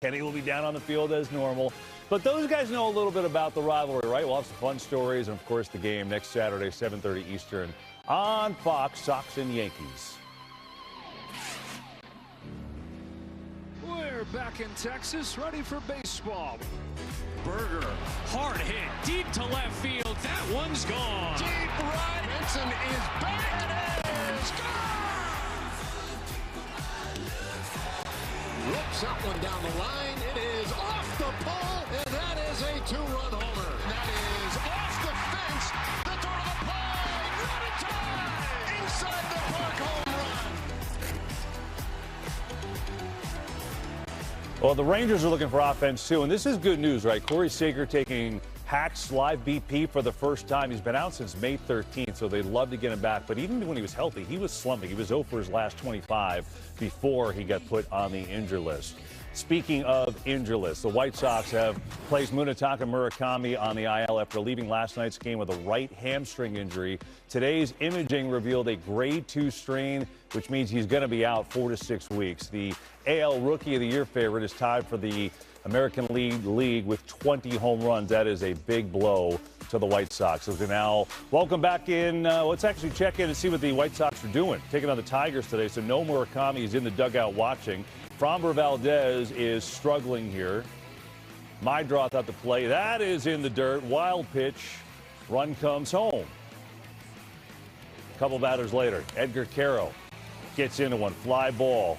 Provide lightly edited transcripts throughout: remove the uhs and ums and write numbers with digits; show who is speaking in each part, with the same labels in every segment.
Speaker 1: Kenny will be down on the field as normal. But those guys know a little bit about the rivalry, right? We'll have some fun stories and, of course, the game next Saturday, 7:30 Eastern on Fox, Sox and Yankees.
Speaker 2: We're back in Texas, ready for baseball. Berger, hard hit, deep to left field. That one's gone. Deep right. Benson is back. It is gone. Rips that one down the line. It is off the pole, and that is a two-run homer. That is off the fence. The door to the plate. Run in time. Inside the park home run.
Speaker 1: Well, the Rangers are looking for offense, too, and this is good news, right? Corey Seager taking Hack's live BP for the first time. He's been out since May 13th, so they'd love to get him back. But even when he was healthy, he was slumping. He was 0 for his last 25 before he got put on the injured list. Speaking of injured list, the White Sox have placed Munetaka Murakami on the IL after leaving last night's game with a right hamstring injury. Today's imaging revealed a grade 2 strain, which means he's going to be out 4 to 6 weeks. The AL Rookie of the Year favorite is tied for the American League with 20 home runs. That is a big blow to the White Sox. So now, welcome back in. Let's actually check in and see what the White Sox are doing. Taking on the Tigers today, so no Murakami is in the dugout watching. Framber Valdez is struggling here. Mydroth out to play. That is in the dirt. Wild pitch. Run comes home. A couple batters later, Edgar Caro gets into one. Fly ball.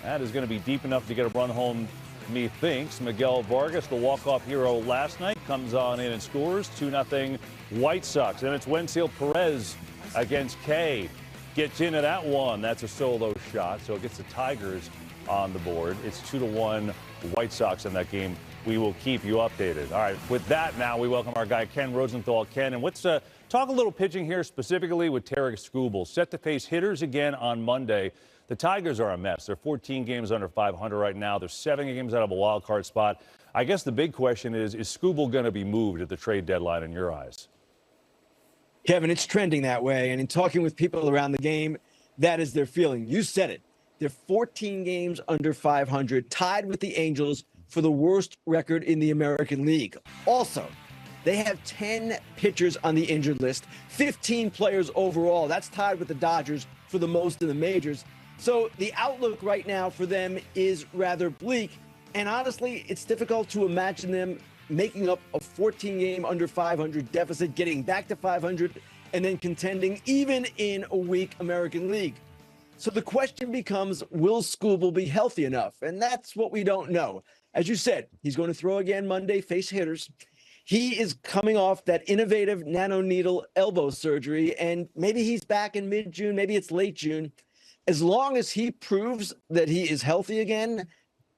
Speaker 1: That is going to be deep enough to get a run home, methinks. Miguel Vargas, the walk-off hero last night, comes on in and scores. 2-0 White Sox. Then it's Wenzel Perez against Kay. Gets into that one. That's a solo shot, so it gets the Tigers on the board. It's 2-1 White Sox in that game. We will keep you updated. All right, with that now, we welcome our guy Ken Rosenthal. Ken, and let's talk a little pitching here, specifically with Tarik Skubal. Set to face hitters again on Monday. The Tigers are a mess. They're 14 games under 500 right now. They're 7 games out of a wild card spot. I guess the big question is Skubal going to be moved at the trade deadline in your eyes?
Speaker 3: Kevin, it's trending that way. And in talking with people around the game, that is their feeling. You said it. They're 14 games under 500, tied with the Angels for the worst record in the American League. Also, they have 10 pitchers on the injured list, 15 players overall. That's tied with the Dodgers for the most in the majors. So the outlook right now for them is rather bleak. And honestly, it's difficult to imagine them making up a 14-game under 500 deficit, getting back to 500, and then contending even in a weak American League. So the question becomes, will Skubal be healthy enough? And that's what we don't know. As you said, he's going to throw again Monday, face hitters. He is coming off that innovative nanoneedle elbow surgery, and maybe he's back in mid-June, maybe it's late June. As long as he proves that he is healthy again,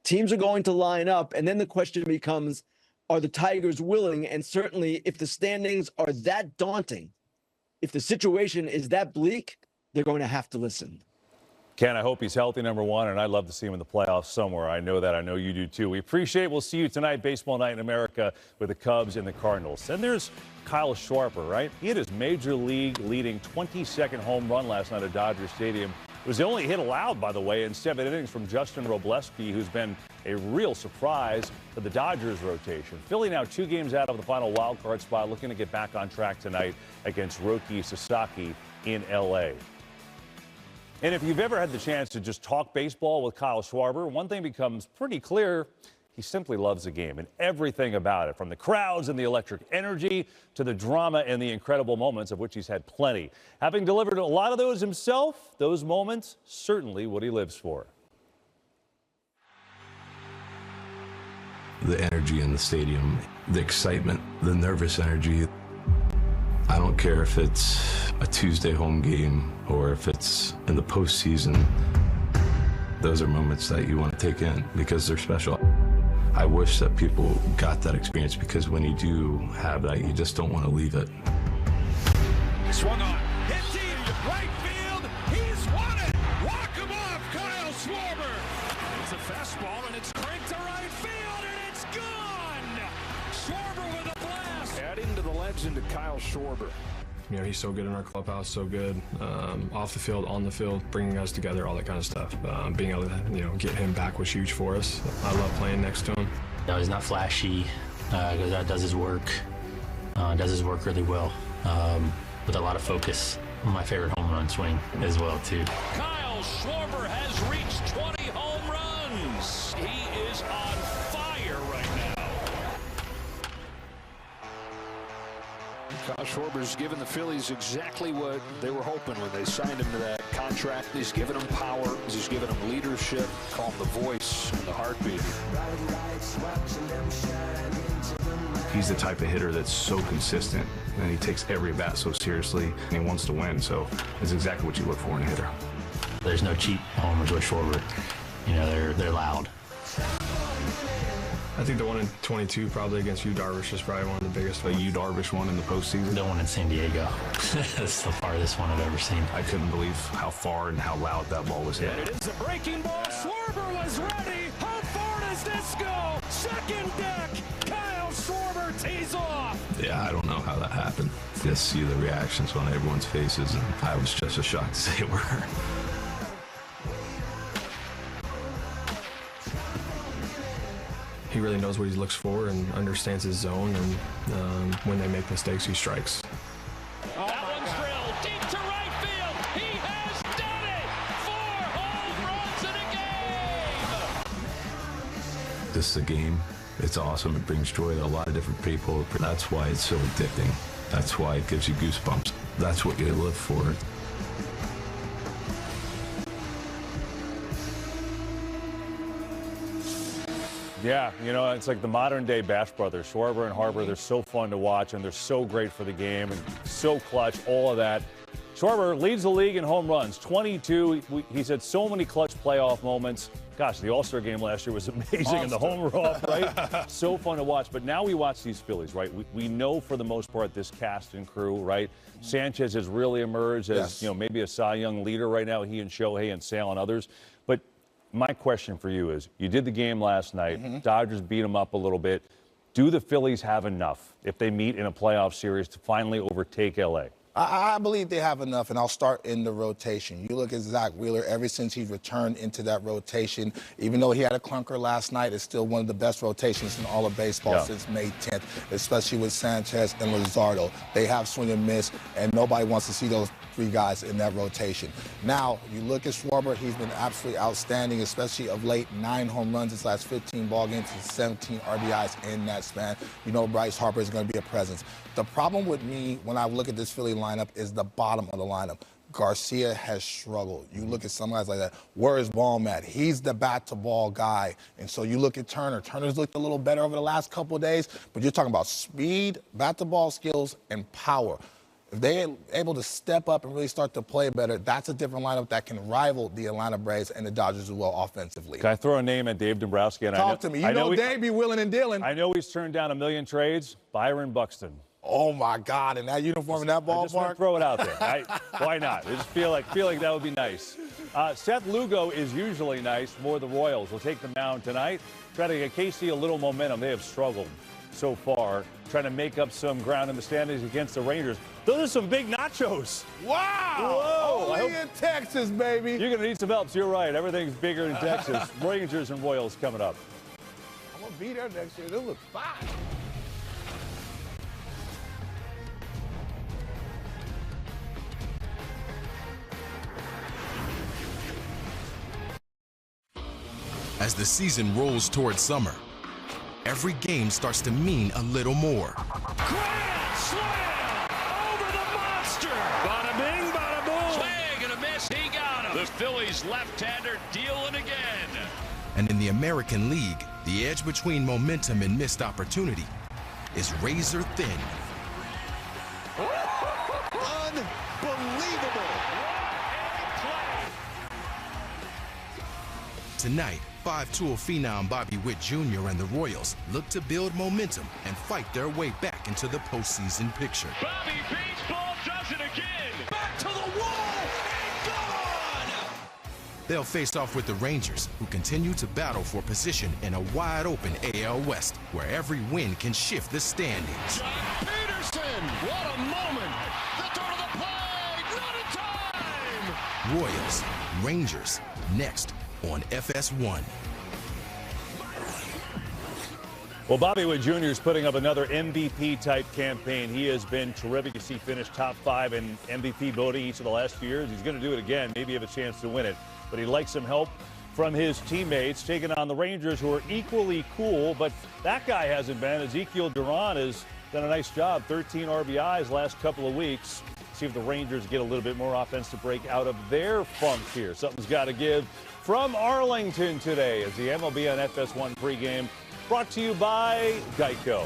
Speaker 3: teams are going to line up. And then the question becomes, are the Tigers willing? And certainly if the standings are that daunting, if the situation is that bleak, they're going to have to listen.
Speaker 1: Ken, I hope he's healthy, number one, and I'd love to see him in the playoffs somewhere. I know that. I know you do, too. We appreciate it. We'll see you tonight, Baseball Night in America, with the Cubs and the Cardinals. And there's Kyle Schwarber, right? He hit his major league leading 22nd home run last night at Dodger Stadium. It was the only hit allowed, by the way, in 7 innings from Justin Robleski, who's been a real surprise for the Dodgers rotation. Philly now 2 games out of the final wild card spot, looking to get back on track tonight against Roki Sasaki in L.A. And if you've ever had the chance to just talk baseball with Kyle Schwarber, one thing becomes pretty clear. He simply loves the game and everything about it, from the crowds and the electric energy to the drama and the incredible moments, of which he's had plenty. Having delivered a lot of those himself, those moments, certainly what he lives for.
Speaker 4: The energy in the stadium, the excitement, the nervous energy. I don't care if it's a Tuesday home game or if it's in the postseason. Those are moments that you want to take in because they're special. I wish that people got that experience, because when you do have that, you just don't want to leave it.
Speaker 2: Swung on, hit deep, right field, he's won it! Walk him off, Kyle Schwarber! It's a fastball and it's cranked to right field and it's gone! Schwarber with a blast! Adding to the legend of Kyle Schwarber.
Speaker 5: You know, he's so good in our clubhouse, so good off the field, on the field, bringing us together, all that kind of stuff. Being able to, you know, get him back was huge for us. I love playing next to him.
Speaker 6: No, he's not flashy. Goes out, does his work really well, with a lot of focus. My favorite home run swing as well, too.
Speaker 2: Kyle Schwarber has reached 20 home runs. He is on fire right now. Kyle Schwarber's given the Phillies exactly what they were hoping when they signed him to that contract. He's given them power. He's given them leadership. Call him the voice and the heartbeat.
Speaker 7: He's the type of hitter that's so consistent, and he takes every bat so seriously, and he wants to win. So it's exactly what you look for in a hitter.
Speaker 6: There's no cheap homers with Schwarber. You know, they're loud.
Speaker 5: I think the one in 22 probably against Yu Darvish is probably one of the biggest.
Speaker 7: A Yu Darvish one in the postseason.
Speaker 6: The one in San Diego. That's the farthest one I've ever seen.
Speaker 7: I couldn't believe how far and how loud that ball was hit.
Speaker 2: And it is a breaking ball. Schwarber was ready. How far does this go? Second deck. Kyle Schwarber tees off.
Speaker 4: Yeah, I don't know how that happened. Just see the reactions on everyone's faces, and I was just as shocked as they were.
Speaker 5: He really knows what he looks for and understands his zone, and when they make mistakes, he strikes.
Speaker 2: That one's drilled deep to right field. He has done it. 4 home runs in a game.
Speaker 4: This is a game. It's awesome. It brings joy to a lot of different people. That's why it's so addicting. That's why it gives you goosebumps. That's what you live for.
Speaker 1: Yeah, you know, it's like the modern-day Bash Brothers. Schwarber and Harper, they're so fun to watch, and they're so great for the game and so clutch, all of that. Schwarber leads the league in home runs, 22. He's had so many clutch playoff moments. Gosh, the All-Star game last year was amazing, and the homer off, right? So fun to watch. But now we watch these Phillies, right? We know for the most part this cast and crew, right? Sanchez has really emerged as, you know, maybe a Cy Young leader right now, he and Shohei and Sale and others. But my question for you is, you did the game last night. Dodgers beat them up a little bit. Do the Phillies have enough, if they meet in a playoff series, to finally overtake L.A.?
Speaker 8: I believe they have enough, and I'll start in the rotation. You look at Zach Wheeler, ever since he's returned into that rotation, even though he had a clunker last night, it's still one of the best rotations in all of baseball since May 10th, especially with Sanchez and Luzardo. They have swing and miss, and nobody wants to see those 3 guys in that rotation. Now, you look at Schwarber, he's been absolutely outstanding, especially of late. 9 home runs his last 15 ball games and 17 RBIs in that span. You know Bryce Harper is going to be a presence. The problem with me when I look at this Philly lineup is the bottom of the lineup. Garcia has struggled. You look at some guys like that. Where is Baum at? He's the bat-to-ball guy. And so you look at Turner. Turner's looked a little better over the last couple of days, but you're talking about speed, bat-to-ball skills, and power. If they're able to step up and really start to play better, that's a different lineup that can rival the Atlanta Braves and the Dodgers as well offensively.
Speaker 1: Can I throw a name at Dave Dombrowski? And
Speaker 8: Talk to me. You know Dave be willing and dealing.
Speaker 1: I know he's turned down 1 million trades. Byron Buxton.
Speaker 8: Oh, my God. In that uniform, in that ballpark?
Speaker 1: I just want to throw it out there. Why not? I just feel like that would be nice. Seth Lugo is usually nice for the Royals. We'll take the mound tonight. Try to get KC a little momentum. They have struggled so far, trying to make up some ground in the standings against the Rangers. Those are some big nachos.
Speaker 8: Wow!
Speaker 1: Whoa!
Speaker 8: Only in Texas, baby.
Speaker 1: You're going to need some help. So you're right. Everything's bigger in Texas. Rangers and Royals coming up.
Speaker 8: I'm going to be there next year. They'll look fine.
Speaker 9: As the season rolls towards summer, every game starts to mean a little more.
Speaker 2: Grand slam over the monster. Bada bing, bada boom. Swing and a miss. He got him. The Phillies left-hander dealing again.
Speaker 9: And in the American League, the edge between momentum and missed opportunity is razor thin.
Speaker 2: Unbelievable.
Speaker 9: Tonight, 5-tool phenom Bobby Witt Jr. and the Royals look to build momentum and fight their way back into the postseason picture.
Speaker 2: Bobby Baseball does it again. Back to the wall and gone.
Speaker 9: They'll face off with the Rangers, who continue to battle for position in a wide-open AL West, where every win can shift the standings.
Speaker 2: John Peterson, what a moment. The
Speaker 9: Royals, Rangers, next on FS1.
Speaker 1: Well, Bobby Witt Jr. is putting up another MVP-type campaign. He has been terrific. You see, finished top 5 in MVP voting each of the last few years. He's going to do it again, maybe have a chance to win it. But he'd like some help from his teammates, taking on the Rangers, who are equally cool. But that guy hasn't been. Ezekiel Duran has done a nice job. 13 RBIs last couple of weeks. See if the Rangers get a little bit more offense to break out of their funk here. Something's got to give from Arlington today as the MLB on FS1 pregame. Brought to you by Geico.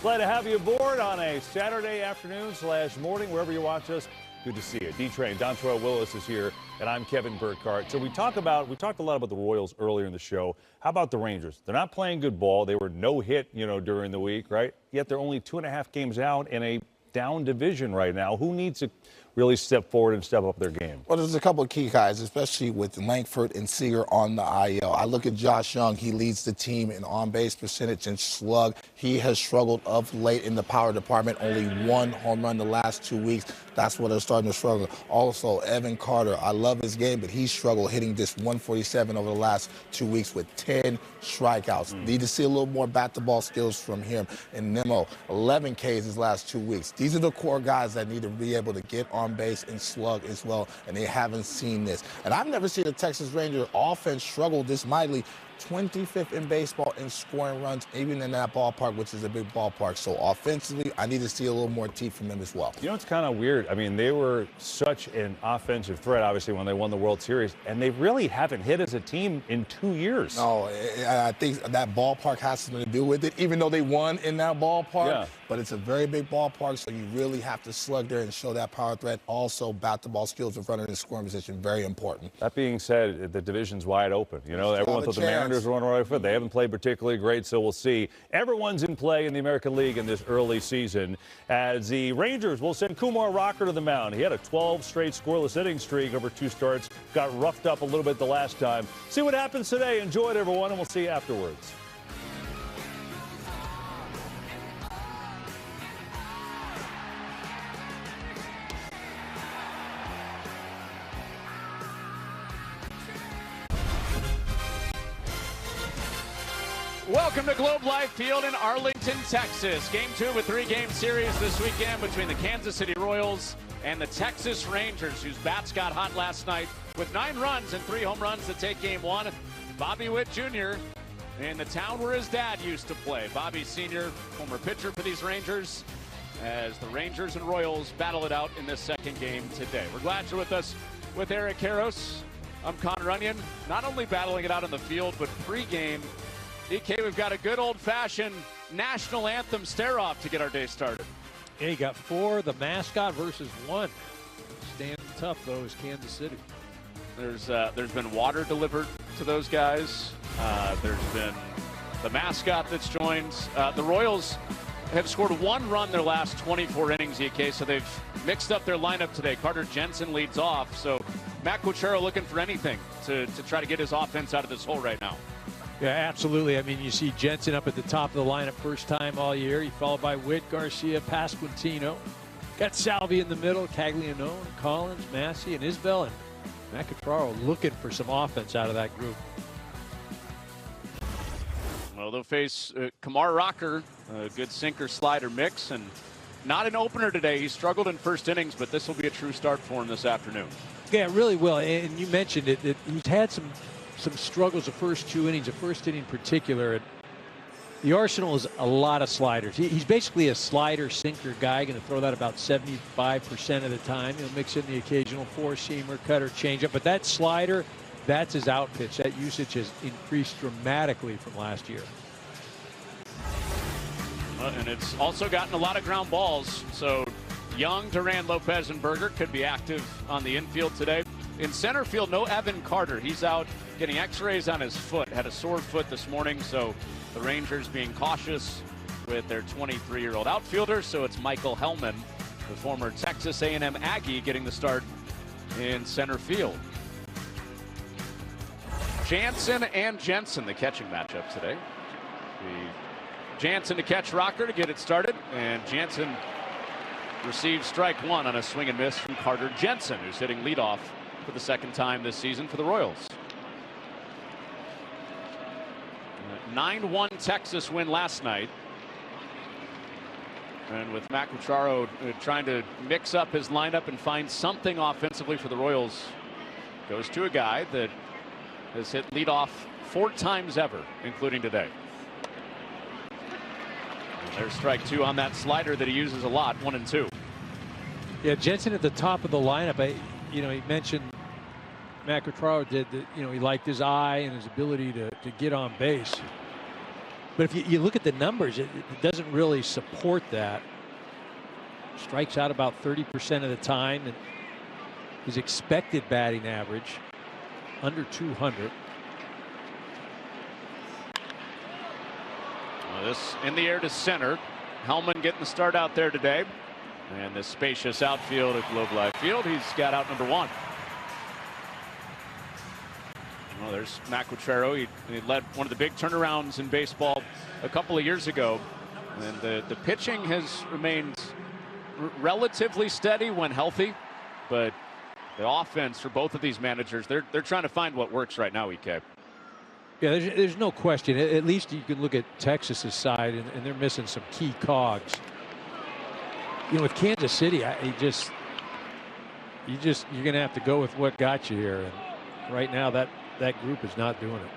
Speaker 1: Glad to have you aboard on a Saturday afternoon / morning, wherever you watch us. Good to see you. D-Train, Dontrell Willis is here, and I'm Kevin Burkhardt. So we talked a lot about the Royals earlier in the show. How about the Rangers? They're not playing good ball. They were no hit, during the week, right? Yet they're only 2.5 games out in a down division right now. Who needs to really step forward and step up their game?
Speaker 8: Well, there's a couple of key guys, especially with Langford and Seager on the IL. I look at Josh Young. He leads the team in on-base percentage and slug. He has struggled of late in the power department. Only 1 home run the last 2 weeks. That's where they're starting to struggle. Also, Evan Carter. I love his game, but he struggled hitting this 147 over the last 2 weeks with 10 strikeouts. Need to see a little more bat-to-ball skills from him. And Nemo, 11 Ks his last 2 weeks. These are the core guys that need to be able to get on base and slug as well, and they haven't seen this. And I've never seen a Texas Rangers offense struggle this mightily. 25th in baseball in scoring runs, even in that ballpark, which is a big ballpark. So offensively, I need to see a little more teeth from them as well.
Speaker 1: It's kind of weird. I mean, they were such an offensive threat, obviously, when they won the World Series, and they really haven't hit as a team in 2 years.
Speaker 8: No, I think that ballpark has something to do with it, even though they won in that ballpark. Yeah. But it's a very big ballpark, so you really have to slug there and show that power threat. Also, bat-to-ball skills with running in scoring position, very important.
Speaker 1: That being said, the division's wide open. Everyone thought the Mariners were on the right foot. They haven't played particularly great, so we'll see. Everyone's in play in the American League in this early season as the Rangers will send Kumar Rocker to the mound. He had a 12 straight scoreless inning streak over 2 starts. Got roughed up a little bit the last time. See what happens today. Enjoy it, everyone, and we'll see you afterwards.
Speaker 10: Welcome to Globe Life Field in Arlington, Texas. Game 2 of a 3-game series this weekend between the Kansas City Royals and the Texas Rangers, whose bats got hot last night with 9 runs and 3 home runs to take Game 1. Bobby Witt Jr. in the town where his dad used to play. Bobby Sr., former pitcher for these Rangers, as the Rangers and Royals battle it out in this second game today. We're glad you're with us with Eric Karros. I'm Connor Onion. Not only battling it out on the field, but pregame, DK, we've got a good old-fashioned national anthem stare-off to get our day started.
Speaker 11: Yeah, you got 4, the mascot versus 1. Standing tough, though, is Kansas City.
Speaker 10: There's been water delivered to those guys. There's been the mascot that's joined. The Royals have scored 1 run their last 24 innings, DK, so they've mixed up their lineup today. Carter Jensen leads off, so Matt Quachero looking for anything to try to get his offense out of this hole right now.
Speaker 11: Yeah, absolutely. I mean, you see Jensen up at the top of the lineup first time all year. He followed by Witt, Garcia, Pasquantino. Got Salvi in the middle, Caglianone, Collins, Massey, and Isbell. And Matt Quachero looking for some offense out of that group.
Speaker 10: Well, they'll face Kumar Rocker, a good sinker-slider mix, and not an opener today. He struggled in first innings, but this will be a true start for him this afternoon.
Speaker 11: Yeah, it really will. And you mentioned it. He's had some struggles the first 2 innings, the first inning in particular. And the arsenal is a lot of sliders. He's basically a slider sinker guy, going to throw that about 75% of the time. He'll mix in the occasional 4-seamer, cutter, changeup, but that slider, that's his out pitch. That usage has increased dramatically from last year.
Speaker 10: And it's also gotten a lot of ground balls. So Young, Duran, Lopez, and Berger could be active on the infield today. In center field, no Evan Carter. He's out getting x-rays on his foot. Had a sore foot this morning, so the Rangers being cautious with their 23-year-old outfielder. So it's Michael Hellman, the former Texas A&M Aggie, getting the start in center field. Jansen and Jensen, the catching matchup today. Jansen to catch Rocker to get it started, and Jansen receives strike 1 on a swing and miss from Carter Jensen, who's hitting leadoff for the second time this season for the Royals. 9-1 Texas win last night. And with Matt Cutraro trying to mix up his lineup and find something offensively for the Royals, goes to a guy that has hit leadoff 4 times ever, including today. And there's strike 2 on that slider that he uses a lot, 1 and 2.
Speaker 11: Yeah, Jensen at the top of the lineup. He mentioned Matt Cutraro did that. He liked his eye and his ability to get on base. But if you look at the numbers, it doesn't really support that. Strikes out about 30% of the time, and his expected batting average under 200.
Speaker 10: Well, this in the air to center. Hellman getting the start out there today. And this spacious outfield at Globe Life Field, he's got out number 1. Well, there's Matt Cutraro. He led one of the big turnarounds in baseball a couple of years ago. And the pitching has remained relatively steady when healthy. But the offense for both of these managers, they're trying to find what works right now, EK.
Speaker 11: Yeah, there's no question. At least you can look at Texas's side, and they're missing some key cogs. With Kansas City, you're going to have to go with what got you here. And right now, that group is not doing it.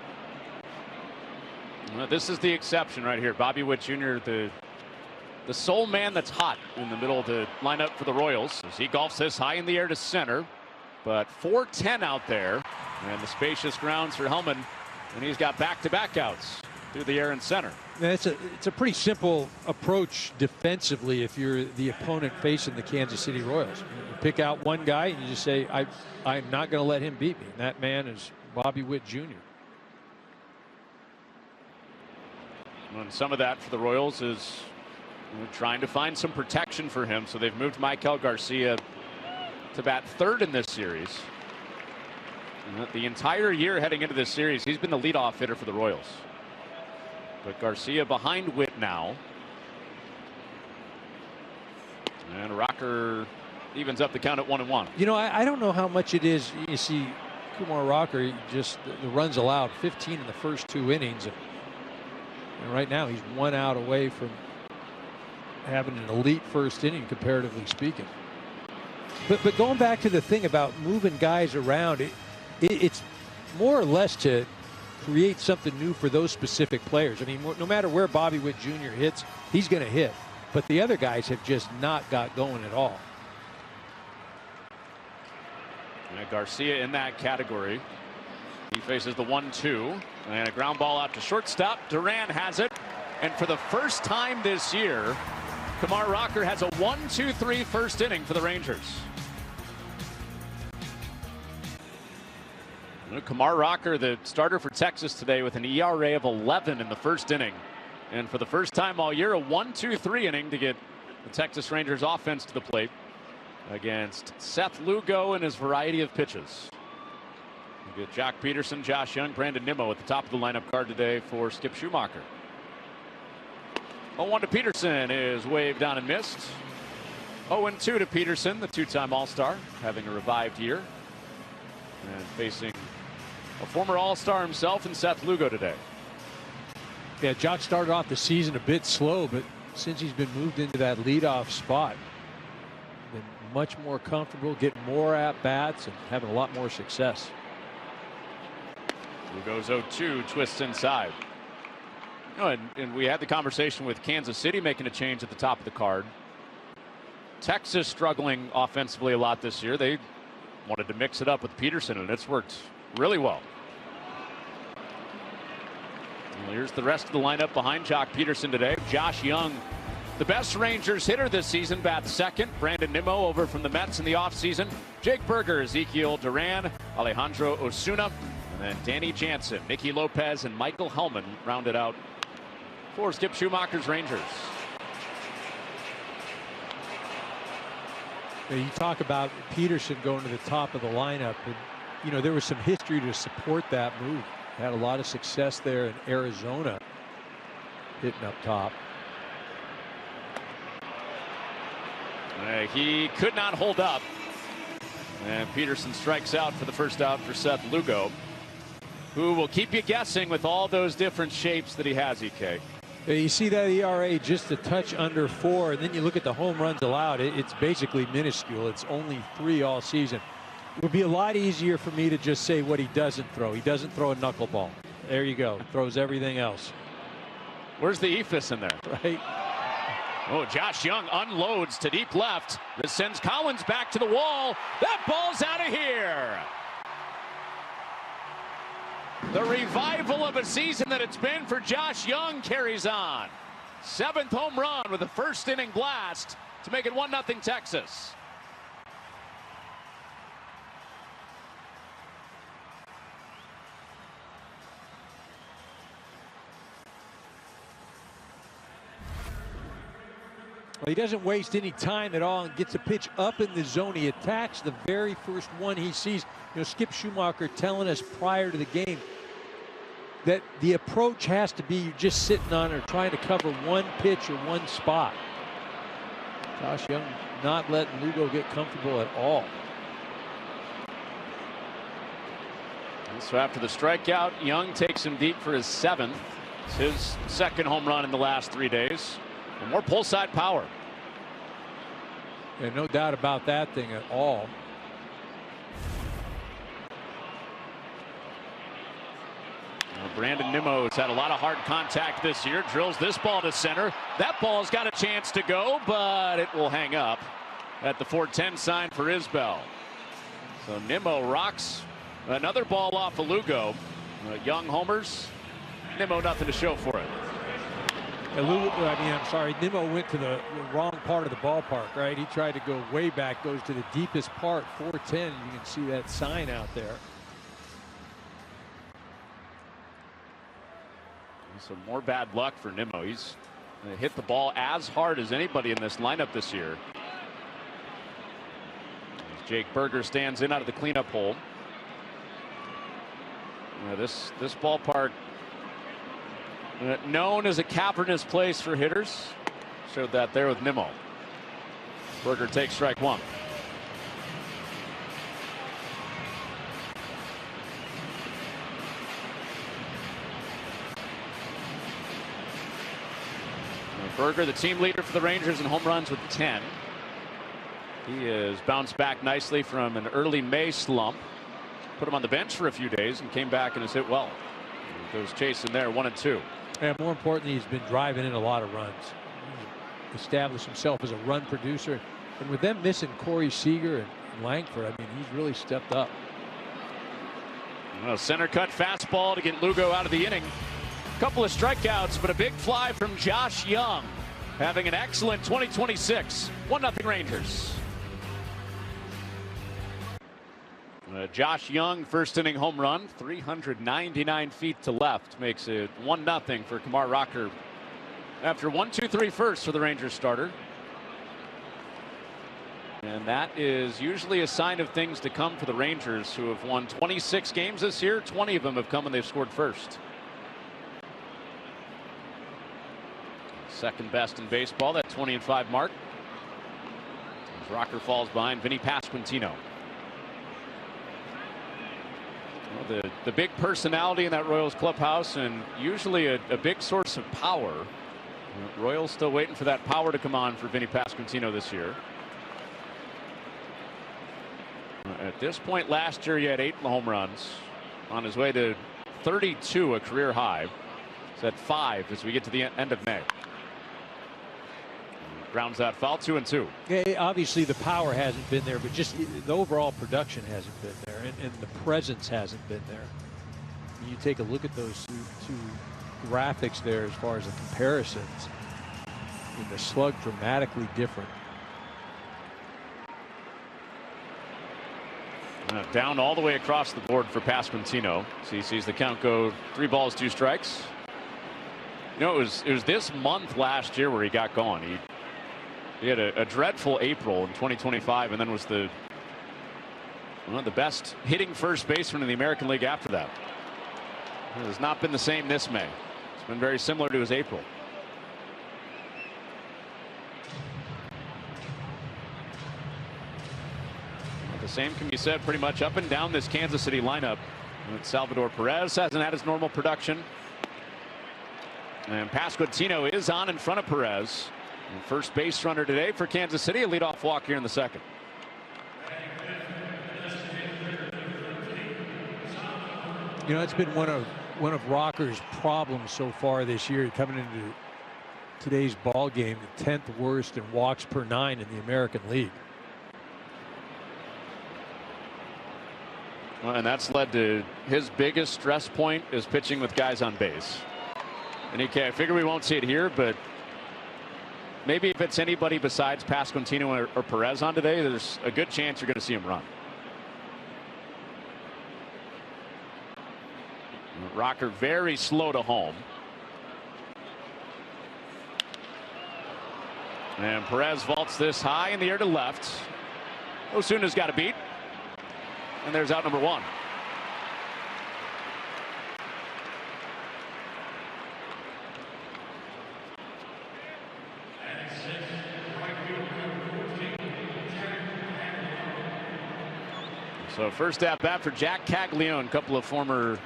Speaker 10: Well, this is the exception right here. Bobby Witt Jr., the sole man that's hot in the middle of the lineup for the Royals, as he golfs this high in the air to center. But 4-10 out there, and the spacious grounds for Hellman, and he's got back-to-back outs through the air and center.
Speaker 11: It's a pretty simple approach defensively if you're the opponent facing the Kansas City Royals. You pick out one guy and you just say, I'm not going to let him beat me. And that man is Bobby Witt Jr.
Speaker 10: And some of that for the Royals is trying to find some protection for him. So they've moved Michael Garcia to bat 3rd in this series. And the entire year heading into this series, he's been the leadoff hitter for the Royals. But Garcia behind Witt now. And Rocker evens up the count at 1-1.
Speaker 11: I don't know how much it is. You see Kumar Rocker, just the runs allowed, 15 in the first 2 innings. And right now he's 1 out away from having an elite first inning, comparatively speaking. But going back to the thing about moving guys around, it's more or less to create something new for those specific players. I mean, no matter where Bobby Witt Jr. hits, he's going to hit. But the other guys have just not got going at all.
Speaker 10: Garcia in that category. He faces the 1-2 and a ground ball out to shortstop. Duran has it. And for the first time this year, Kumar Rocker has a 1-2-3 first inning for the Rangers. Kumar Rocker, the starter for Texas today, with an ERA of 11 in the first inning. And for the first time all year, a 1-2-3 inning to get the Texas Rangers offense to the plate against Seth Lugo and his variety of pitches. You get Jock Peterson, Josh Young, Brandon Nimmo at the top of the lineup card today for Skip Schumacher. 0-1 to Peterson is waved down and missed. 0-2 to Peterson, the 2-time All-Star, having a revived year. And facing a former All-Star himself in Seth Lugo today.
Speaker 11: Yeah, Jock started off the season a bit slow, but since he's been moved into that leadoff spot, been much more comfortable, getting more at-bats, and having a lot more success.
Speaker 10: Lugo's 0-2, twists inside. And we had the conversation with Kansas City making a change at the top of the card. Texas struggling offensively a lot this year. They wanted to mix it up with Peterson, and it's worked really well. Well, here's the rest of the lineup behind Jock Peterson today. Josh Young, the best Rangers hitter this season, bats 2nd. Brandon Nimmo over from the Mets in the offseason. Jake Berger, Ezekiel Duran, Alejandro Osuna, and then Danny Jansen, Nicky Lopez, and Michael Hellman rounded out for Skip Schumacher's Rangers.
Speaker 11: You talk about Peterson going to the top of the lineup, and there was some history to support that move. Had a lot of success there in Arizona, hitting up top.
Speaker 10: He could not hold up. And Peterson strikes out for the first out for Seth Lugo, who will keep you guessing with all those different shapes that he has, EK.
Speaker 11: You see that ERA just a touch under 4, and then you look at the home runs allowed. It's basically minuscule. It's only 3 all season. It would be a lot easier for me to just say what he doesn't throw. He doesn't throw a knuckleball. There you go. Throws everything else.
Speaker 10: Where's the ephus in there?
Speaker 11: Right.
Speaker 10: Oh, Josh Young unloads to deep left. This sends Collins back to the wall. That ball's out of here. The revival of a season that it's been for Josh Young carries on. 7th home run with a first inning blast to make it 1-0 Texas.
Speaker 11: Well, he doesn't waste any time at all and gets a pitch up in the zone. He attacks the very first one he sees. You know, Skip Schumacher telling us prior to the game that the approach has to be you just sitting on or trying to cover one pitch or one spot. Josh Young not letting Lugo get comfortable at all.
Speaker 10: So after the strikeout, Young takes him deep for his 7th. It's his 2nd home run in the last 3 days. And more pull side power.
Speaker 11: And no doubt about that thing at all.
Speaker 10: Brandon Nimmo has had a lot of hard contact this year. Drills this ball to center. That ball's got a chance to go, but it will hang up at the 410 sign for Isbell. So Nimmo rocks another ball off of Lugo. Young homers. Nimmo nothing to show for it.
Speaker 11: Nimmo went to the wrong part of the ballpark, right? He tried to go way back, goes to the deepest part, 410. You can see that sign out there.
Speaker 10: So more bad luck for Nimmo. He's hit the ball as hard as anybody in this lineup this year. As Jake Berger stands in out of the cleanup hole. This ballpark, known as a cavernous place for hitters, showed that there with Nimmo. Berger takes strike 1. Berger, the team leader for the Rangers in home runs with 10. He has bounced back nicely from an early May slump. Put him on the bench for a few days and came back and has hit well. He goes chasing there, 1-2.
Speaker 11: And more importantly, he's been driving in a lot of runs. He's established himself as a run producer. And with them missing Corey Seager and Langford, I mean, he's really stepped up.
Speaker 10: Well, center cut fastball to get Lugo out of the inning. Couple of strikeouts, but a big fly from Josh Young. Having an excellent 2026. 1-0 Rangers. Josh Young, first inning home run, 399 feet to left, makes it 1-0 for Kumar Rocker after 1-2-3 first for the Rangers starter. And that is usually a sign of things to come for the Rangers, who have won 26 games this year. 20 of them have come when they've scored first. Second best in baseball, that 20-5 mark. As Rocker falls behind Vinny Pasquantino. Well, the big personality in that Royals clubhouse, and usually a big source of power. Royals still waiting for that power to come on for Vinny Pasquantino this year. At this point last year, he had 8 home runs. On his way to 32, a career high. He's at 5 as we get to the end of May. Grounds that foul, 2-2.
Speaker 11: Yeah, obviously the power hasn't been there, but just the overall production hasn't been there, and the presence hasn't been there. You take a look at those two graphics there as far as the comparisons. I mean, the slug dramatically different.
Speaker 10: Down all the way across the board for Pasquantino. So he sees the count go 3 balls, 2 strikes. You know, it was this month last year where he got going. He had a dreadful April in 2025, and then was the best hitting first baseman in the American League after that. It has not been the same this May. It's been very similar to his April. The same can be said pretty much up and down this Kansas City lineup. Salvador Perez hasn't had his normal production. And Pasquantino is on in front of Perez. And first base runner today for Kansas City, a leadoff walk here in the second.
Speaker 11: You know, it's been one of Rocker's problems so far this year, coming into today's ball game, the 10th worst in walks per 9 in the American League.
Speaker 10: Well, and that's led to his biggest stress point is pitching with guys on base. And I figure we won't see it here, but maybe if it's anybody besides Pasquantino or Perez on today, there's a good chance you're going to see him run. Rocker very slow to home. And Perez vaults this high in the air to left. Osuna's got a beat. And there's out number 1. So first at bat for Jack Caglione, a couple of former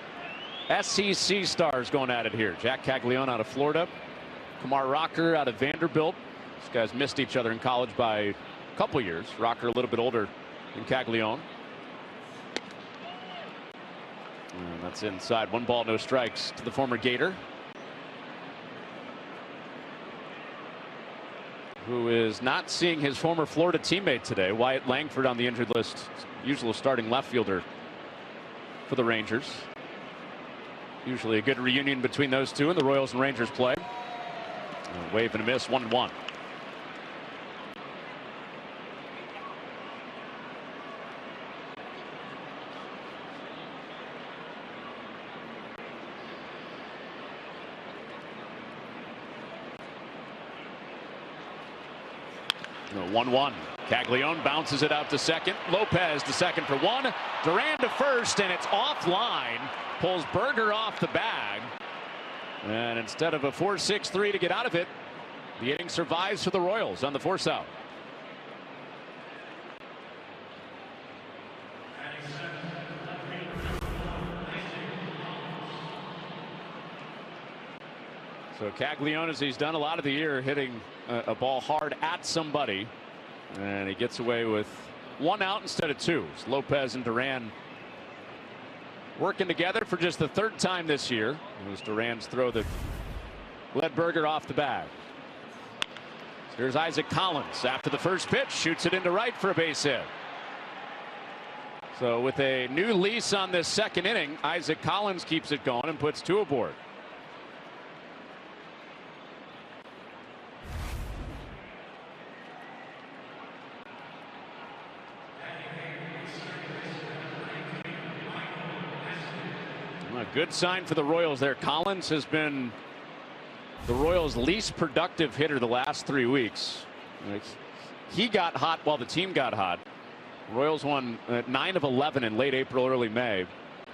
Speaker 10: SEC stars going at it here. Jack Caglione out of Florida, Kumar Rocker out of Vanderbilt. These guys missed each other in college by a couple years. Rocker a little bit older than Caglione. And that's inside. 1 ball, no strikes to the former Gator, who is not seeing his former Florida teammate today. Wyatt Langford on the injured list, usual starting left fielder for the Rangers. Usually a good reunion between those two, and the Royals and Rangers play. A wave and a miss, 1-1. No, 1-1. Caglione bounces it out to second. Lopez to second for 1. Duran to first, and it's offline. Pulls Berger off the bag. And instead of a 4-6-3 to get out of it, the inning survives for the Royals on the force out. So Caglione, as he's done a lot of the year, hitting a ball hard at somebody, and he gets away with 1 out instead of 2. It's Lopez and Duran working together for just the 3rd time this year. It was Duran's throw that led Berger off the bag. So here's Isaac Collins after the first pitch, shoots it into right for a base hit. So with a new lease on this second inning, Isaac Collins keeps it going and puts 2 aboard. A good sign for the Royals there. Collins has been the Royals' least productive hitter the last 3 weeks. He got hot while the team got hot. Royals won 9 of 11 in late April, early May.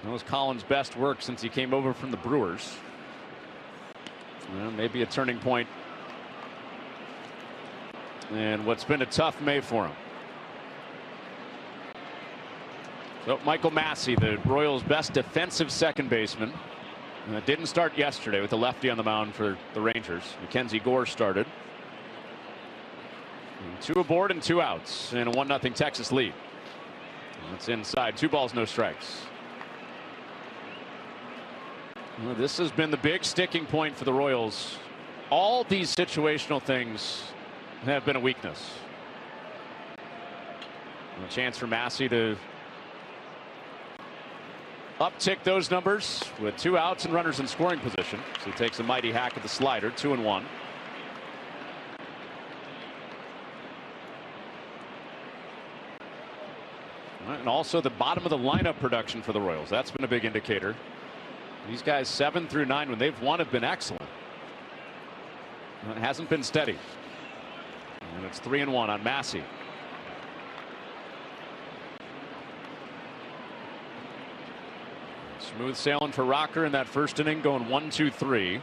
Speaker 10: That was Collins' best work since he came over from the Brewers. Well, maybe a turning point and what's been a tough May for him. So Michael Massey, the Royals' best defensive second baseman, didn't start yesterday with a lefty on the mound for the Rangers. Mackenzie Gore started. And 2 aboard and 2 outs and a 1-0 Texas lead. That's inside. 2 balls, no strikes. Well, this has been the big sticking point for the Royals. All these situational things have been a weakness. And a chance for Massey to uptick those numbers with 2 outs and runners in scoring position. So he takes a mighty hack at the slider. 2-1. And also the bottom of the lineup production for the Royals. That's been a big indicator. These guys 7 through 9 when they've won have been excellent. It hasn't been steady. And it's 3-1 on Massey. Smooth sailing for Rocker in that first inning, going 1-2-3.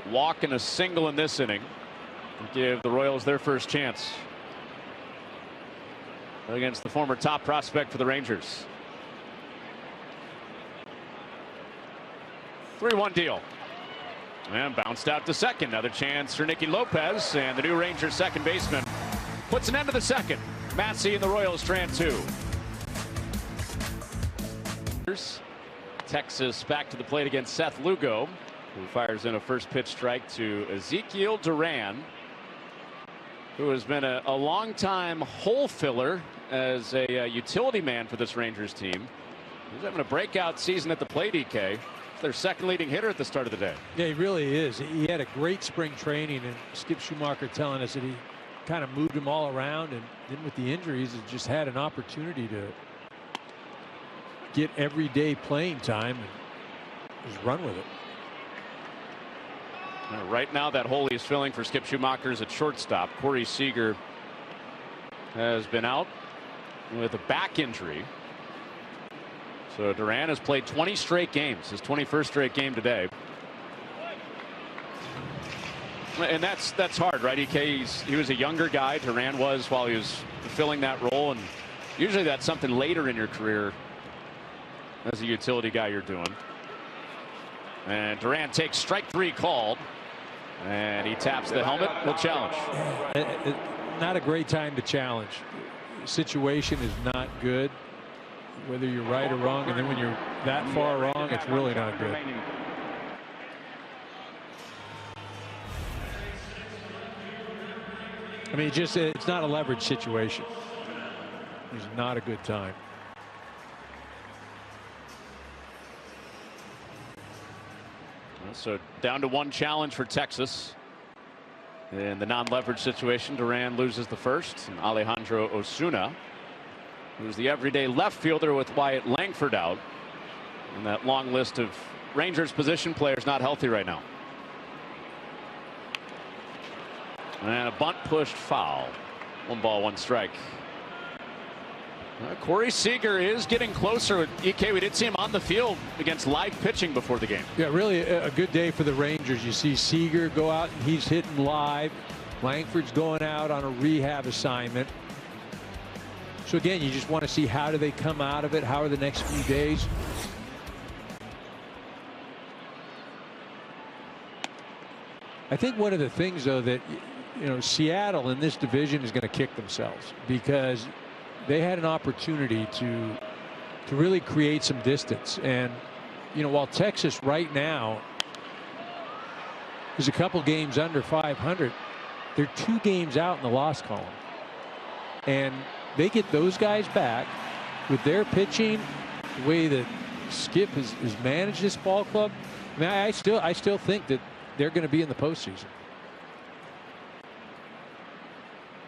Speaker 10: A walk and a single in this inning. Give the Royals their first chance. against the former top prospect for the Rangers. 3-1 deal. And bounced out to second. Another chance for Nicky Lopez, and the new Rangers second baseman puts an end to the second. Massey and the Royals strand 2. Texas back to the plate against Seth Lugo, who fires in a first pitch strike to Ezekiel Duran, who has been a long-time hole filler as a utility man for this Rangers team. He's having a breakout season at the plate, EK. Their second leading hitter at the start of the day.
Speaker 11: Yeah, he really is. He had a great spring training, and Skip Schumacher telling us that he kind of moved him all around, and then with the injuries, he just had an opportunity to get everyday playing time and just run with it.
Speaker 10: Right now, that hole he's filling for Skip Schumacher is at shortstop. Corey Seager has been out with a back injury. So Duran has played 20 straight games, his 21st straight game today. And that's hard, right, EK? He was a younger guy. Duran was while he was filling that role. And usually that's something later in your career as a utility guy you're doing. And Duran takes strike 3 called. And he taps the helmet. Will challenge.
Speaker 11: Not a great time to challenge. The situation is not good, whether you're right or wrong, and then when you're that far wrong, it's really not good. I mean, it's not a leverage situation. It's not a good time.
Speaker 10: So down to 1 challenge for Texas. In the non-leverage situation, Duran loses the first, and Alejandro Osuna, who's the everyday left fielder with Wyatt Langford out, and that long list of Rangers position players not healthy right now. And a bunt pushed foul. 1 ball, 1 strike. Corey Seager is getting closer. EK, we did see him on the field against live pitching before the game.
Speaker 11: Yeah, really a good day for the Rangers. You see Seager go out and he's hitting live. Langford's going out on a rehab assignment. So again, you just want to see how do they come out of it. How are the next few days? I think one of the things, though, that Seattle in this division is going to kick themselves because they had an opportunity to really create some distance. And while Texas right now is a couple games under 500, they're 2 games out in the loss column, and they get those guys back with their pitching, the way that Skip has managed this ball club. I mean, I still think that they're going to be in the postseason.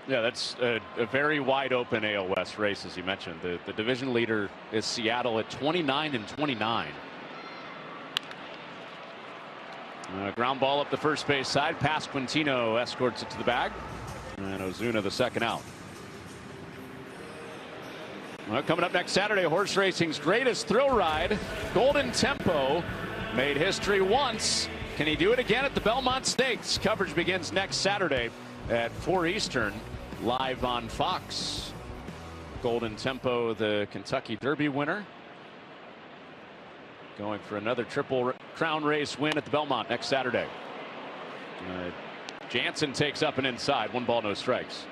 Speaker 10: Yeah, that's a very wide open AL West race, as you mentioned. The division leader is Seattle at 29-29. Ground ball up the first base side. Pasquantino escorts it to the bag, and Ozuna the second out. Well, coming up next Saturday, horse racing's greatest thrill ride, Golden Tempo, made history once. Can he do it again at the Belmont Stakes? Coverage begins next Saturday at 4 Eastern, live on Fox. Golden Tempo, the Kentucky Derby winner, going for another Triple Crown race win at the Belmont next Saturday. Jansen takes up and inside. 1 ball, no strikes.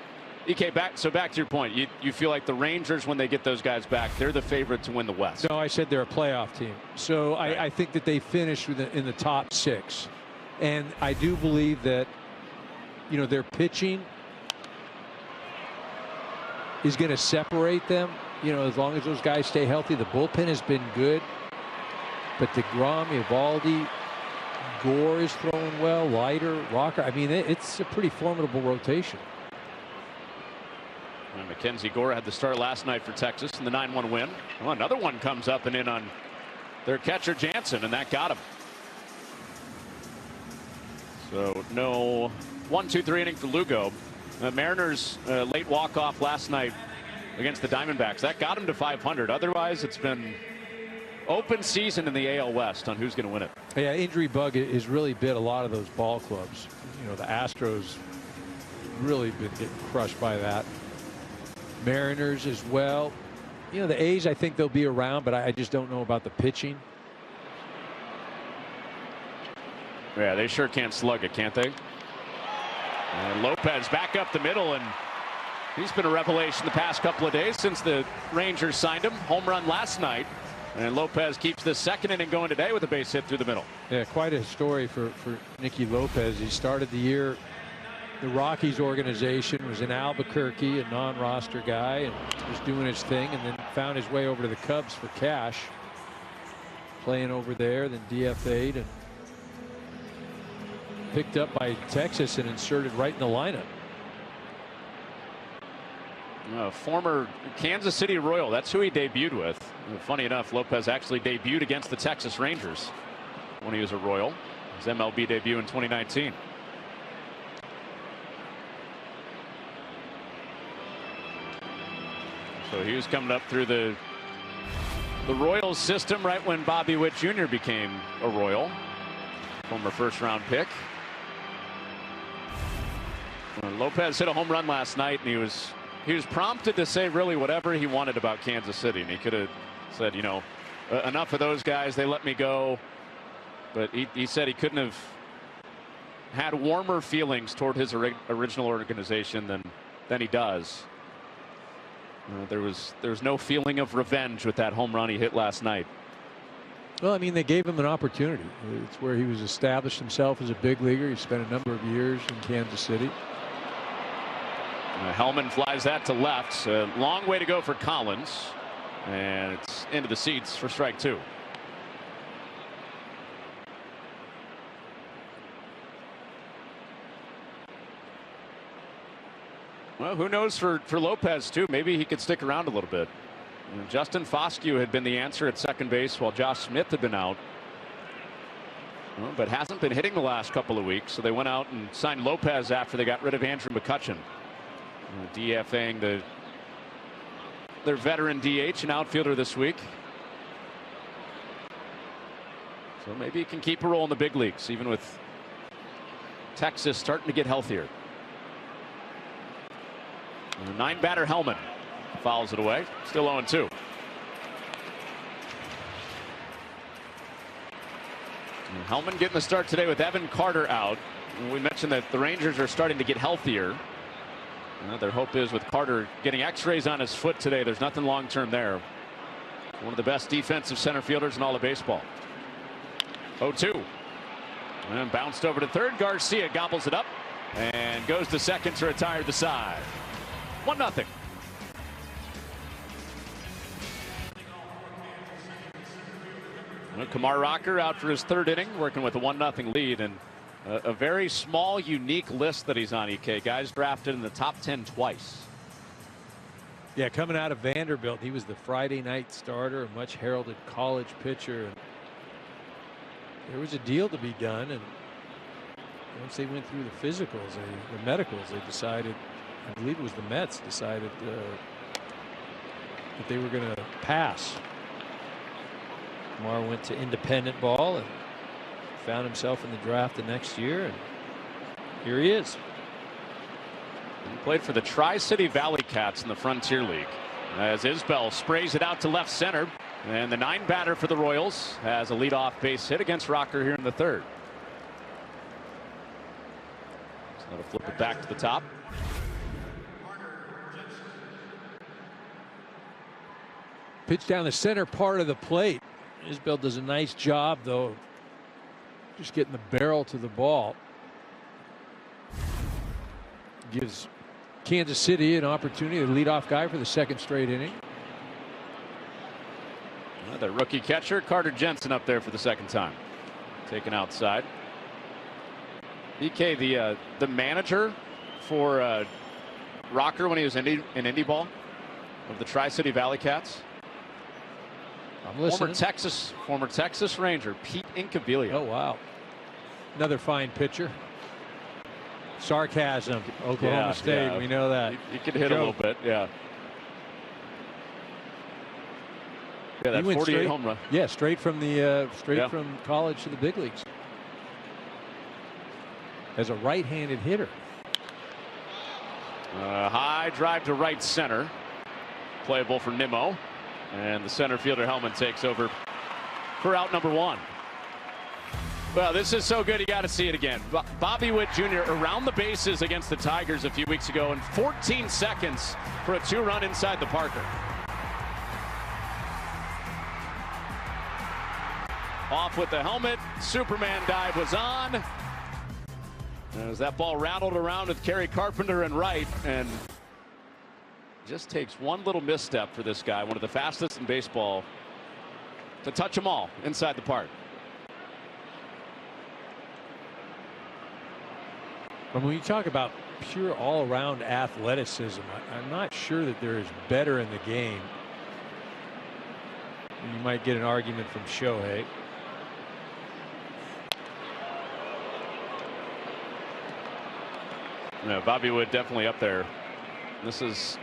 Speaker 10: EK, back to your point. You feel like the Rangers, when they get those guys back, they're the favorite to win the West.
Speaker 11: No, I said they're a playoff team. So right. I think that they finish in the top 6. And I do believe that, their pitching is going to separate them, as long as those guys stay healthy. The bullpen has been good. But DeGrom, Eovaldi, Gore is throwing well, Leiter, Rocker. I mean, it's a pretty formidable rotation.
Speaker 10: And Mackenzie Gore had the start last night for Texas in the 9-1 win. Well, another one comes up and in on their catcher Jansen, and that got him. So no 1-2-3 inning for Lugo. Mariners late walk-off last night against the Diamondbacks. That got him to 500. Otherwise, it's been open season in the AL West on who's going to win it.
Speaker 11: Yeah, injury bug has really bit a lot of those ball clubs. The Astros really been getting crushed by that. Mariners as well. You know, the A's, I think they'll be around, but I just don't know about the pitching.
Speaker 10: Yeah, they sure can't slug it, can't they? And Lopez back up the middle, and he's been a revelation the past couple of days since the Rangers signed him. Home run last night. And Lopez keeps the second inning going today with a base hit through the middle.
Speaker 11: Yeah, quite a story for Nicky Lopez. He started the year, the Rockies organization, was in Albuquerque, a non-roster guy, and was doing his thing, and then found his way over to the Cubs for cash. Playing over there, then DFA'd and picked up by Texas and inserted right in the lineup.
Speaker 10: Former Kansas City Royal, that's who he debuted with. Funny enough, Lopez actually debuted against the Texas Rangers when he was a Royal. His MLB debut in 2019. So he was coming up through the Royals system right when Bobby Witt Jr. became a Royal. Former first-round pick. Lopez hit a home run last night, and he was prompted to say really whatever he wanted about Kansas City, and he could have said, you know, enough of those guys, they let me go. But he said he couldn't have had warmer feelings toward his original organization than he does. There was no feeling of revenge with that home run he hit last night.
Speaker 11: Well, I mean, they gave him an opportunity. It's where he was established himself as a big leaguer. He spent a number of years in Kansas City.
Speaker 10: Hellman flies that to left. A long way to go for Collins, and it's into the seats for strike two. Well, who knows for Lopez too. Maybe he could stick around a little bit. Justin Foscue had been the answer at second base while Josh Smith had been out. Well, but hasn't been hitting the last couple of weeks, so they went out and signed Lopez after they got rid of Andrew McCutchen. DFAing their veteran DH and outfielder this week. So maybe he can keep a role in the big leagues, even with Texas starting to get healthier. 9-batter Hellman fouls it away. Still 0-2. Hellman getting the start today with Evan Carter out. We mentioned that the Rangers are starting to get healthier. Their hope is with Carter getting x-rays on his foot today, there's nothing long term there. One of the best defensive center fielders in all of baseball. 0-2. And bounced over to third. Garcia gobbles it up and goes to second to retire the side. 1-0. Kumar Rocker out for his third inning, working with a 1-0 lead, and a very small, unique list that he's on, EK. Guys drafted in the top 10 twice.
Speaker 11: Yeah, coming out of Vanderbilt, he was the Friday night starter, a much heralded college pitcher. And there was a deal to be done, and once they went through the physicals, the medicals, they decided, I believe it was the Mets, decided that they were going to pass. Kumar went to independent ball and found himself in the draft the next year, and here he is.
Speaker 10: He played for the Tri-City Valley Cats in the Frontier League. As Isbell sprays it out to left center, and the 9-batter for the Royals has a leadoff base hit against Rocker here in the third. So that'll flip it back to the top.
Speaker 11: Pitch down the center part of the plate. Isbell does a nice job, though, just getting the barrel to the ball. Gives Kansas City an opportunity to lead off guy for the second straight inning.
Speaker 10: The rookie catcher Carter Jensen up there for the second time, taken outside. EK, the manager for Rocker when he was in Indy ball of the Tri-City Valley Cats.
Speaker 11: I'm listening.
Speaker 10: Former Texas Ranger Pete Incaviglia.
Speaker 11: Oh wow, another fine pitcher. Sarcasm. Oklahoma State. Yeah. We know that.
Speaker 10: He could hit a little bit. Yeah. Yeah, that 48 home run.
Speaker 11: Yeah, straight from from college to the big leagues. As a right-handed hitter.
Speaker 10: High drive to right center. playable for Nimmo. And the center fielder Hellman takes over for out number 1. Well, this is so good, you got to see it again. Bobby Witt Jr. around the bases against the Tigers a few weeks ago in 14 seconds for a 2-run inside the Parker. Off with the helmet. Superman dive was on. As that ball rattled around with Kerry Carpenter and right, and just takes one little misstep for this guy, one of the fastest in baseball, to touch them all inside the park.
Speaker 11: But when you talk about pure all-around athleticism, I'm not sure that there is better in the game. You might get an argument from Shohei.
Speaker 10: Yeah, Bobby Wood definitely up there. This is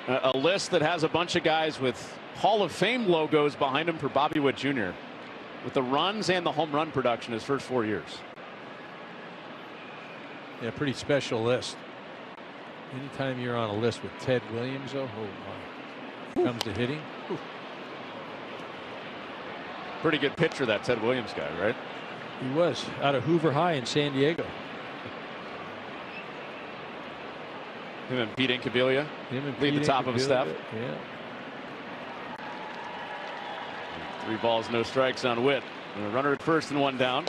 Speaker 10: a list that has a bunch of guys with Hall of Fame logos behind him for Bobby Witt Jr. with the runs and the home run production his first 4 years.
Speaker 11: Yeah, pretty special list. Anytime you're on a list with Ted Williams, oh my. Comes to hitting.
Speaker 10: Pretty good pitcher, that Ted Williams guy, right?
Speaker 11: He was out of Hoover High in San Diego.
Speaker 10: Him and Pete Incaviglia lead the top of his staff.
Speaker 11: Yeah.
Speaker 10: 3 balls, no strikes on Witt. And a runner at first and 1 down.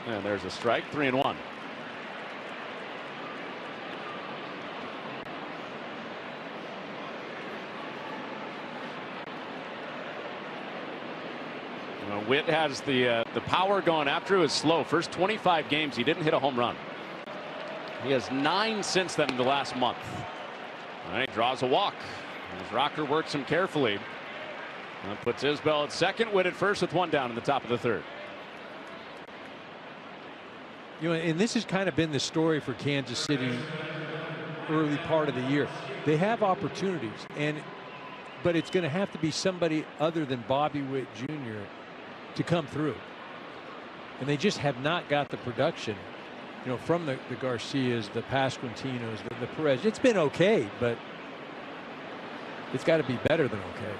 Speaker 10: And there's a strike, 3-1. Witt has the power going after his slow. First 25 games, he didn't hit a home run. He has 9 since then in the last month. All right, draws a walk. As Rocker works him carefully. And puts Isbell at second, Witt at first with 1 down in the top of the 3rd.
Speaker 11: You know, and this has kind of been the story for Kansas City early part of the year. They have opportunities, but it's going to have to be somebody other than Bobby Witt Jr. to come through. And they just have not got the production, you know, from the Garcias, the Pasquantinos, the Perez. It's been okay, but it's got to be better than okay.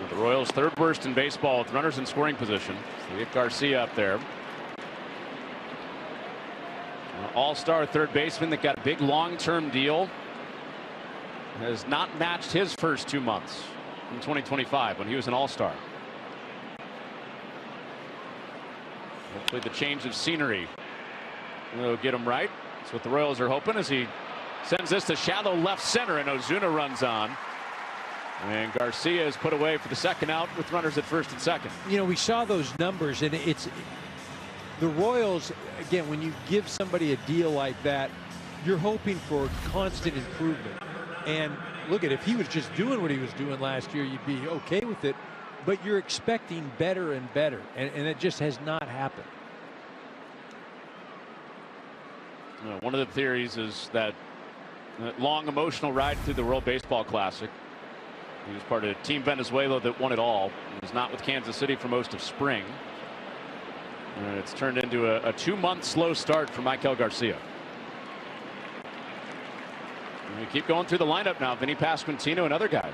Speaker 10: The Royals 3rd worst in baseball with runners in scoring position. So we get Garcia up there. All-star 3rd baseman that got a big long-term deal. Has not matched his first 2 months in 2025 when he was an all-star. Hopefully the change of scenery will get him right. That's what the Royals are hoping as he sends this to shallow left center and Ozuna runs on. And Garcia is put away for the 2nd out with runners at first and second.
Speaker 11: You know, we saw those numbers, and it's the Royals, again, when you give somebody a deal like that, you're hoping for constant improvement. And look at, if he was just doing what he was doing last year, you'd be okay with it. But you're expecting better and better, and it just has not happened.
Speaker 10: One of the theories is that long emotional ride through the World Baseball Classic. He was part of Team Venezuela that won it all. He was not with Kansas City for most of spring. And it's turned into a 2-month slow start for Michael Garcia. And we keep going through the lineup now. Vinny Pasquantino, another guy.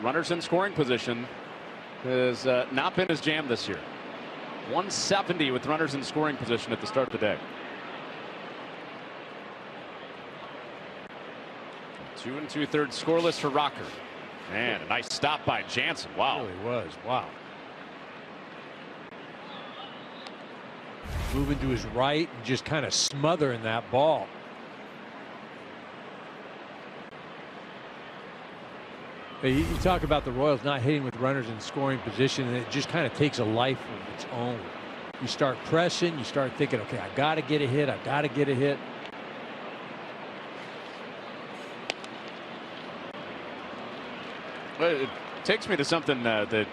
Speaker 10: Runners in scoring position has not been his jam this year. 170 with runners in scoring position at the start of the day. 2 2/3 scoreless for Rocker. And a nice stop by Jansen. Wow.
Speaker 11: It really was. Wow. Moving to his right and just kind of smothering that ball. You talk about the Royals not hitting with runners in scoring position, and it just kind of takes a life of its own. You start pressing, you start thinking, okay, I got to get a hit, I got to get a hit.
Speaker 10: It takes me to something that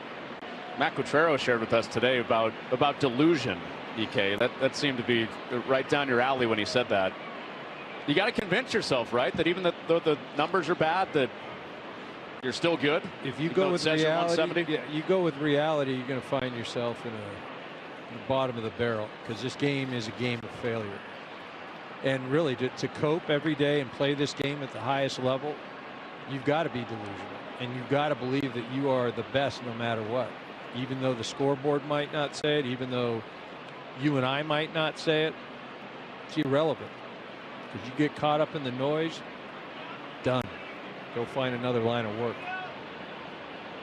Speaker 10: Matt Quatrero shared with us today about delusion, EK. That seemed to be right down your alley when he said that. You got to convince yourself, right, that even though the numbers are bad, that you're still good.
Speaker 11: If you go with reality, yeah, you go with reality, you're going to find yourself in the bottom of the barrel, because this game is a game of failure. And really, to cope every day and play this game at the highest level, you've got to be delusional. And you've got to believe that you are the best no matter what. Even though the scoreboard might not say it, even though you and I might not say it, it's irrelevant. Because you get caught up in the noise, done. Go find another line of work.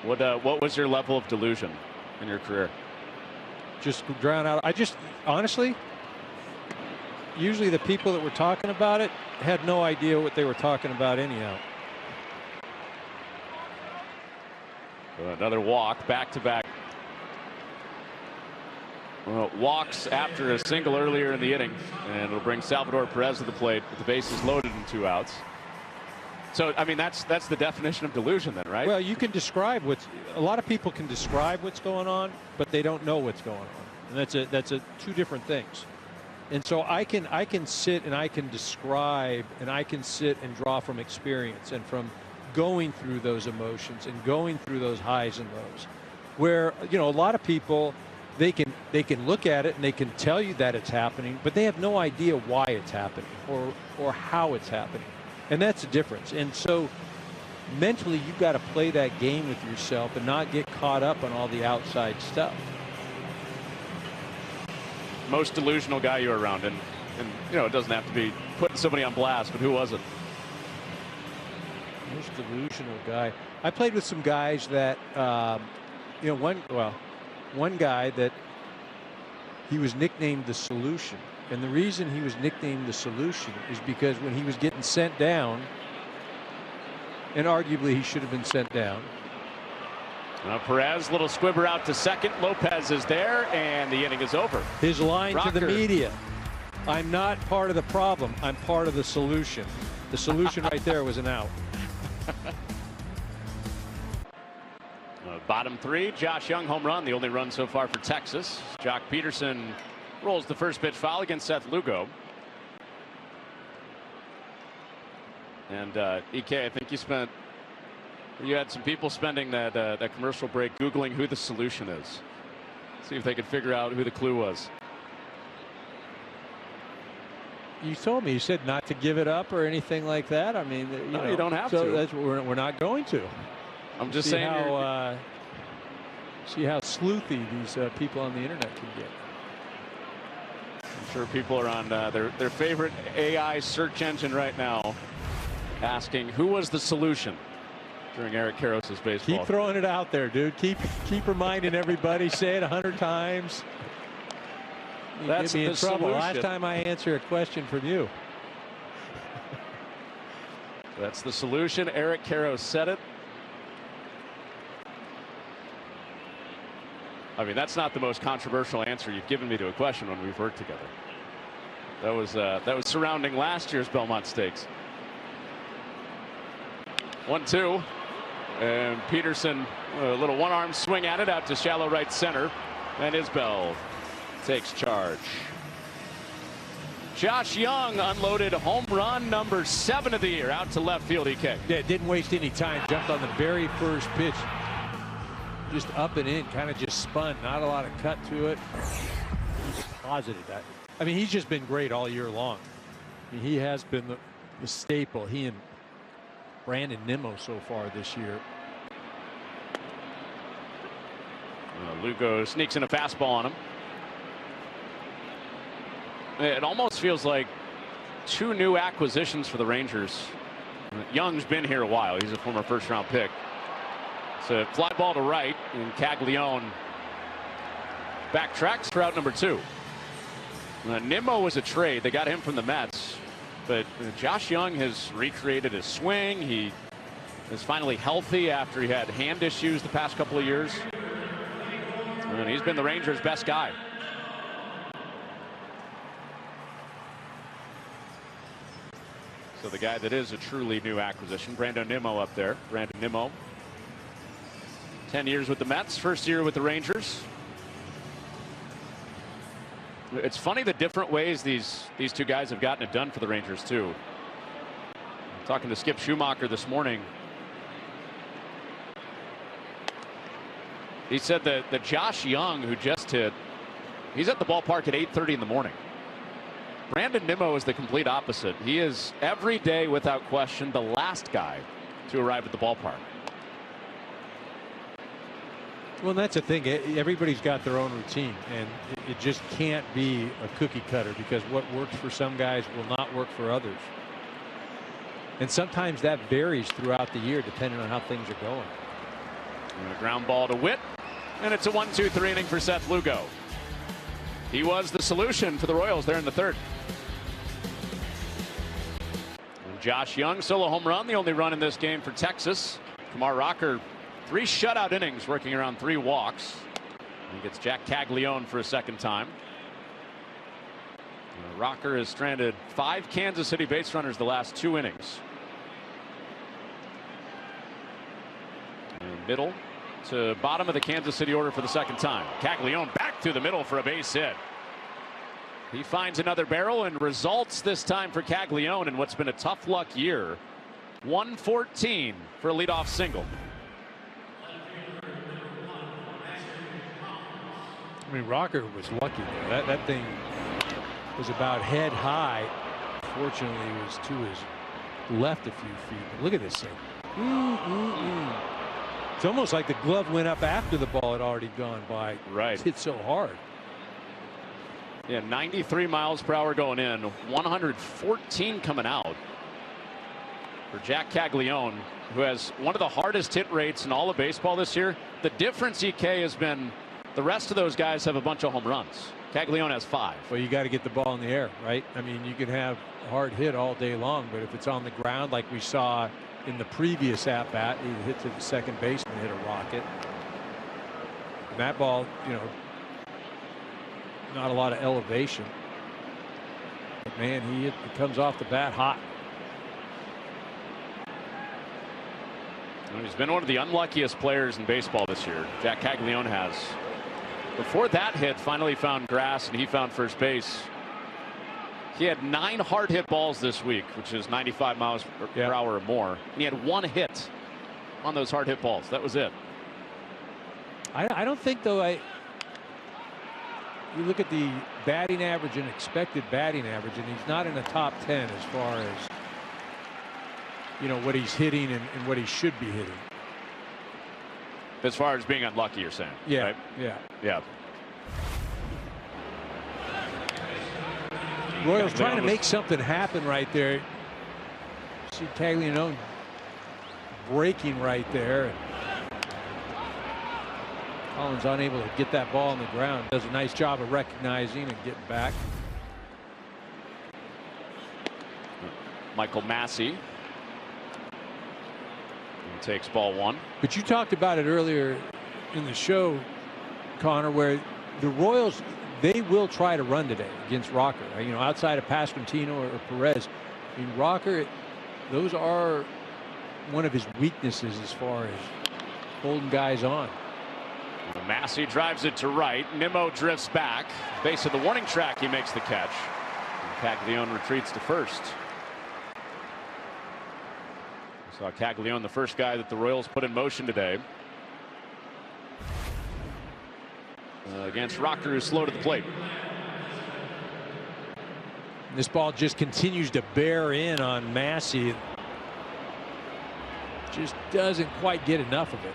Speaker 10: What was your level of delusion in your career?
Speaker 11: Just drown out. Honestly, usually the people that were talking about it had no idea what they were talking about anyhow.
Speaker 10: Another walk, back-to-back walks after a single earlier in the inning, and it'll bring Salvador Perez to the plate with the bases loaded and 2 outs. So, I mean, that's the definition of delusion then, right?
Speaker 11: Well, you can describe a lot of people can describe what's going on, but they don't know what's going on. And that's two different things. And so I can sit and I can describe and I can sit and draw from experience and from going through those emotions and going through those highs and lows, where, a lot of people, they can look at it and they can tell you that it's happening, but they have no idea why it's happening or how it's happening. And that's the difference. And so mentally, you've got to play that game with yourself and not get caught up on all the outside stuff.
Speaker 10: Most delusional guy you were around, and it doesn't have to be putting somebody on blast, but who was it?
Speaker 11: Most delusional guy. I played with some guys that, one guy that he was nicknamed the Solution. And the reason he was nicknamed the Solution is because when he was getting sent down, and arguably he should have been sent down.
Speaker 10: Perez, little squibber out to second. Lopez is there, and the inning is over.
Speaker 11: His line to the media: "I'm not part of the problem. I'm part of the solution." The solution right there was an out.
Speaker 10: Bottom 3, Josh Young home run, the only run so far for Texas. Jock Peterson rolls the first pitch foul against Seth Lugo. And EK, I think you had some people spending that commercial break Googling who the solution is. See if they could figure out who the clue was.
Speaker 11: You told me, you said not to give it up or anything like that. I mean,
Speaker 10: you don't have
Speaker 11: so
Speaker 10: to.
Speaker 11: That's what we're not going to.
Speaker 10: I'm just saying.
Speaker 11: See how sleuthy these people on the internet can get.
Speaker 10: I'm sure people are on their favorite AI search engine right now, asking who was the solution during Eric Karros' baseball.
Speaker 11: Keep throwing it out there, dude. Keep reminding everybody. Say it 100 times.
Speaker 10: That's
Speaker 11: me in trouble.
Speaker 10: Solution.
Speaker 11: Last time I answer a question from you.
Speaker 10: That's the solution. Eric Karros said it. I mean, that's not the most controversial answer you've given me to a question when we've worked together. That was surrounding last year's Belmont Stakes. 1-2, and Peterson, a little one-arm swing at it out to shallow right center, and Isbell takes charge. Josh Young unloaded home run number 7 of the year out to left field. EK.
Speaker 11: Yeah, didn't waste any time. Jumped on the very first pitch. Just up and in, kind of just spun. Not a lot of cut to it. He posited that. I mean, he's just been great all year long. I mean, he has been the staple. He and Brandon Nimmo so far this year.
Speaker 10: Lugo sneaks in a fastball on him. It almost feels like 2 new acquisitions for the Rangers. Young's been here a while. He's a former first-round pick. So fly ball to right, and Caglione backtracks for out number 2. Nimmo was a trade. They got him from the Mets. But Josh Young has recreated his swing. He is finally healthy after he had hand issues the past couple of years. And he's been the Rangers' best guy. So the guy that is a truly new acquisition, Brandon Nimmo up there. Brandon Nimmo, 10 years with the Mets, first year with the Rangers. It's funny the different ways these 2 guys have gotten it done for the Rangers too. I'm talking to Skip Schumacher this morning. He said that Josh Young, who just hit, he's at the ballpark at 8:30 in the morning. Brandon Nimmo is the complete opposite. He is every day, without question, the last guy to arrive at the ballpark.
Speaker 11: Well, that's the thing. Everybody's got their own routine, and it just can't be a cookie cutter, because what works for some guys will not work for others. And sometimes that varies throughout the year depending on how things are going.
Speaker 10: And a ground ball to Witt, and it's a 1-2-3 inning for Seth Lugo. He was the solution for the Royals there in the third. And Josh Young, solo home run, the only run in this game for Texas. Kumar Rocker, 3 shutout innings, working around 3 walks. He gets Jack Caglione for a second time. Rocker has stranded 5 Kansas City base runners the last 2 innings. And middle to bottom of the Kansas City order for the second time. Caglione back through the middle for a base hit. He finds another barrel, and results this time for Caglione in what's been a tough luck year. 114 for a leadoff single.
Speaker 11: I mean, Rocker was lucky there. That thing was about head high. Fortunately, it was to his left a few feet. But look at this thing. It's almost like the glove went up after the ball had already gone by.
Speaker 10: Right.
Speaker 11: It's hit so hard.
Speaker 10: Yeah, 93 miles per hour going in, 114 coming out for Jack Caglione, who has one of the hardest hit rates in all of baseball this year. The difference, EK, has been the rest of those guys have a bunch of home runs. Caglione has 5.
Speaker 11: Well, you got to get the ball in the air, right? I mean, you can have a hard hit all day long, but if it's on the ground, like we saw in the previous at bat, he hit to the second baseman, hit a rocket. And that ball, you know, not a lot of elevation. But man, he comes off the bat hot.
Speaker 10: He's been one of the unluckiest players in baseball this year. Jack Caglione has. Before that hit finally found grass and he found first base, he had 9 hard hit balls this week, which is 95 miles per hour or more. And he had 1 hit on those hard hit balls. That was it.
Speaker 11: I don't think, though, you look at the batting average and expected batting average, and he's not in the top 10 as far as, you know, what he's hitting and what he should be hitting.
Speaker 10: As far as being unlucky, you're saying?
Speaker 11: Yeah.
Speaker 10: Right?
Speaker 11: Yeah. Royals trying to make something happen right there. See Caglione breaking right there. Collins unable to get that ball on the ground. Does a nice job of recognizing and getting back.
Speaker 10: Michael Massey takes ball 1.
Speaker 11: But you talked about it earlier in the show, Connor, where the Royals, they will try to run today against Rocker. You know, outside of Pasquantino or Perez. I mean, Rocker, those are one of his weaknesses as far as holding guys on.
Speaker 10: Massey drives it to right. Nimmo drifts back. Base of the warning track, he makes the catch. Caglione retreats to first. Saw Caglione, the first guy that the Royals put in motion today. Against Rocker, who's slow to the plate.
Speaker 11: This ball just continues to bear in on Massey. Just doesn't quite get enough of it.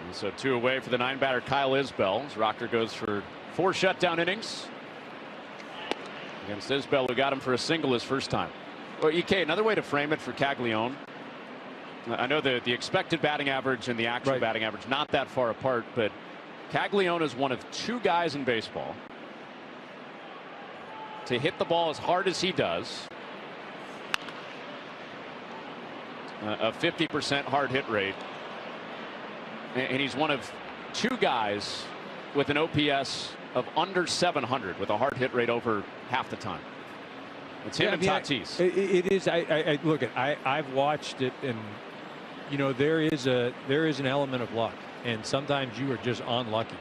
Speaker 10: And so 2 away for the 9-batter Kyle Isbell as Rocker goes for 4 shutdown innings against Isbell, who got him for a single his first time. Well, EK, another way to frame it for Caglione. I know the expected batting average and the actual batting average not that far apart, but Caglione is one of 2 guys in baseball to hit the ball as hard as he does. A 50% hard hit rate. And he's one of 2 guys with an OPS of under 700 with a hard hit rate over half the time. It's him and Tatis.
Speaker 11: It is. I look at. I've watched it, and you know there is an element of luck, and sometimes you are just unlucky.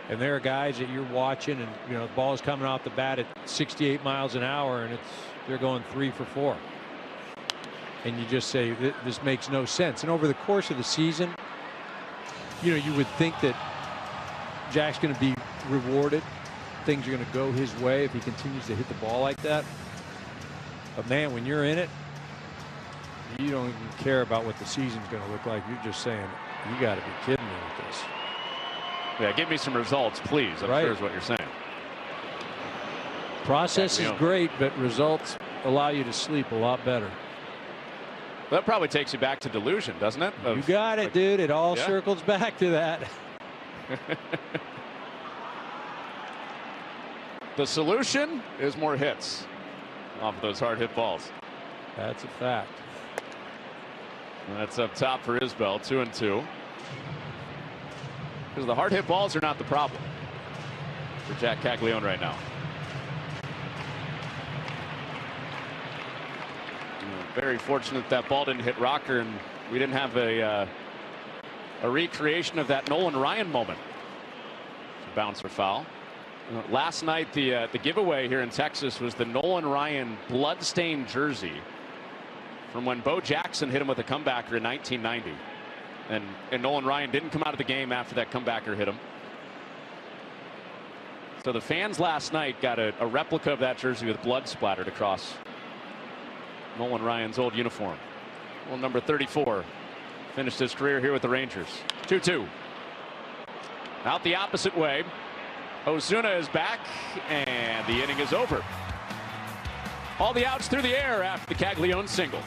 Speaker 11: And there are guys that you're watching, and you know the ball's coming off the bat at 68 miles an hour, and they're going 3 for 4, and you just say this makes no sense. And over the course of the season, you know, you would think that Jack's going to be rewarded. Things are going to go his way if he continues to hit the ball like that. But man, when you're in it, you don't even care about what the season's going to look like. You're just saying, you got to be kidding me with this.
Speaker 10: Yeah, give me some results, please. I'm sure is what you're saying.
Speaker 11: Process is great, but results allow you to sleep a lot better.
Speaker 10: That probably takes you back to delusion, doesn't it?
Speaker 11: You got it, dude. It all circles back to that.
Speaker 10: The solution is more hits off of those hard hit balls.
Speaker 11: That's a fact.
Speaker 10: And that's up top for Isbell, 2-2. Because the hard hit balls are not the problem for Jack Caglione right now. Very fortunate that ball didn't hit Rocker, and we didn't have a recreation of that Nolan Ryan moment. Bounce or foul. Last night, the giveaway here in Texas was the Nolan Ryan bloodstained jersey from when Bo Jackson hit him with a comebacker in 1990. And Nolan Ryan didn't come out of the game after that comebacker hit him. So the fans last night got a replica of that jersey with blood splattered across Nolan Ryan's old uniform. Well, number 34 finished his career here with the Rangers. 2-2. Out the opposite way. Ozuna is back, and the inning is over. All the outs through the air after the Caglione single.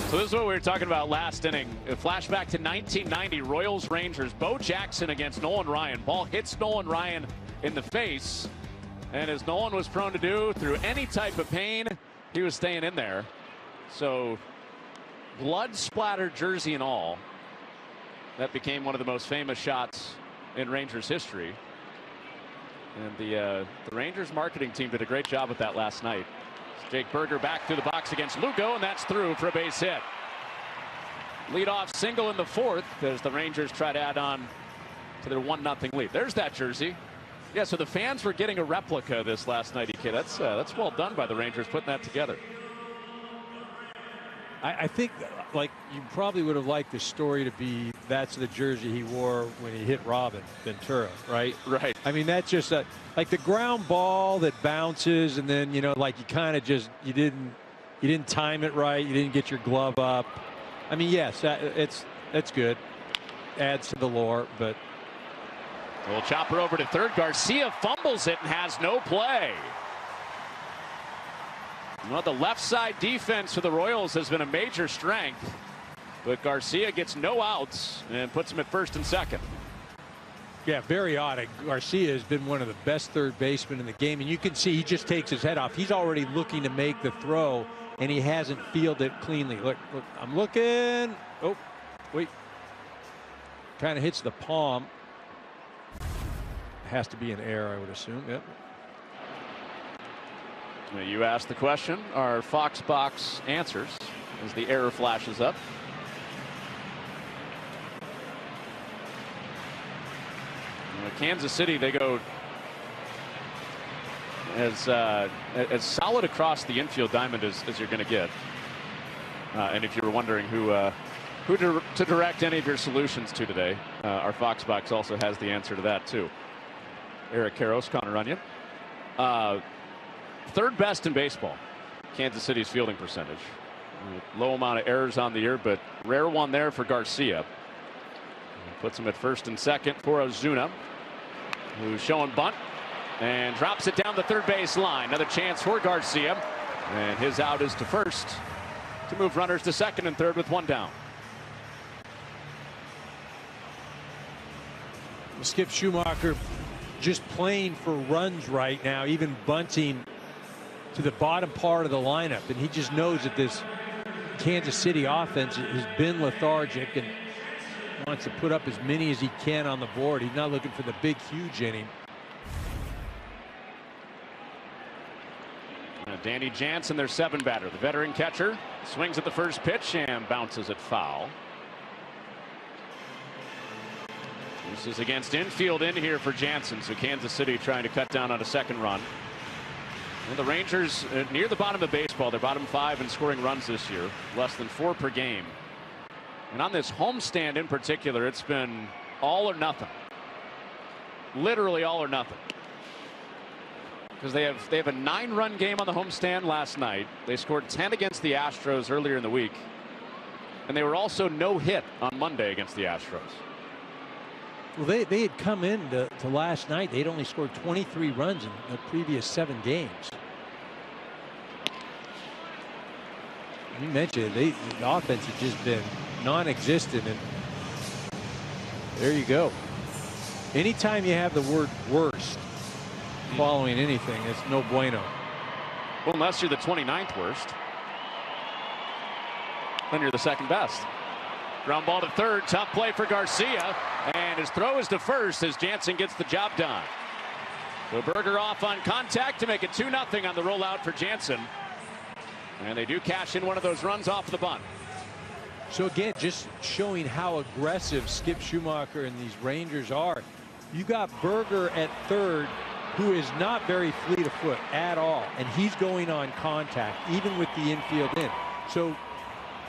Speaker 10: So this is what we were talking about last inning. A flashback to 1990 Royals Rangers. Bo Jackson against Nolan Ryan. Ball hits Nolan Ryan in the face. And as Nolan was prone to do through any type of pain, he was staying in there. So blood splattered jersey and all. That became one of the most famous shots in Rangers history. And the Rangers marketing team did a great job with that last night. Jake Berger back through the box against Lugo, and that's through for a base hit. Leadoff single in the fourth as the Rangers try to add on to their 1-0 lead. There's that jersey. Yeah, so the fans were getting a replica this last night, EK. That's well done by the Rangers putting that together.
Speaker 11: I think, like, you probably would have liked the story to be that's the jersey he wore when he hit Robin Ventura, right?
Speaker 10: Right.
Speaker 11: I mean, that's just like the ground ball that bounces, and then, you know, like you kind of just you didn't time it right, you didn't get your glove up. I mean, yes, that's good. Adds to the lore, but
Speaker 10: We'll chopper over to third. Garcia fumbles it and has no play. Well, the left side defense for the Royals has been a major strength, but Garcia gets no outs and puts him at first and second.
Speaker 11: Yeah, very odd. Garcia has been one of the best third basemen in the game, and you can see he just takes his head off. He's already looking to make the throw, and he hasn't fielded it cleanly. Look, I'm looking. Oh, wait. Kind of hits the palm. Has to be an error, I would assume. Yep.
Speaker 10: You asked the question. Our Fox box answers as the error flashes up. Kansas City, they go as solid across the infield diamond as you're going to get. And if you were wondering who to direct any of your solutions to today, our Fox box also has the answer to that too. Eric Karros, Connor Runyon. Third best in baseball, Kansas City's fielding percentage. Low amount of errors on the year, but rare one there for Garcia. Puts him at first and second for Ozuna, who's showing bunt and drops it down the third base line. Another chance for Garcia, and his out is to first to move runners to second and third with one down.
Speaker 11: Skip Schumacher just playing for runs right now, even bunting to the bottom part of the lineup, and he just knows that this Kansas City offense has been lethargic and wants to put up as many as he can on the board. He's not looking for the big, huge inning.
Speaker 10: Danny Jansen, their 7-batter, the veteran catcher, swings at the first pitch and bounces it foul. This is against infield in here for Jansen, so Kansas City trying to cut down on a second run. And the Rangers near the bottom of baseball. They're bottom 5 in scoring runs this year, less than 4 per game. And on this homestand in particular, it's been all or nothing. Literally all or nothing. Because they have a 9-run game on the homestand last night. They scored 10 against the Astros earlier in the week. And they were also no hit on Monday against the Astros.
Speaker 11: Well, they had come in to last night. They'd only scored 23 runs in the previous 7 games. You mentioned the offense had just been non-existent, and there you go. Anytime you have the word worst following anything, it's no bueno.
Speaker 10: Well, unless you're the 29th worst, then you're the second best. Ground ball to third, tough play for Garcia, and his throw is to first as Jansen gets the job done. So Berger off on contact to make it 2-0 on the rollout for Jansen. And they do cash in one of those runs off the bunt.
Speaker 11: So again, just showing how aggressive Skip Schumacher and these Rangers are. You got Berger at third, who is not very fleet of foot at all, and he's going on contact, even with the infield in. So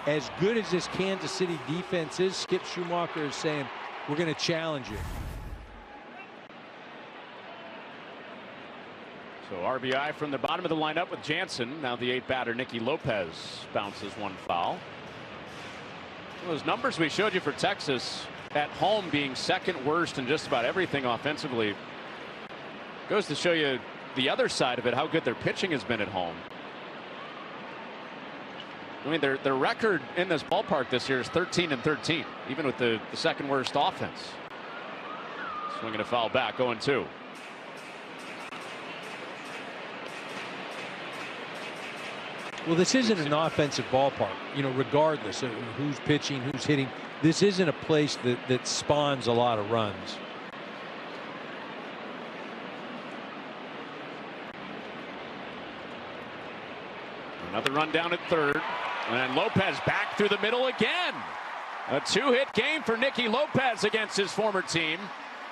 Speaker 11: as good as this Kansas City defense is, Skip Schumacher is saying, we're going to challenge you.
Speaker 10: So RBI from the bottom of the lineup with Jansen. Now the 8th batter, Nicky Lopez, bounces one foul. Those numbers we showed you for Texas at home being second worst in just about everything offensively goes to show you the other side of it, how good their pitching has been at home. I mean, their record in this ballpark this year is 13-13, even with the second worst offense. Swinging a foul back, 0-2.
Speaker 11: Well, this isn't an offensive ballpark, you know, regardless of who's pitching, who's hitting. This isn't a place that spawns a lot of runs.
Speaker 10: Another run down at third, and Lopez back through the middle again. A 2-hit game for Nicky Lopez against his former team,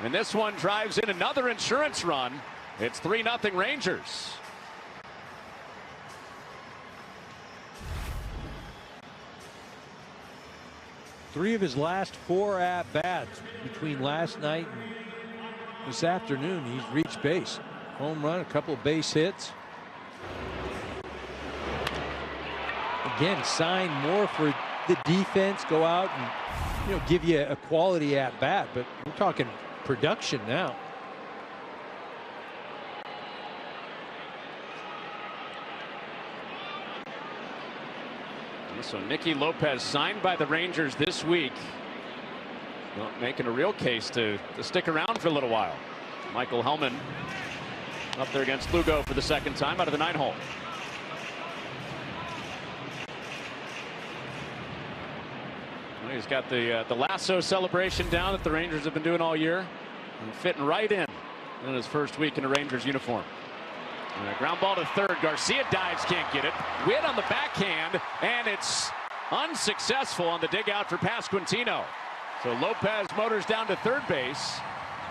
Speaker 10: and this one drives in another insurance run. It's 3-0 Rangers.
Speaker 11: Three of his last 4 at-bats between last night and this afternoon, he's reached base. Home run, a couple of base hits. Again, sign more for the defense, go out and, you know, give you a quality at-bat, but we're talking production now.
Speaker 10: So Nicky Lopez signed by the Rangers this week. Well, making a real case to stick around for a little while. Michael Hellman up there against Lugo for the second time out of the 9-hole. Well, he's got the lasso celebration down that the Rangers have been doing all year, and fitting right in his first week in a Rangers uniform. Ground ball to third. Garcia dives, can't get it. Witt on the backhand, and it's unsuccessful on the dig out for Pasquantino. So Lopez motors down to third base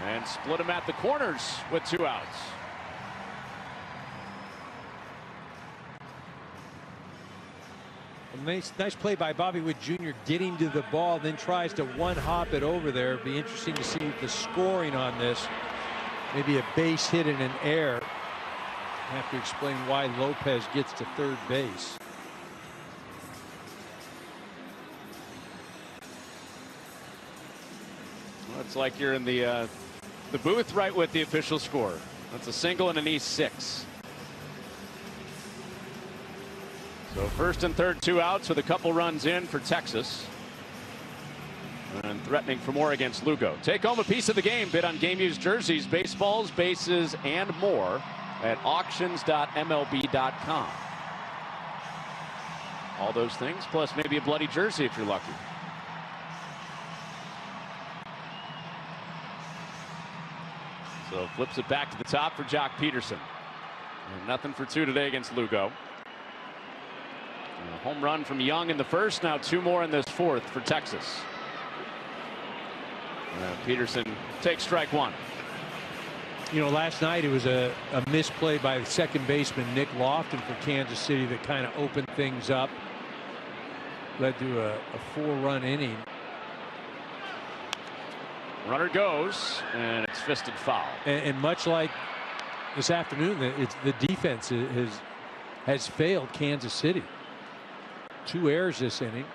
Speaker 10: and split him at the corners with 2 outs.
Speaker 11: A nice play by Bobby Witt Jr. getting to the ball, then tries to one-hop it over there. It'd be interesting to see the scoring on this. Maybe a base hit and an error. Have to explain why Lopez gets to third base.
Speaker 10: Well, it's like you're in the booth right with the official score. That's a single and an E6. So first and third, 2 outs with a couple runs in for Texas. And threatening for more against Lugo. Take home a piece of the game. Bid on game used jerseys, baseballs, bases, and more at auctions.mlb.com. All those things, plus maybe a bloody jersey if you're lucky. So flips it back to the top for Jock Peterson. And nothing for 2 today against Lugo. And a home run from Young in the first, now 2 more in this fourth for Texas. Peterson takes strike 1.
Speaker 11: You know, last night it was a misplay by second baseman Nick Lofton for Kansas City that kind of opened things up. Led to a 4-run inning.
Speaker 10: Runner goes, and it's fisted foul.
Speaker 11: And much like this afternoon, the defense has failed Kansas City. 2 errors this inning.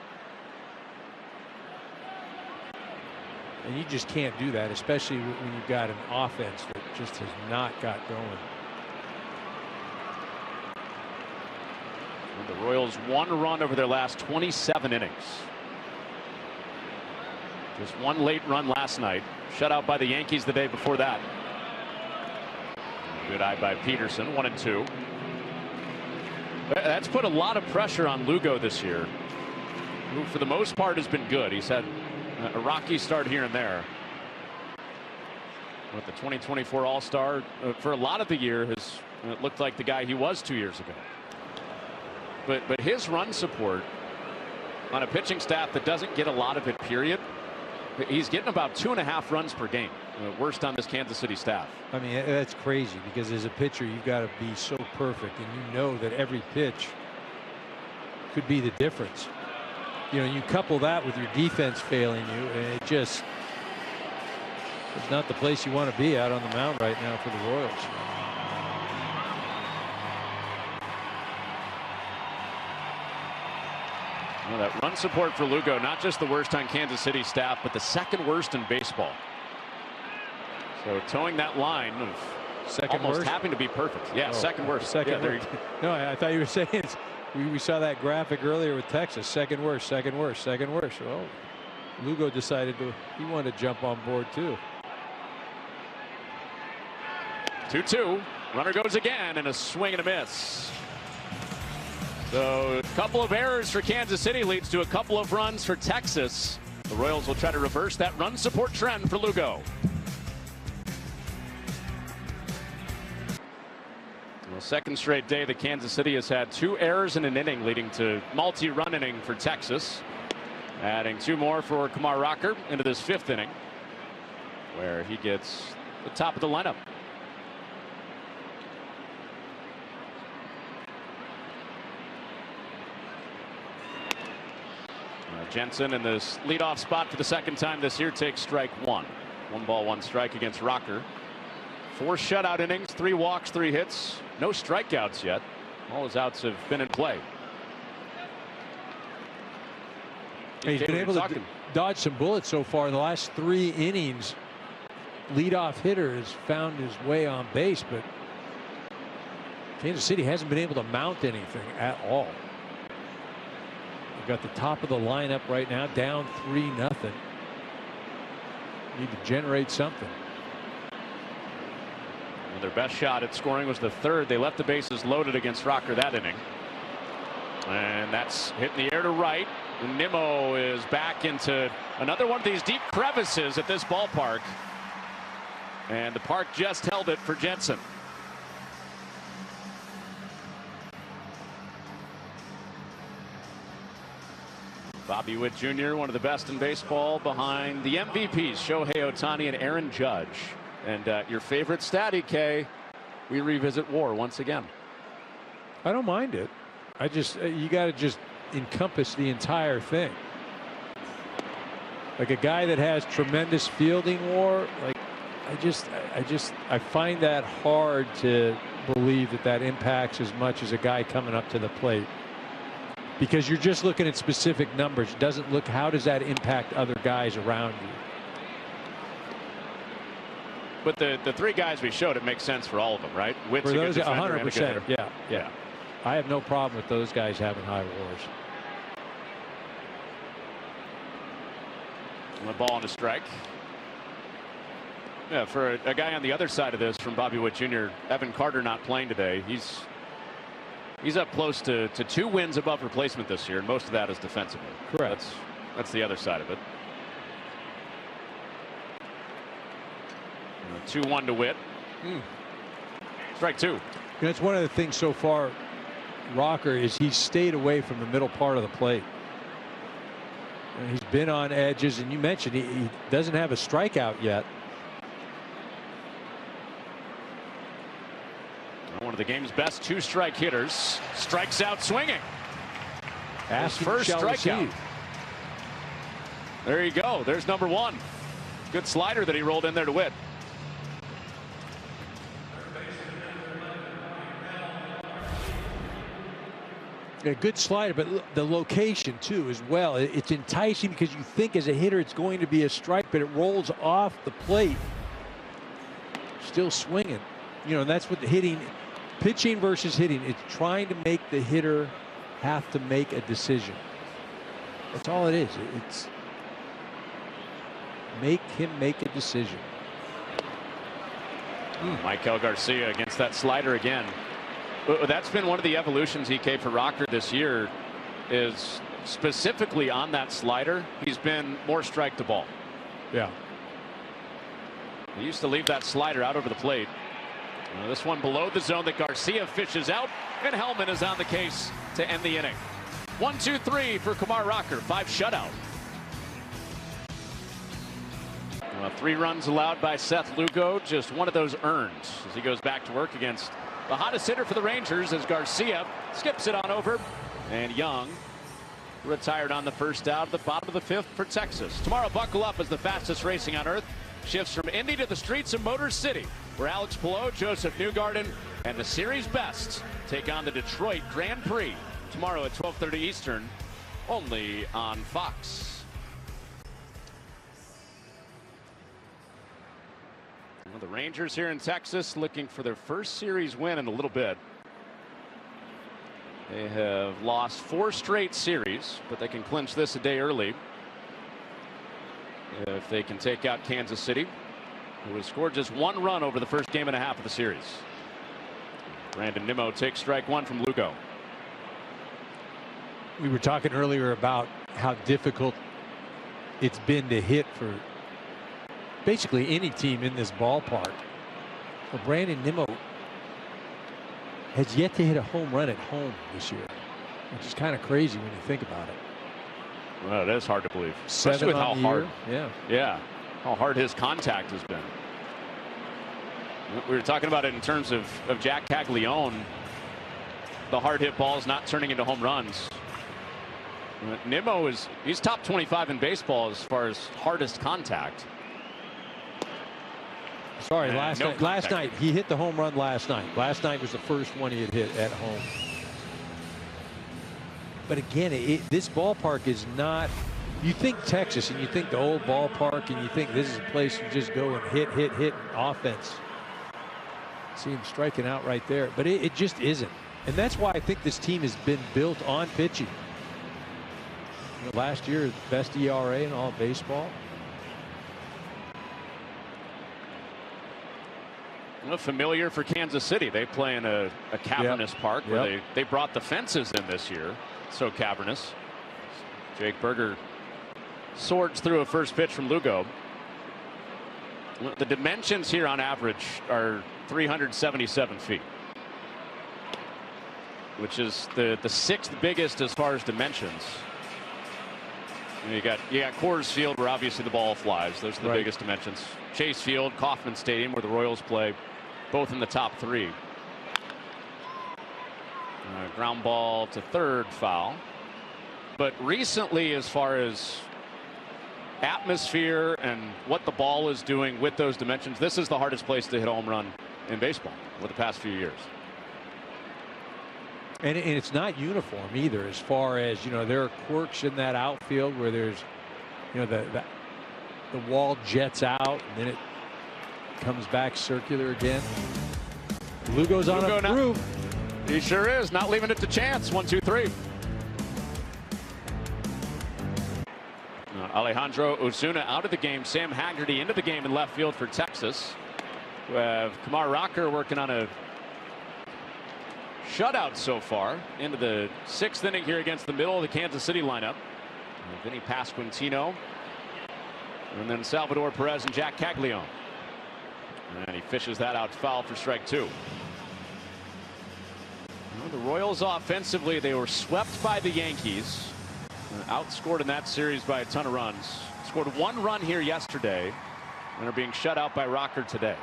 Speaker 11: And you just can't do that, especially when you've got an offense that just has not got going.
Speaker 10: And the Royals 1 run over their last 27 innings. Just 1 late run last night. Shut out by the Yankees the day before that. Good eye by Peterson, 1-2. That's put a lot of pressure on Lugo this year, who for the most part has been good. He's had a rocky start here and there. But the 2024 All-Star for a lot of the year has looked like the guy he was 2 years ago. But his run support on a pitching staff that doesn't get a lot of it, period. He's getting about 2.5 runs per game. Worst on this Kansas City staff.
Speaker 11: I mean, that's crazy because as a pitcher, you've got to be so perfect, and you know that every pitch could be the difference. You know, you couple that with your defense failing you, and it just is not the place you want to be out on the mound right now for the Royals.
Speaker 10: Well, that run support for Lugo, not just the worst on Kansas City staff, but the 2nd worst in baseball. So towing that line of almost having to be perfect. Yeah, 2nd worst.
Speaker 11: Second worst. No, I thought you were saying we saw that graphic earlier with Texas. 2nd worst, 2nd worst, 2nd worst. Well, Lugo decided he wanted to jump on board too.
Speaker 10: 2-2. Runner goes again, and a swing and a miss. So a couple of errors for Kansas City leads to a couple of runs for Texas. The Royals will try to reverse that run support trend for Lugo. Well, 2nd straight day that Kansas City has had 2 errors in an inning, leading to multi-run inning for Texas. Adding 2 more for Kumar Rocker into this 5th inning, where he gets the top of the lineup. Jensen in this leadoff spot for the 2nd time this year takes strike 1. 1 ball, 1 strike against Rocker. 4 shutout innings, 3 walks, 3 hits. No strikeouts yet. All his outs have been in play.
Speaker 11: He's been able to dodge some bullets so far in the last 3 innings. Leadoff hitter has found his way on base, but Kansas City hasn't been able to mount anything at all. Got the top of the lineup right now, down 3-0. Need to generate something.
Speaker 10: Well, their best shot at scoring was the 3rd. They left the bases loaded against Rocker that inning. And that's hit in the air to right. And Nimmo is back into another one of these deep crevices at this ballpark. And the park just held it for Jensen. Bobby Witt Jr., one of the best in baseball, behind the MVPs, Shohei Ohtani and Aaron Judge. And your favorite stat, EK, we revisit WAR once again.
Speaker 11: I don't mind it. I just, you got to just encompass the entire thing. Like a guy that has tremendous fielding WAR, like I find that hard to believe that impacts as much as a guy coming up to the plate. Because you're just looking at specific numbers. It doesn't look, how does that impact other guys around you?
Speaker 10: But the 3 guys we showed, it makes sense for all of them, right? Witt's
Speaker 11: for
Speaker 10: a
Speaker 11: those,
Speaker 10: good defender
Speaker 11: 100%.
Speaker 10: and a good
Speaker 11: Yeah. I have no problem with those guys having high WARs.
Speaker 10: And the ball on a strike. Yeah, for a guy on the other side of this from Bobby Witt Jr., Evan Carter not playing today. He's up close to 2 wins above replacement this year, and most of that is defensively.
Speaker 11: Correct.
Speaker 10: That's the other side of it. 2-1 to Witt. Strike 2.
Speaker 11: That's one of the things so far, Rocker, is he's stayed away from the middle part of the plate. And he's been on edges, and you mentioned he doesn't have a strikeout yet.
Speaker 10: One of the game's best 2-strike hitters strikes out swinging. His first strikeout. There you go. There's number 1. Good slider that he rolled in there to Witt.
Speaker 11: A good slider, but the location too as well. It's enticing because you think as a hitter it's going to be a strike, but it rolls off the plate. Still swinging. You know, and that's what the hitting, pitching versus hitting. It's trying to make the hitter have to make a decision. That's all it is. It's make him make a decision.
Speaker 10: Michael Garcia against that slider again. That's been one of the evolutions, EK, for Rocker this year, is specifically on that slider. He's been more strike to ball.
Speaker 11: Yeah.
Speaker 10: He used to leave that slider out over the plate. This one below the zone that Garcia fishes out, and Hellman is on the case to end the inning. 1-2-3 for Kumar Rocker, 5 shutout. 3 runs allowed by Seth Lugo, just one of those earned as he goes back to work against the hottest hitter for the Rangers as Garcia skips it on over, and Young retired on the first out of the bottom of the 5th for Texas. Tomorrow, buckle up as the fastest racing on earth shifts from Indy to the streets of Motor City, where Alex Palou, Joseph Newgarden, and the series best take on the Detroit Grand Prix tomorrow at 12:30 Eastern, only on Fox. Well, the Rangers here in Texas looking for their first series win in a little bit. They have lost 4 straight series, but they can clinch this a day early if they can take out Kansas City, who has scored just 1 run over the first game and a half of the series. Brandon Nimmo takes strike 1 from Lugo.
Speaker 11: We were talking earlier about how difficult it's been to hit for basically any team in this ballpark. Well, Brandon Nimmo has yet to hit a home run at home this year, which is kind of crazy when you think about it.
Speaker 10: Well, it is hard to believe,
Speaker 11: 7
Speaker 10: especially with how hard,
Speaker 11: yeah,
Speaker 10: how hard his contact has been. We were talking about it in terms of Jack Caglione, the hard hit balls not turning into home runs. Nimmo he's top 25 in baseball as far as hardest contact.
Speaker 11: Sorry, last night he hit the home run last night. Last night was the first one he had hit at home. But again, this ballpark is not. You think Texas and you think the old ballpark and you think this is a place you just go and hit offense. See him striking out right there, but it just isn't. And that's why I think this team has been built on pitching. Last year, best ERA in all of baseball.
Speaker 10: Familiar for Kansas City. They play in a cavernous park where they brought the fences in this year. So cavernous. Jake Berger swords through a first pitch from Lugo. The dimensions here on average are 377 feet, which is the 6th biggest as far as dimensions. You got Coors Field, where obviously the ball flies. Those are the biggest dimensions. Chase Field, Kauffman Stadium, where the Royals play, both in the top 3. Ground ball to third, foul. But recently, as far as atmosphere and what the ball is doing with those dimensions, this is the hardest place to hit a home run in baseball over the past few years.
Speaker 11: And it's not uniform either, as far as, there are quirks in that outfield where there's, the wall jets out and then it comes back circular again. Lugo's on a groove.
Speaker 10: He sure is, not leaving it to chance. 1-2-3. Alejandro Osuna out of the game. Sam Haggerty into the game in left field for Texas. We have Kumar Rocker working on a shutout so far into the 6th inning here against the middle of the Kansas City lineup. Vinny Pasquantino, and then Salvador Perez and Jack Caglione. And he fishes that out foul for strike 2. The Royals offensively, they were swept by the Yankees. Outscored in that series by a ton of runs. Scored 1 run here yesterday and are being shut out by Rocker today.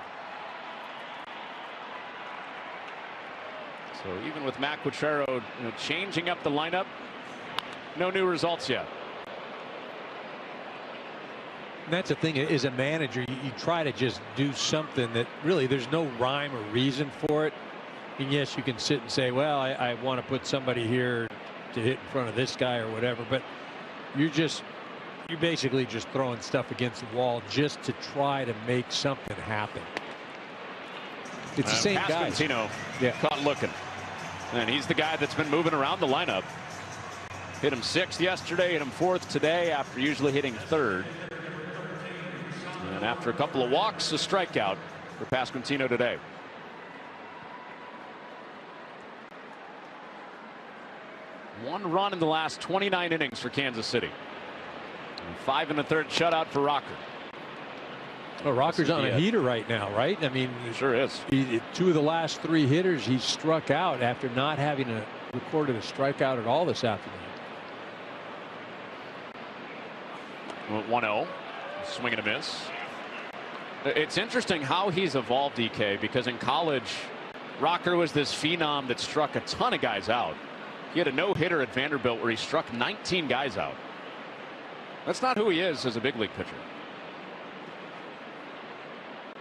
Speaker 10: So even with Matt Quatraro changing up the lineup, no new results yet.
Speaker 11: And that's the thing, as a manager, you try to just do something that really there's no rhyme or reason for it. And yes, you can sit and say, well, I want to put somebody here to hit in front of this guy or whatever, but you're basically just throwing stuff against the wall just to try to make something happen. It's the same guy.
Speaker 10: Pasquantino caught looking. And he's the guy that's been moving around the lineup. Hit him 6th yesterday, hit him 4th today after usually hitting 3rd. And after a couple of walks, a strikeout for Pasquantino today. One run in the last 29 innings for Kansas City. And 5 1/3 shutout for Rocker.
Speaker 11: Well, Rocker's on a heater right now, right? I mean,
Speaker 10: sure is.
Speaker 11: 2 of the last 3 hitters he's struck out after not having recorded a strikeout at all this afternoon.
Speaker 10: 1-0, swing and a miss. It's interesting how he's evolved, EK, because in college, Rocker was this phenom that struck a ton of guys out. He had a no-hitter at Vanderbilt where he struck 19 guys out. That's not who he is as a big league pitcher.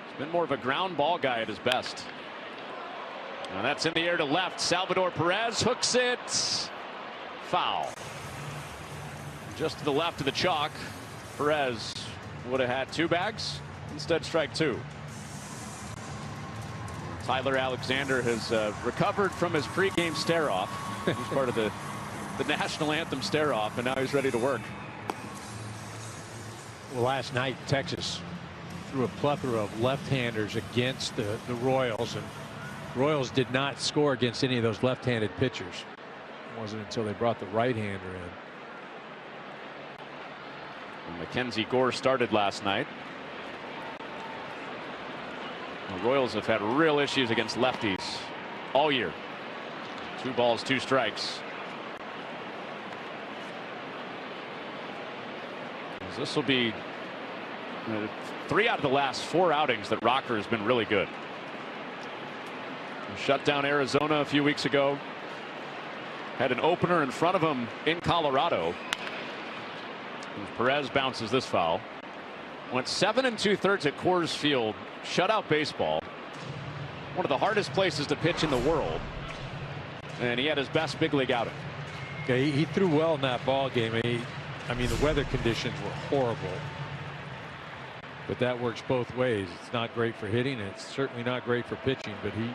Speaker 10: He's been more of a ground ball guy at his best. Now that's in the air to left. Salvador Perez hooks it. Foul. Just to the left of the chalk. Perez would have had 2 bags. Instead, strike 2. Tyler Alexander has recovered from his pregame stare-off. He's part of the national anthem stare-off, and now he's ready to work.
Speaker 11: Well, last night, Texas threw a plethora of left-handers against the Royals, and Royals did not score against any of those left-handed pitchers. It wasn't until they brought the right-hander in.
Speaker 10: And Mackenzie Gore started last night. The Royals have had real issues against lefties all year. 2 balls, 2 strikes. This will be 3 out of the last 4 outings that Rocker has been really good. Shut down Arizona a few weeks ago. Had an opener in front of him in Colorado. Perez bounces this foul. Went 7 2/3 at Coors Field. Shutout baseball. One of the hardest places to pitch in the world. And he had his best big league outing.
Speaker 11: Okay, he threw well in that ball game. I mean, the weather conditions were horrible. But that works both ways. It's not great for hitting. It's certainly not great for pitching, but he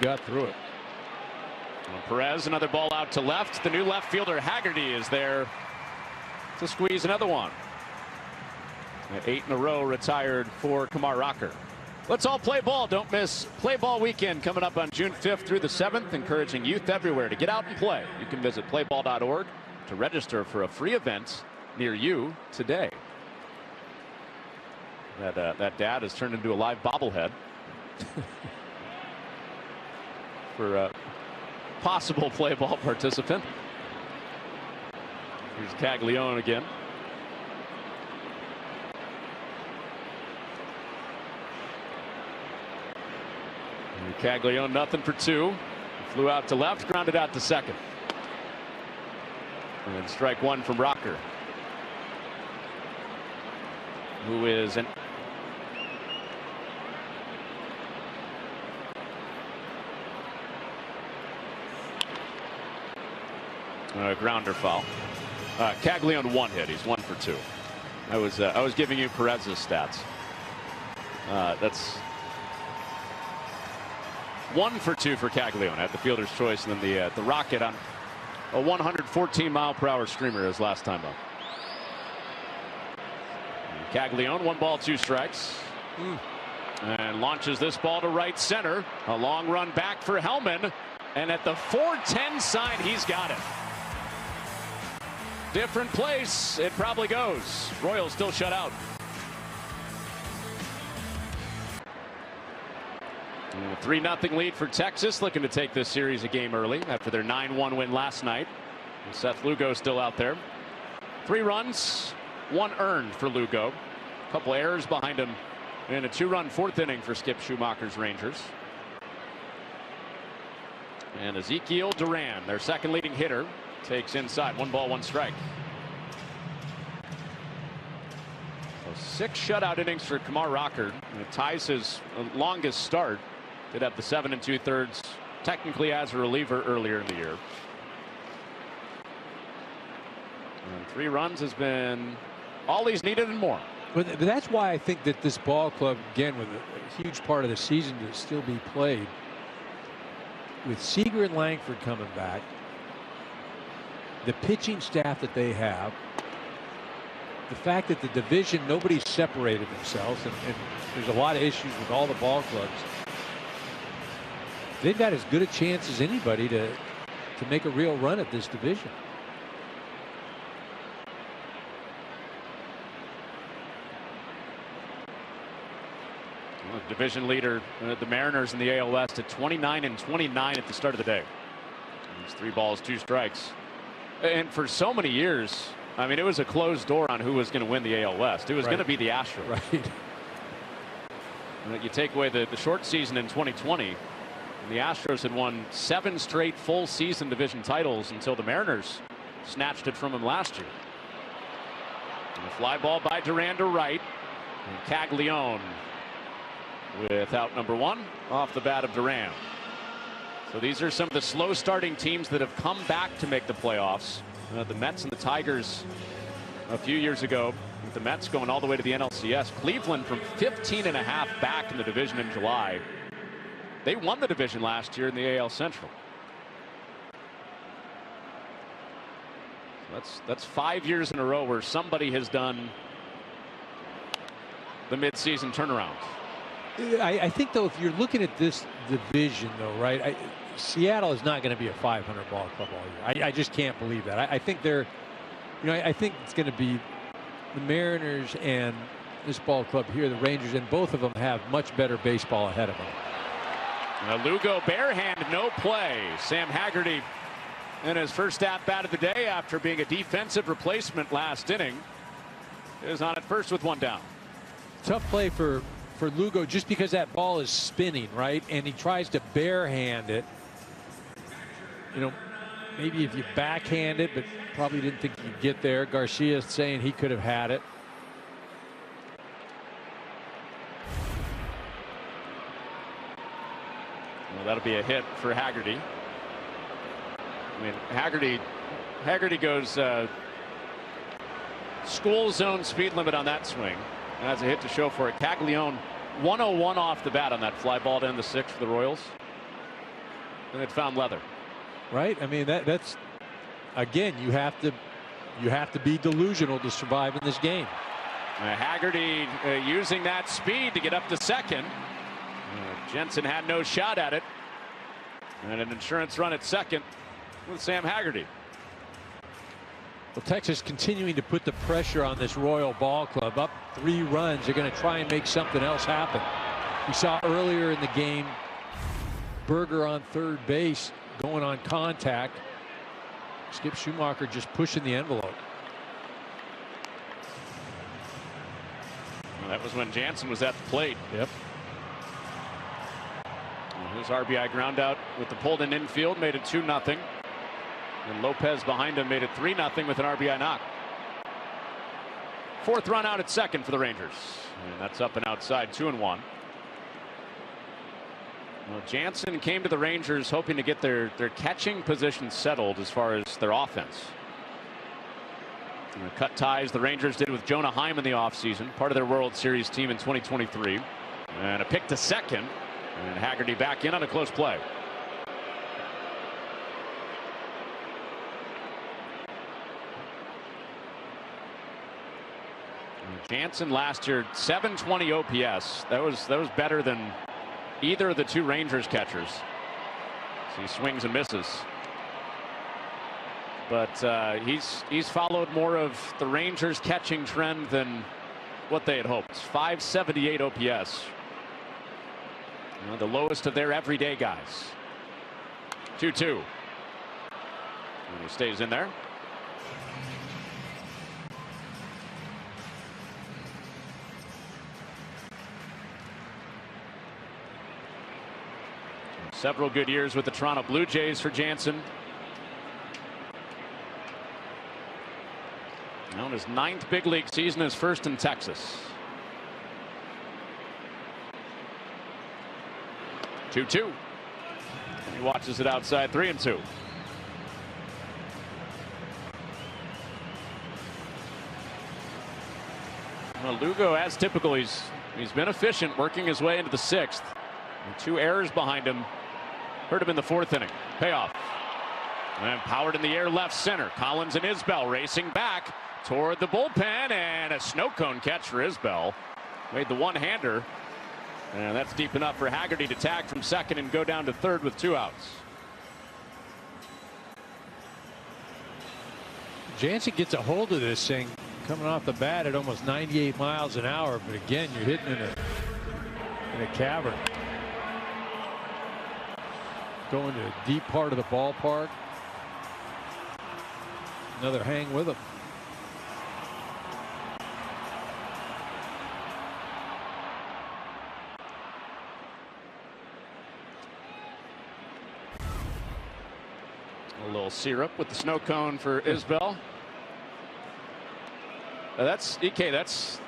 Speaker 11: got through it.
Speaker 10: Well, Perez, another ball out to left. The new left fielder Haggerty is there to squeeze another one. 8 in a row retired for Kumar Rocker. Let's all play ball. Don't miss Play Ball Weekend coming up on June 5th through the 7th, encouraging youth everywhere to get out and play. You can visit playball.org to register for a free event near you today. That dad has turned into a live bobblehead for a possible play ball participant. Here's Caglione again. And Caglione, nothing for 2. Flew out to left, grounded out to second. And strike 1 from Rocker, who is an grounder foul. Caglione 1 hit. He's 1 for 2. I was giving you Perez's stats. That's 1 for 2 for Caglione at the fielder's choice, and then the Rocket on a 114-mile-per-hour streamer his last time up. Caglione, 1 ball, 2 strikes. And launches this ball to right center. A long run back for Hellman. And at the 4-10 sign, he's got it. Different place, it probably goes. Royals still shut out. And a 3-0 lead for Texas, looking to take this series a game early after their 9-1 win last night. And Seth Lugo still out there. 3 runs, 1 earned for Lugo. A couple errors behind him in a 2-run 4th inning for Skip Schumacher's Rangers. And Ezekiel Duran, their second leading hitter, takes inside. 1 ball, 1 strike. So 6 shutout innings for Kumar Rocker. And it ties his longest start. Did have the 7 2/3 technically as a reliever earlier in the year. And 3 runs has been all he's needed and more.
Speaker 11: But that's why I think that this ball club, again, with a huge part of the season to still be played, with Seager and Langford coming back, the pitching staff that they have, the fact that the division, nobody's separated themselves, and there's a lot of issues with all the ball clubs. They've got as good a chance as anybody to make a real run at this division.
Speaker 10: Well, division leader, the Mariners in the AL West at 29-29 at the start of the day. It's 3 balls, 2 strikes. And for so many years, I mean, it was a closed door on who was going to win the AL West. It was going to be the Astros.
Speaker 11: Right.
Speaker 10: And you take away the short season in 2020, and the Astros had won 7 straight full season division titles until the Mariners snatched it from them last year. And a fly ball by Duran to right, and Caglione with out number 1 off the bat of Duran. So these are some of the slow starting teams that have come back to make the playoffs. The Mets and the Tigers a few years ago, with the Mets going all the way to the NLCS. Cleveland from 15.5 back in the division in July. They won the division last year in the AL Central. That's 5 years in a row where somebody has done the midseason turnaround.
Speaker 11: I think, though, if you're looking at this division, though, right, Seattle is not going to be a 500 ball club all year. I just can't believe that. I think they're, I think it's going to be the Mariners and this ball club here, the Rangers, and both of them have much better baseball ahead of them.
Speaker 10: Lugo barehand, no play. Sam Haggerty in his first at-bat of the day after being a defensive replacement last inning is on at first with 1 down.
Speaker 11: Tough play for Lugo, just because that ball is spinning, right? And he tries to barehand it. Maybe if you backhand it, but probably didn't think he'd get there. Garcia saying he could have had it.
Speaker 10: Well, that'll be a hit for Haggerty. I mean, Haggerty goes school zone speed limit on that swing. And has a hit to show for it. Caglione 101 off the bat on that fly ball to end the 6th for the Royals. And it found leather.
Speaker 11: Right. I mean, that's again, you have to be delusional to survive in this game.
Speaker 10: Haggerty using that speed to get up to second. Jensen had no shot at it. And an insurance run at second with Sam Haggerty.
Speaker 11: Well, Texas continuing to put the pressure on this Royal ball club. Up 3 runs. They're going to try and make something else happen. We saw earlier in the game Berger on third base going on contact. Skip Schumacher just pushing the envelope.
Speaker 10: Well, that was when Jansen was at the plate.
Speaker 11: Yep.
Speaker 10: Well, his RBI ground out with the pulled in infield made it 2-0. And Lopez behind him made it 3-0 with an RBI knock. 4th run out at second for the Rangers. And that's up and outside, 2-1. Well, Jansen came to the Rangers hoping to get their catching position settled as far as their offense. And cut ties the Rangers did with Jonah Heim in the offseason, part of their World Series team in 2023. And a pick to second. And Haggerty back in on a close play. Jansen last year 720 OPS. That was better than either of the 2 Rangers catchers. So he swings and misses. But he's followed more of the Rangers catching trend than what they had hoped. 578 OPS. The lowest of their everyday guys. 2-2. And he stays in there. Several good years with the Toronto Blue Jays for Jansen. Now His 9th big league season, his first in Texas. 2-2. He watches it outside, 3-2. Well, Lugo, as typical, he's been efficient, working his way into the 6th. And 2 errors behind him. Hurt him in the 4th inning. Payoff. And powered in the air left center. Collins and Isbell racing back toward the bullpen, and a snow cone catch for Isbell. Made the one-hander. And that's deep enough for Haggerty to tag from second and go down to third with 2 outs.
Speaker 11: Jansen gets a hold of this thing coming off the bat at almost 98 miles an hour, but again, you're hitting in a cavern. Going to a deep part of the ballpark. Another hang with him.
Speaker 10: A little syrup with the snow cone for Isbell. That's EK. That's,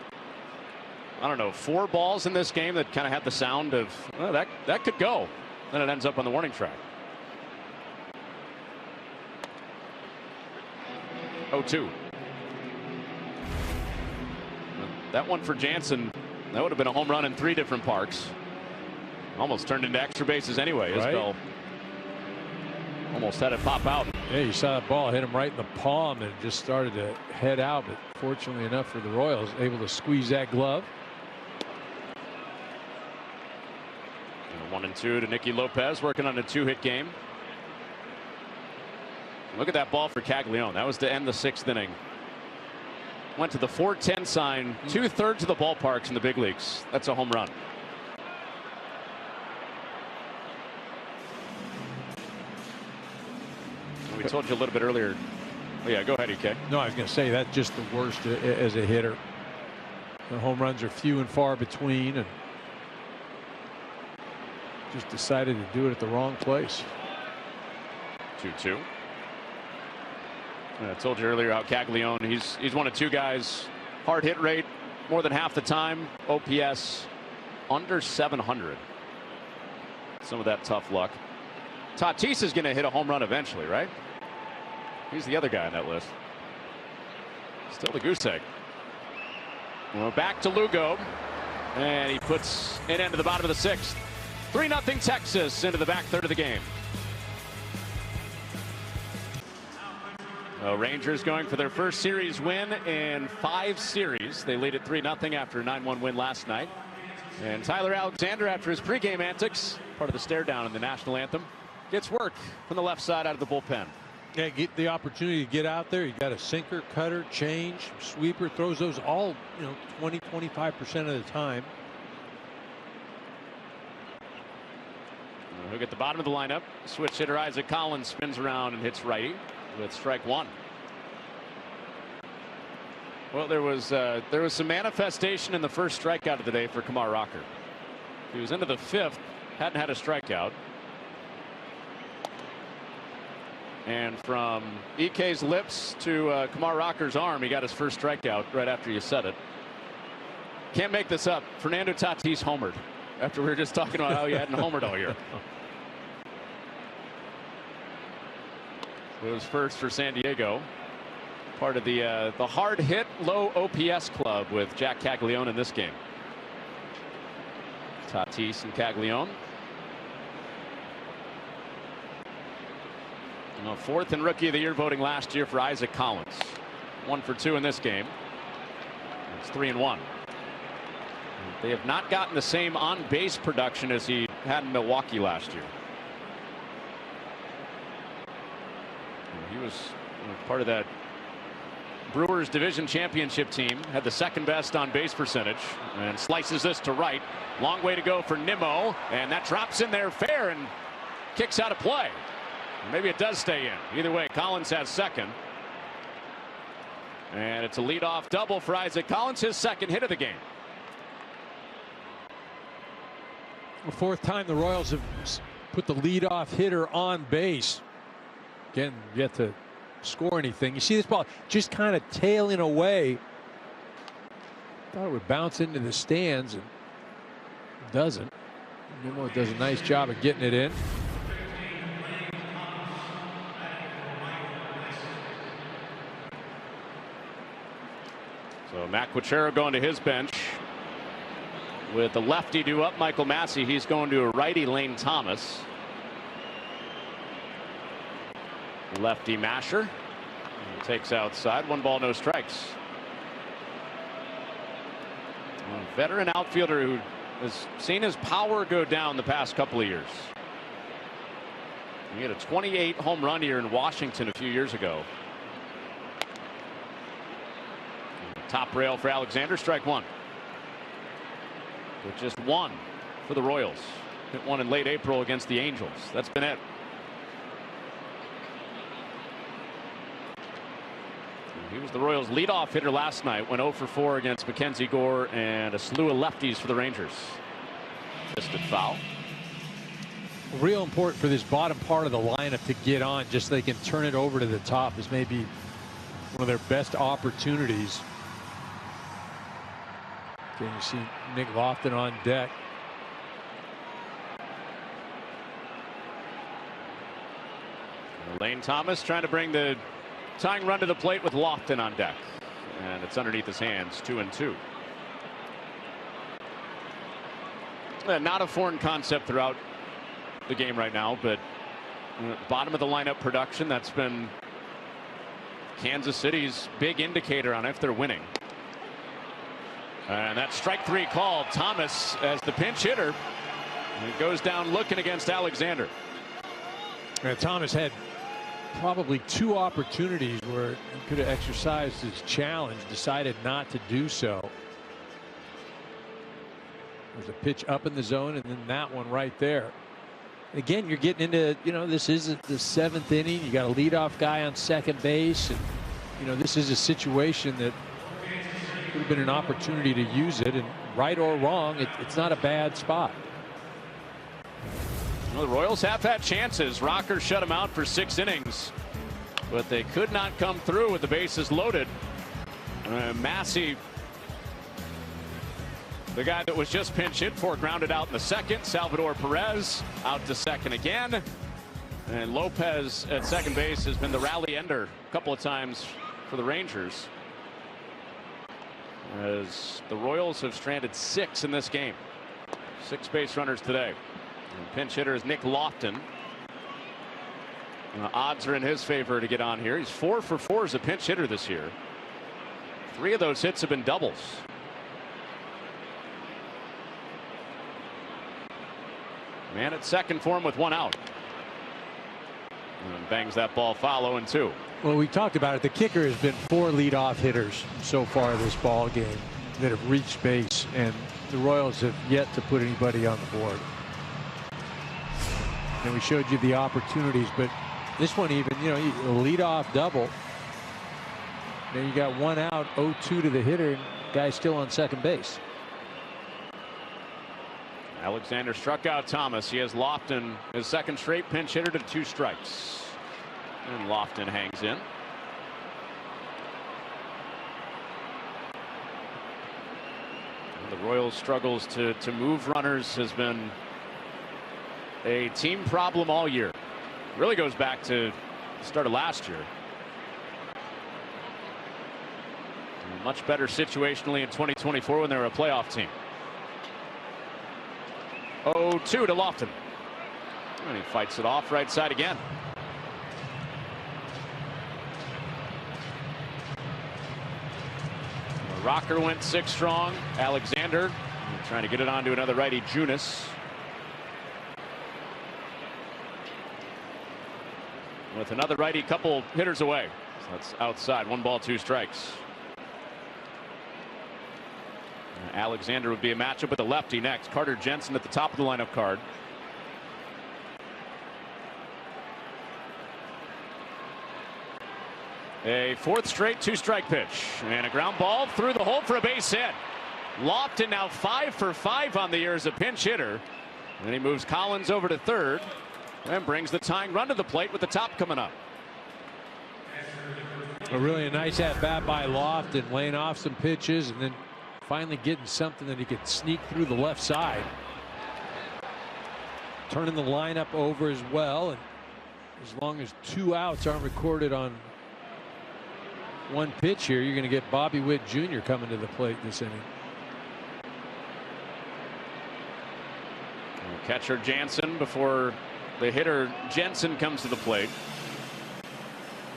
Speaker 10: I don't know, 4 balls in this game that kind of had the sound of, well, that could go. Then it ends up on the warning track. 0-2. That one for Jansen, that would have been a home run in 3 different parks. Almost turned into extra bases anyway.
Speaker 11: Right.
Speaker 10: Isbell almost had it pop out.
Speaker 11: Yeah, you saw that ball hit him right in the palm and it just started to head out, but fortunately enough for the Royals, able to squeeze that glove.
Speaker 10: 1-2 to Nicky Lopez, working on a 2-hit game. Look at that ball for Caglione. That was to end the 6th inning. Went to the 4-10 sign, 2/3 of the ballparks in the big leagues. That's a home run. We told you a little bit earlier. Oh, yeah, go ahead, EK.
Speaker 11: No, I was going to say that's just the worst as a hitter. The home runs are few and far between, and just decided to do it at the wrong place.
Speaker 10: 2-2. I told you earlier how Caglione, he's one of 2 guys, hard hit rate more than half the time, OPS under 700. Some of that tough luck. Tatis is going to hit a home run eventually, right? He's the other guy on that list. Still the goose egg. Well, back to Lugo, and he puts it into the bottom of the 6th. 3-0 Texas into the back third of the game. Rangers going for their first series win in 5 series. They lead at 3-0 after a 9-1 win last night. And Tyler Alexander, after his pregame antics, part of the stare down in the national anthem, gets work from the left side out of the bullpen.
Speaker 11: Yeah, get the opportunity to get out there. You got a sinker, cutter, change, sweeper, throws those all, 20-25% of the time.
Speaker 10: Look at the bottom of the lineup. Switch hitter Isaac Collins spins around and hits righty with strike 1. Well, there was some manifestation in the first strikeout of the day for Kumar Rocker. He was into the 5th, hadn't had a strikeout. And from EK's lips to Kumar Rocker's arm, he got his first strikeout right after you said it. Can't make this up. Fernando Tatis homered after we were just talking about how he hadn't homered all year. It was first for San Diego. Part of the hard hit, low OPS club with Jack Caglione in this game. Tatis and Caglione. 4th in Rookie of the Year voting last year for Isaac Collins. 1 for 2 in this game. It's 3-1. They have not gotten the same on-base production as he had in Milwaukee last year. He was part of that Brewers division championship team, had the 2nd best on-base percentage, and slices this to right. Long way to go for Nimmo, and that drops in there fair and kicks out of play. Maybe it does stay in. Either way, Collins has 2nd. And it's a leadoff double for Isaac Collins, his 2nd hit of the game.
Speaker 11: The 4th time the Royals have put the leadoff hitter on base. Again, yet to score anything. You see this ball just kind of tailing away. Thought it would bounce into the stands, and doesn't. Nimmo does a nice job of getting it in.
Speaker 10: So Matt Quachero going to his bench. With the lefty due up, Michael Massey, he's going to a righty, Lane Thomas. Lefty Masher takes outside. 1 ball, no strikes. A veteran outfielder who has seen his power go down the past couple of years. He had a 28 home run year in Washington a few years ago. Top rail for Alexander, strike 1. With just 1 for the Royals. Hit 1 in late April against the Angels. That's been it. He was the Royals leadoff hitter last night. Went 0 for 4 against Mackenzie Gore and a slew of lefties for the Rangers. Fisted foul.
Speaker 11: Real important for this bottom part of the lineup to get on, just so they can turn it over to the top, is maybe one of their best opportunities. Okay, you see Nick Lofton on deck.
Speaker 10: Lane Thomas trying to bring the tying run to the plate with Lofton on deck, and it's underneath his hands. 2-2. Not a foreign concept throughout the game right now, but bottom of the lineup production, that's been Kansas City's big indicator on if they're winning. And that's strike 3 called. Thomas as the pinch hitter. And it goes down looking against Alexander.
Speaker 11: Thomas had probably 2 opportunities where he could have exercised his challenge, decided not to do so. There's a pitch up in the zone, and then that one right there. Again, you're getting into, this is the 7th inning. You got a leadoff guy on second base, and this is a situation that would have been an opportunity to use it, and right or wrong, it's not a bad spot.
Speaker 10: Well, the Royals have had chances. Rocker shut them out for 6 innings, but they could not come through with the bases loaded. Massey, the guy that was just pinch hit for, grounded out in the 2nd. Salvador Perez out to 2nd again, and Lopez at second base has been the rally ender a couple of times for the Rangers, as the Royals have stranded 6 in this game. 6 base runners today. And pinch hitter is Nick Lofton. And the odds are in his favor to get on here. He's 4 for 4 as a pinch hitter this year. 3 of those hits have been doubles. Man at second for him with 1 out. And bangs that ball foul 0-2.
Speaker 11: Well, we talked about it. The kicker has been 4 leadoff hitters so far this ball game that have reached base, and the Royals have yet to put anybody on the board. And we showed you the opportunities, but this one even, a leadoff double. Then you got 1 out, 0-2 to the hitter, and guy's still on second base.
Speaker 10: Alexander struck out Thomas. He has Lofton, his 2nd straight pinch hitter, to 2 strikes. And Lofton hangs in. And the Royals' struggles to move runners has been a team problem all year. Really goes back to the start of last year. Much better situationally in 2024 when they were a playoff team. 0-2 to Lofton. And he fights it off right side again. Rocker went 6 strong. Alexander trying to get it onto another righty, Junis. With another righty, couple hitters away. So that's outside. 1 ball, 2 strikes. Alexander would be a matchup with the lefty next. Carter Jensen at the top of the lineup card. A 4th straight 2-strike pitch, and a ground ball through the hole for a base hit. Lofton now 5 for 5 on the year as a pinch hitter. And he moves Collins over to 3rd and brings the tying run to the plate with the top coming up.
Speaker 11: Really a nice at-bat by Lofton, laying off some pitches and then finally getting something that he could sneak through the left side. Turning the lineup over as well, and as long as 2 outs aren't recorded on one pitch here, you're going to get Bobby Witt Jr. coming to the plate this inning.
Speaker 10: Catcher Jansen before the hitter Jensen comes to the plate.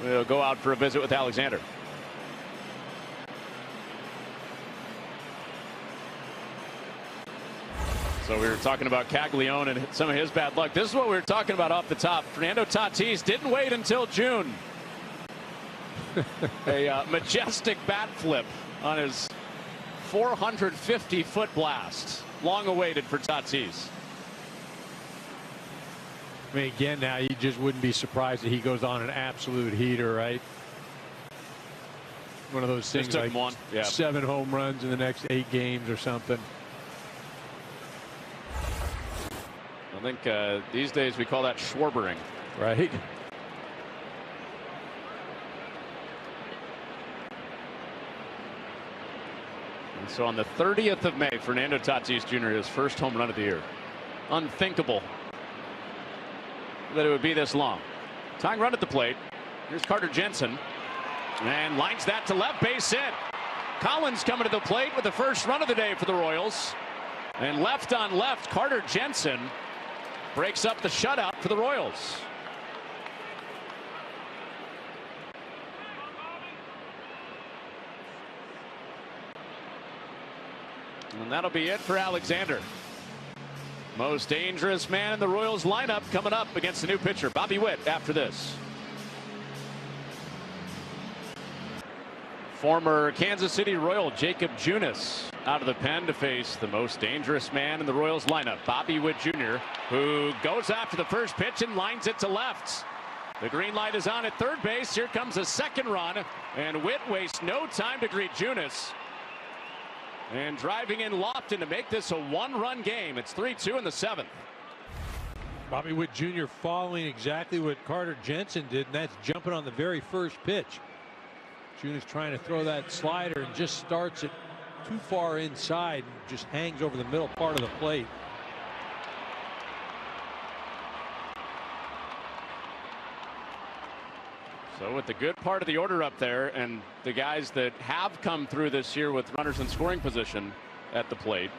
Speaker 10: We'll go out for a visit with Alexander. So we were talking about Caglione and some of his bad luck. This is what we were talking about off the top. Fernando Tatis didn't wait until June. A majestic bat flip on his 450-foot blast. Long awaited for Tatis.
Speaker 11: I mean, again, now you just wouldn't be surprised that he goes on an absolute heater, right? One of those things like 7 home runs in the next 8 games or something.
Speaker 10: I think these days we call that Schwarbering.
Speaker 11: Right.
Speaker 10: And so on the 30th of May, Fernando Tatis Jr. his first home run of the year. Unthinkable that it would be this long. Tying run at the plate. Here's Carter Jensen. And lines that to left, base hit. Collins coming to the plate with the first run of the day for the Royals. And left on left, Carter Jensen breaks up the shutout for the Royals. And that'll be it for Alexander. Most dangerous man in the Royals lineup coming up against the new pitcher, Bobby Witt, after this. Former Kansas City Royal Jacob Junis out of the pen to face the most dangerous man in the Royals lineup, Bobby Witt Jr., who goes after the first pitch and lines it to left. The green light is on at third base. Here comes a second run, and Witt wastes no time to greet Junis. And driving in Lofton to make this a 1-run game. It's 3-2 in the 7th.
Speaker 11: Bobby Witt Jr. following exactly what Carter Jensen did, and that's jumping on the very first pitch. Junis trying to throw that slider and just starts it too far inside and just hangs over the middle part of the plate.
Speaker 10: So with the good part of the order up there and the guys that have come through this year with runners in scoring position at the plate,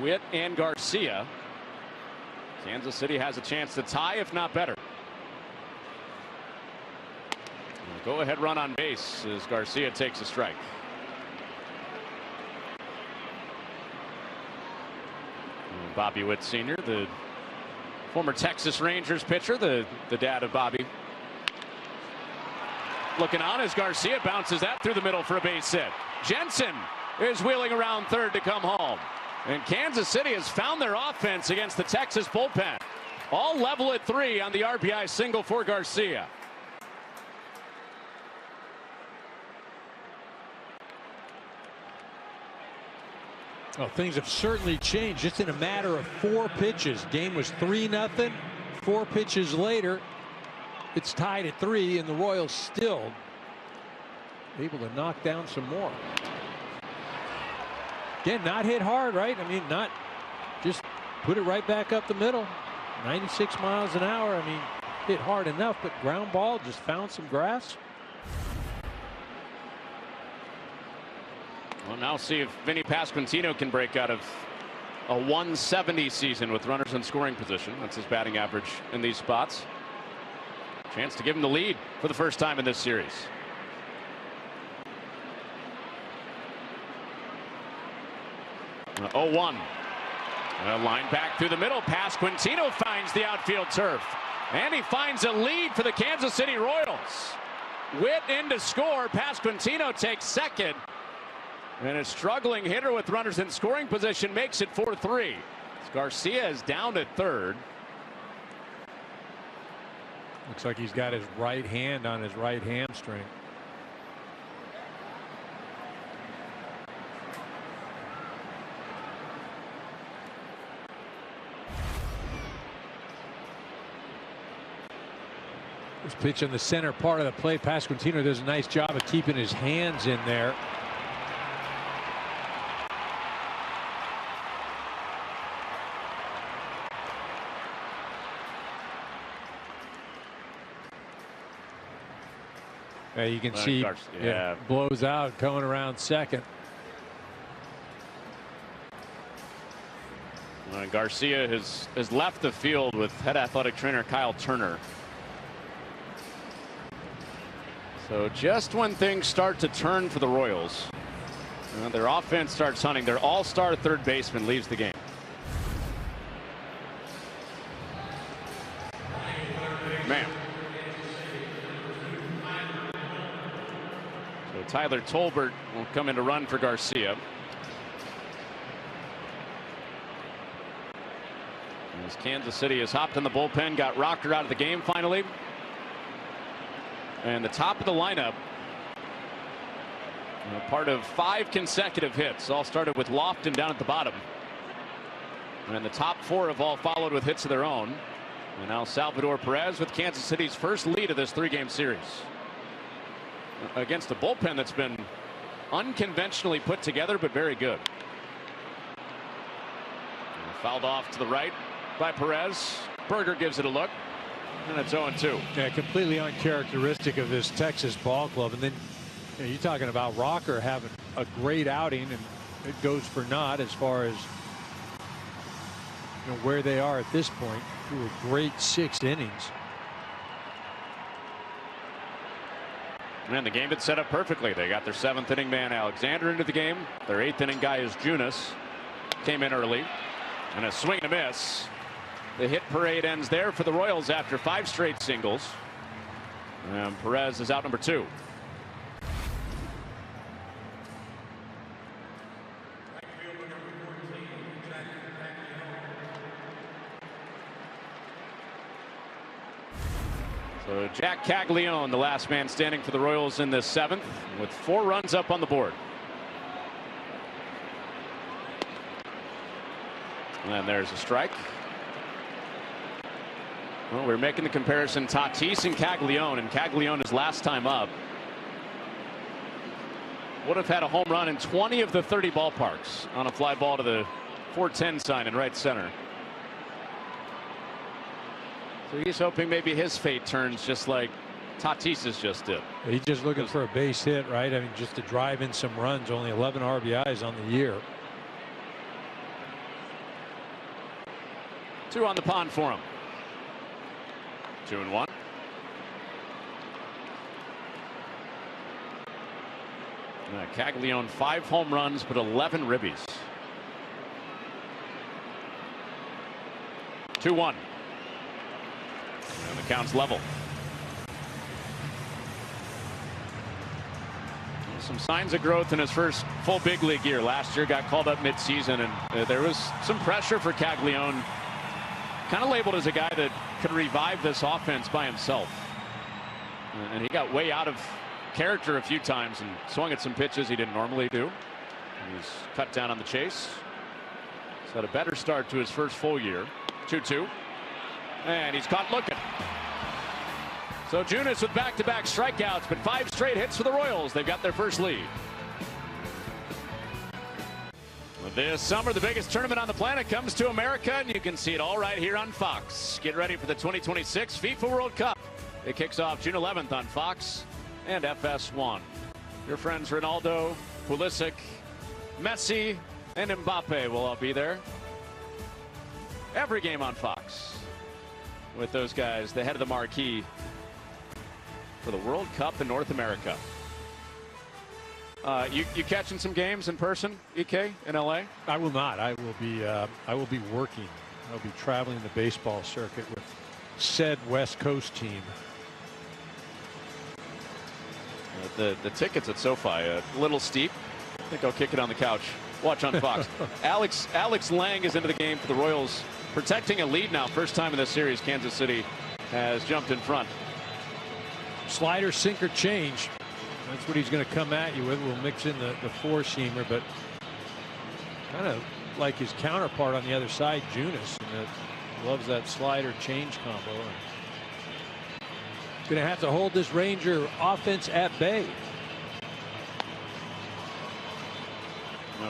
Speaker 10: Witt and Garcia, Kansas City has a chance to tie, if not better. Go ahead run on base as Garcia takes a strike. And Bobby Witt Sr., the former Texas Rangers pitcher, the dad of Bobby. Looking on as Garcia bounces that through the middle for a base hit. Jensen is wheeling around third to come home. And Kansas City has found their offense against the Texas bullpen. All level at 3 on the RBI single for Garcia.
Speaker 11: Well, things have certainly changed just in a matter of 4 pitches. Game was 3-0. 4 pitches later, it's tied at 3, and the Royals still able to knock down some more. Again, not hit hard, right? I mean, not just put it right back up the middle. 96 miles an hour. I mean, hit hard enough, but ground ball just found some grass.
Speaker 10: We'll now see if Vinny Pasquantino can break out of a 170 season with runners in scoring position. That's his batting average in these spots. Chance to give him the lead for the first time in this series. Uh, 0-1. A line back through the middle. Pasquantino finds the outfield turf. And he finds a lead for the Kansas City Royals. Witt in to score. Pasquantino takes second. And a struggling hitter with runners in scoring position makes it 4-3. Garcia is down at third.
Speaker 11: Looks like he's got his right hand on his right hamstring. This pitch in the center part of the plate. Pasquantino does a nice job of keeping his hands in there. You can see blows out coming around second.
Speaker 10: Garcia has left the field with head athletic trainer Kyle Turner. So just when things start to turn for the Royals, their offense starts hunting. Their all-star third baseman leaves the game. Man. So Tyler Tolbert will come in to run for Garcia. As Kansas City has hopped in the bullpen, got Rocker out of the game finally. And the top of the lineup, part of 5 consecutive hits, all started with Lofton down at the bottom. And the top 4 have all followed with hits of their own. And now Salvador Perez with Kansas City's first lead of this 3-game series. Against a bullpen that's been unconventionally put together, but very good. And fouled off to the right by Perez. Berger gives it a look, and it's 0-2.
Speaker 11: Yeah, completely uncharacteristic of this Texas ball club. And then you're talking about Rocker having a great outing, and it goes for naught as far as where they are at this point through a great 6 innings.
Speaker 10: And the game had set up perfectly. They got their 7th inning man Alexander into the game. Their 8th inning guy is Junis. Came in early, and a swing and a miss. The hit parade ends there for the Royals after 5 straight singles. And Perez is out number 2. So Jack Caglione, the last man standing for the Royals in this 7th, with 4 runs up on the board. And there's a strike. Well, we're making the comparison Tatis and Caglione his last time up would have had a home run in 20 of the 30 ballparks on a fly ball to the 410 sign in right center. So he's hoping maybe his fate turns just like Tatis's just did.
Speaker 11: He's just looking for a base hit, right? I mean, just to drive in some runs. Only 11 RBIs on the year.
Speaker 10: 2 on the pond for him. 2-1. Caglione 5 home runs, but 11 ribbies. 2-1. And the count's level. Some signs of growth in his first full big league year. Last year got called up midseason, and there was some pressure for Caglione. Kind of labeled as a guy that could revive this offense by himself. And he got way out of character a few times and swung at some pitches he didn't normally do. He was cut down on the chase. He's had a better start to his first full year. 2-2. And he's caught looking. So Junis with back-to-back strikeouts, but 5 straight hits for the Royals. They've got their first lead. This summer, the biggest tournament on the planet comes to America, and you can see it all right here on Fox. Get ready for the 2026 FIFA World Cup. It kicks off June 11th on Fox and FS1. Your friends Ronaldo, Pulisic, Messi, and Mbappe will all be there. Every game on Fox with those guys, the head of the marquee for the World Cup in North America. You catching some games in person, EK, in LA?
Speaker 11: I will not. I will be working. I'll be traveling the baseball circuit with said West Coast team.
Speaker 10: The tickets at SoFi a little steep. I think I'll kick it on the couch. Watch on Fox. Alex Lang is into the game for the Royals, protecting a lead now. First time in this series, Kansas City has jumped in front.
Speaker 11: Slider, sinker, change. That's what he's going to come at you with. We'll mix in the 4-seamer, but kind of like his counterpart on the other side, Junis, and loves that slider change combo. Going to have to hold this Ranger offense at bay.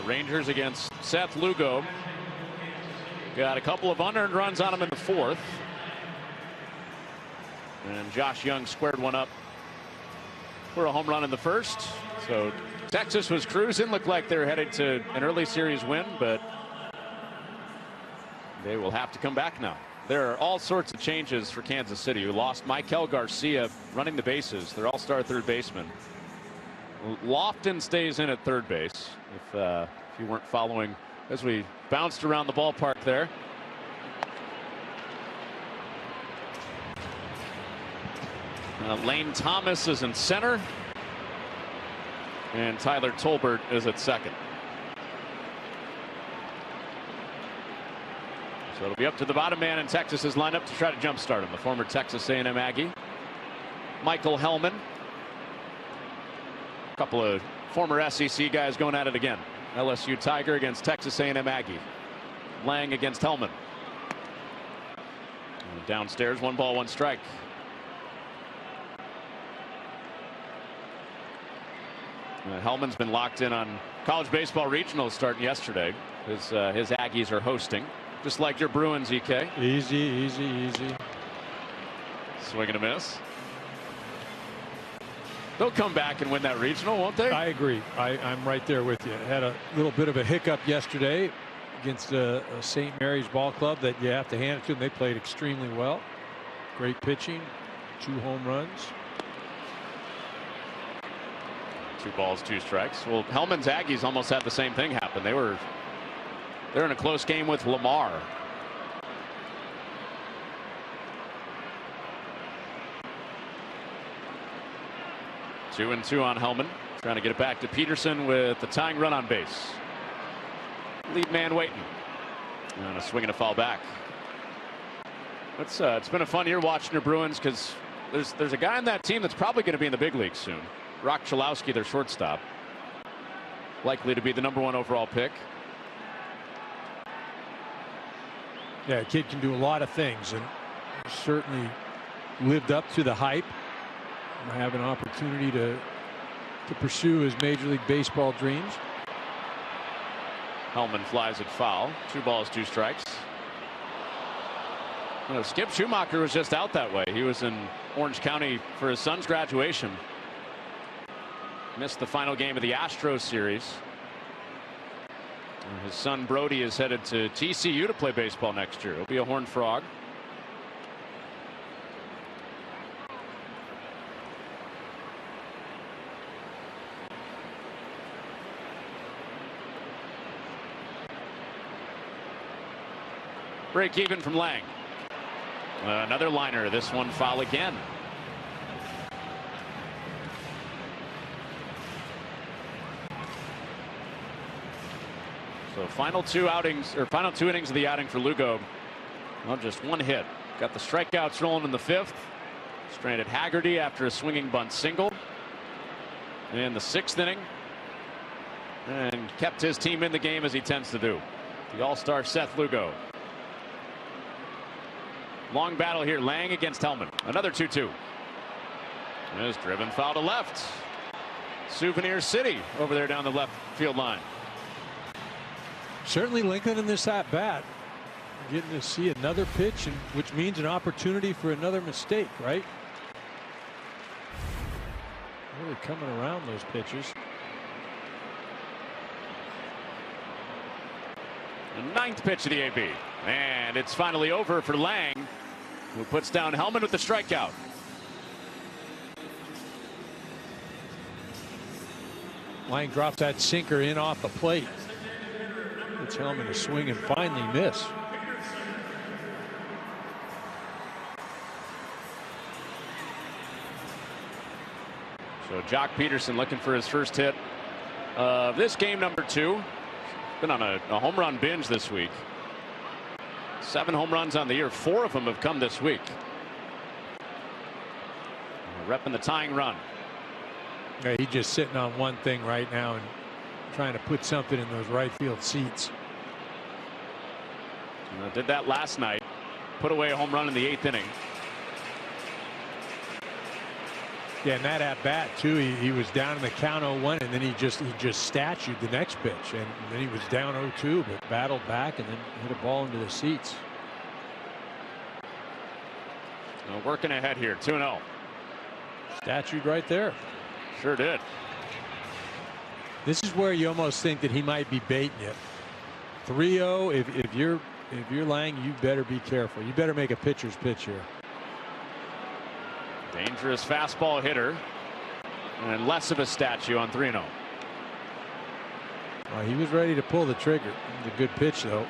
Speaker 10: Rangers against Seth Lugo. Got a couple of unearned runs on him in the fourth. And Josh Young squared one up for a home run in the first. So Texas was cruising. Looked like they're headed to an early series win, but they will have to come back now. There are all sorts of changes for Kansas City, who lost Michael Garcia running the bases, their all-star third baseman. Lofton stays in at third base, if you weren't following as we bounced around the ballpark there. Lane Thomas is in center, and Tyler Tolbert is at second. So it'll be up to the bottom man in Texas's lineup to try to jumpstart him, the former Texas A&M Aggie, Michael Hellman. A couple of former SEC guys going at it again. LSU Tiger against Texas A&M Aggie. Lang against Hellman. And downstairs, 1 ball, 1 strike. Hellman's been locked in on college baseball regionals starting yesterday. His Aggies are hosting. Just like your Bruins, EK.
Speaker 11: Easy, easy, easy.
Speaker 10: Swing and a miss. They'll come back and win that regional, won't they?
Speaker 11: I agree. I'm right there with you. Had a little bit of a hiccup yesterday against a St. Mary's ball club that you have to hand it to them. They played extremely well. Great pitching. 2 home runs.
Speaker 10: 2 balls, 2 strikes. Well, Hellman's Aggies almost had the same thing happen. They're in a close game with Lamar. Two and 2 on Hellman. Trying to get it back to Peterson with the tying run on base. Lead man waiting. And a swing and a foul back. It's been a fun year watching your Bruins, because there's a guy on that team that's probably going to be in the big leagues soon. Rock Chalowski, their shortstop. Likely to be the #1 overall pick.
Speaker 11: Yeah, a kid can do a lot of things, and certainly lived up to the hype. I have an opportunity to pursue his Major League Baseball dreams.
Speaker 10: Hellman flies it foul. 2 balls, 2 strikes. Skip Schumacher was just out that way. He was in Orange County for his son's graduation. Missed the final game of the Astros series. And his son Brody is headed to TCU to play baseball next year. He'll be a Horned Frog. Break even from Lang. Another liner. This one foul again. So final 2 innings of the outing for Lugo. Well, just 1 hit. Got the strikeouts rolling in the 5th. Stranded Haggerty after a swinging bunt single in the 6th inning, and kept his team in the game as he tends to do. The all-star Seth Lugo. Long battle here. Lang against Hellman. Another 2-2. Is driven foul to left. Souvenir City over there down the left field line.
Speaker 11: Certainly Lincoln in this at bat. Getting to see another pitch, which means an opportunity for another mistake, right? Really coming around those pitches.
Speaker 10: The 9th pitch of the AB. And it's finally over for Lang, who puts down Hellman with the strikeout.
Speaker 11: Lang drops that sinker in off the plate. It's Hellman to swing and finally miss.
Speaker 10: So Jock Peterson looking for his first hit of this game, #2. Been on a home run binge this week. 7 home runs on the year. 4 of them have come this week. Repping the tying run.
Speaker 11: Yeah, he's just sitting on one thing right now and trying to put something in those right field seats.
Speaker 10: Did that last night. Put away a home run in the 8th inning.
Speaker 11: Yeah, and that at bat too. He was down in the count 0-1, and then he just statued the next pitch, and then he was down 0-2, but battled back and then hit a ball into the seats.
Speaker 10: Well, working ahead here, 2-0.
Speaker 11: Statued right there.
Speaker 10: Sure did.
Speaker 11: This is where you almost think that he might be baiting you. 3-0. If you're Lang, you better be careful. You better make a pitcher's pitch here.
Speaker 10: Dangerous fastball hitter, and less of a statue on 3-0.
Speaker 11: He was ready to pull the trigger. It was a good pitch, though.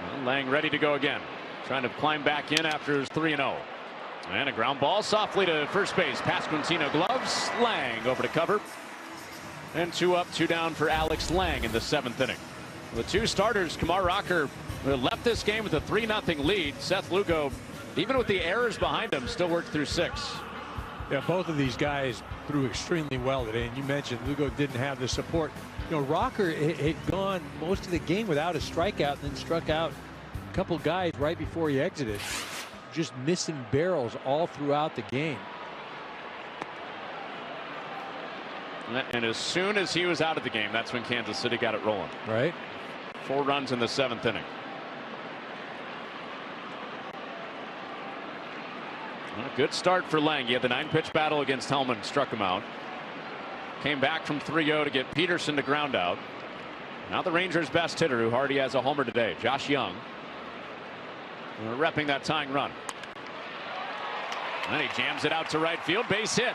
Speaker 10: Well, Lang ready to go again, trying to climb back in after his 3-0. And a ground ball softly to first base. Pasquantino gloves. Lang over to cover. And 2 up, 2 down for Alex Lang in the 7th inning. The two starters, Kumar Rocker, left this game with a 3-0 lead. Seth Lugo, even with the errors behind him, still worked through 6.
Speaker 11: Yeah, both of these guys threw extremely well today. And you mentioned Lugo didn't have the support. You know, Rocker had gone most of the game without a strikeout, and then struck out a couple guys right before he exited. Just missing barrels all throughout the game.
Speaker 10: And as soon as he was out of the game, that's when Kansas City got it rolling.
Speaker 11: Right.
Speaker 10: 4 runs in the 7th inning. Well, good start for Lang. He had the 9-pitch battle against Hellman, struck him out. Came back from 3-0 to get Peterson to ground out. Now the Rangers' best hitter, who already has a homer today, Josh Young. Repping that tying run. And he jams it out to right field, base hit.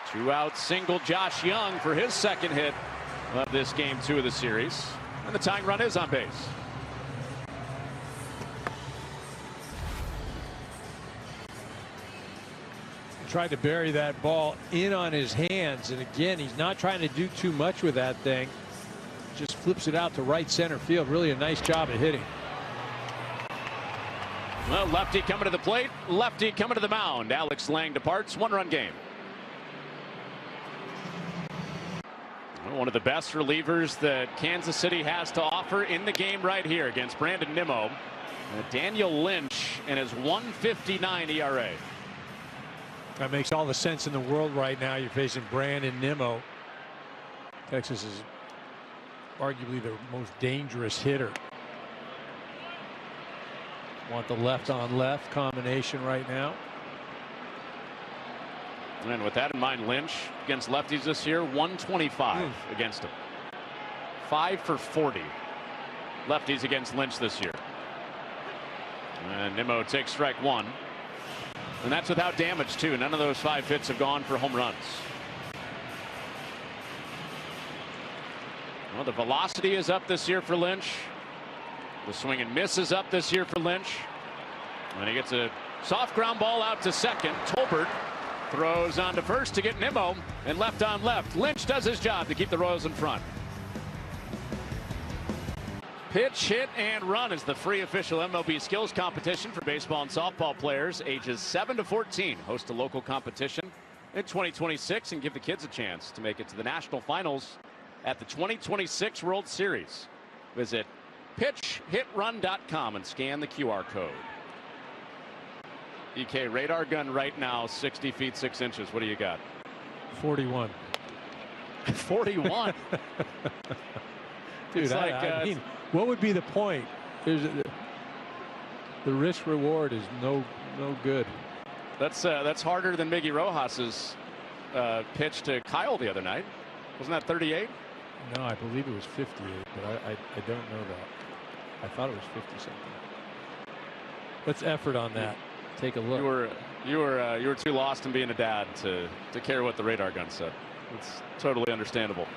Speaker 10: 2-out single Josh Young for his 2nd hit of this game 2 of the series. And the tying run is on base.
Speaker 11: Tried to bury that ball in on his hands, and again, he's not trying to do too much with that thing. Just flips it out to right center field. Really a nice job at hitting.
Speaker 10: Well, lefty coming to the plate, lefty coming to the mound. Alex Lang departs, 1-run game. One of the best relievers that Kansas City has to offer in the game right here against Brandon Nimmo. Daniel Lynch and his 1.59 ERA.
Speaker 11: That makes all the sense in the world right now. You're facing Brandon Nimmo. Texas is arguably the most dangerous hitter. Want the left on left combination right now.
Speaker 10: And with that in mind, Lynch against lefties this year, 125 against him. 5 for 40 lefties against Lynch this year. And Nimmo takes strike 1. And that's without damage, too. None of those 5 hits have gone for home runs. Well, the velocity is up this year for Lynch. The swing and miss is up this year for Lynch. And he gets a soft ground ball out to second. Tolbert throws on to first to get Nimmo, and left on left. Lynch does his job to keep the Royals in front. Pitch, hit, and run is the free official MLB skills competition for baseball and softball players ages 7 to 14. Host a local competition in 2026 and give the kids a chance to make it to the national finals at the 2026 World Series. Visit pitchhitrun.com and scan the QR code. EK, radar gun right now, 60 feet 6 inches. What do you got?
Speaker 11: 41.
Speaker 10: 41.
Speaker 11: Dude, I mean, what would be the point? The risk reward is no good.
Speaker 10: That's harder than Miggy Rojas's pitch to Kyle the other night. Wasn't that 38?
Speaker 11: No, I believe it was 58, but I don't know that. I thought it was 50 something. Let's effort on that. Take a look.
Speaker 10: You were too lost in being a dad to care what the radar gun said. It's totally understandable.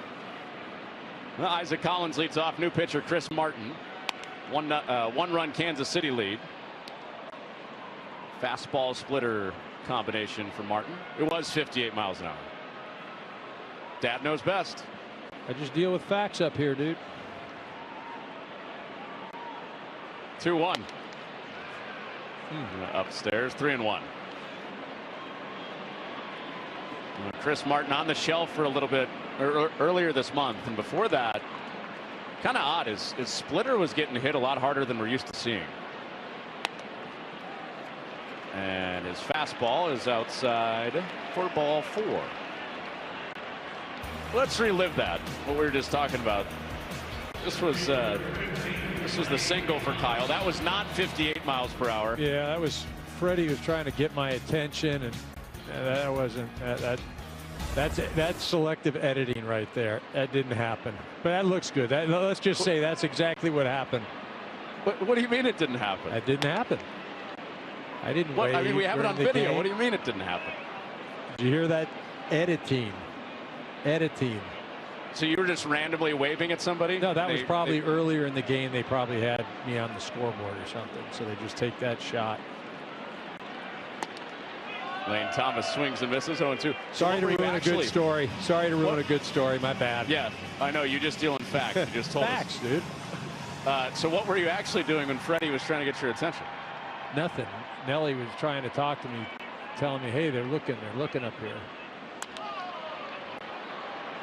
Speaker 10: Well, Isaac Collins leads off. New pitcher Chris Martin. One-run Kansas City lead. Fastball splitter combination for Martin. It was 58 miles an hour. Dad knows best.
Speaker 11: I just deal with facts up here, dude.
Speaker 10: 2-1. Upstairs, 3-1. Chris Martin on the shelf for a little bit earlier this month, and before that, kind of odd. His splitter was getting hit a lot harder than we're used to seeing. And his fastball is outside for ball 4. Let's relive that, what we were just talking about. This was the single for Kyle. That was not 58 miles per hour.
Speaker 11: Yeah, that was Freddie was trying to get my attention, and that wasn't that's selective editing right there. That didn't happen, but that looks good. Let's just say that's exactly what happened.
Speaker 10: What do you mean it didn't happen?
Speaker 11: That didn't happen. I didn't wait.
Speaker 10: I mean, we have it on video.
Speaker 11: Game.
Speaker 10: What do you mean it didn't happen?
Speaker 11: Did you hear that? Editing.
Speaker 10: So you were just randomly waving at somebody?
Speaker 11: No, that was probably earlier in the game. They probably had me on the scoreboard or something, so they just take that shot.
Speaker 10: Lane Thomas swings and misses. 0-2.
Speaker 11: Sorry to ruin a good story. Sorry to ruin a good story. My bad.
Speaker 10: Yeah, I know. You just dealing facts. You just told
Speaker 11: facts,
Speaker 10: us.
Speaker 11: Dude.
Speaker 10: So what were you actually doing when Freddie was trying to get your attention?
Speaker 11: Nothing. Nelly was trying to talk to me, telling me, hey, they're looking up here.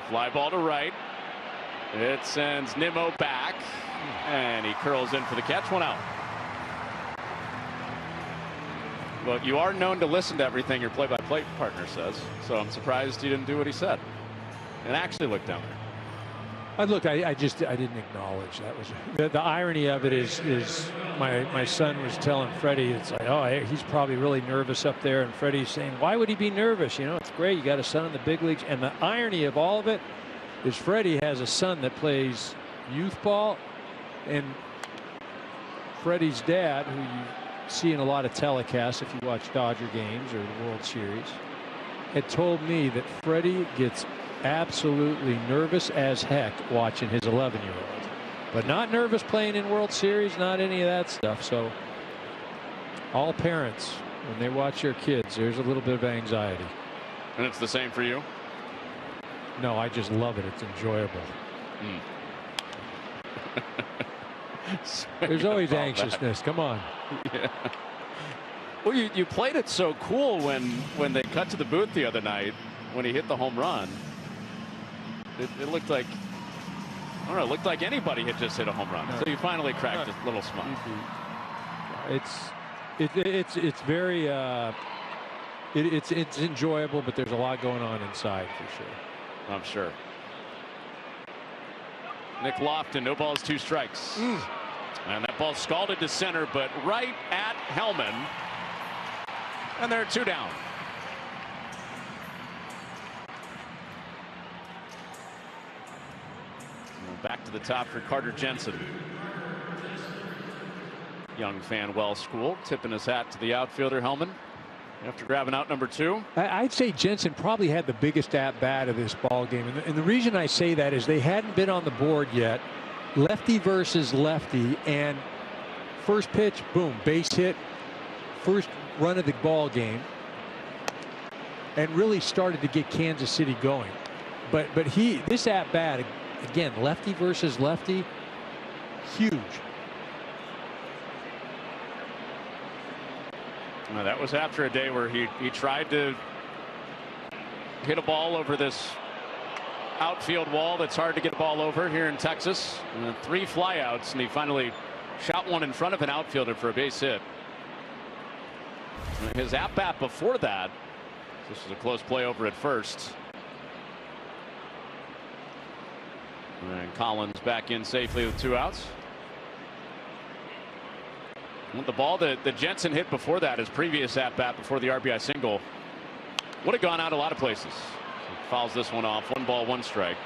Speaker 10: Fly ball to right. It sends Nimmo back, and he curls in for the catch. 1 out. Well, you are known to listen to everything your play-by-play partner says, so I'm surprised you didn't do what he said and actually look down there.
Speaker 11: I didn't acknowledge that. Was the irony of it is my son was telling Freddie, it's like, oh, he's probably really nervous up there, and Freddie's saying, why would he be nervous? You know, it's great, you got a son in the big leagues. And the irony of all of it is Freddie has a son that plays youth ball, and Freddie's dad, who you see in a lot of telecasts if you watch Dodger games or the World Series, had told me that Freddie gets absolutely nervous as heck watching his 11-year-old, but not nervous playing in World Series, not any of that stuff. So all parents, when they watch their kids, there's a little bit of anxiety.
Speaker 10: And it's the same for you?
Speaker 11: No, I just love it. It's enjoyable. There's always anxiousness. Come on.
Speaker 10: Yeah. Well, you played it so cool when they cut to the booth the other night when he hit the home run. It looked like, I don't know, it looked like anybody had just hit a home run. So you finally cracked a little smile.
Speaker 11: It's very it's enjoyable, but there's a lot going on inside for sure.
Speaker 10: I'm sure. Nick Lofton, no balls, 2 strikes. And that ball scalded to center, but right at Hellman. And there are 2 down. Back to the top for Carter Jensen. Young fan, well schooled, tipping his hat to the outfielder Hellman after grabbing out number 2.
Speaker 11: I'd say Jensen probably had the biggest at bat of this ball game, and the reason I say that is they hadn't been on the board yet. Lefty versus lefty, and first pitch, boom, base hit, first run of the ball game, and really started to get Kansas City going. But this at bat. Again, lefty versus lefty, huge.
Speaker 10: Now, that was after a day where he tried to hit a ball over this outfield wall that's hard to get a ball over here in Texas. 3 flyouts, and he finally shot one in front of an outfielder for a base hit. His at-bat before that, this was a close play over at first. And Collins back in safely with 2 outs. The ball that Jensen hit before that, his previous at-bat before the RBI single, would have gone out a lot of places. He fouls this one off. 1 ball, 1 strike.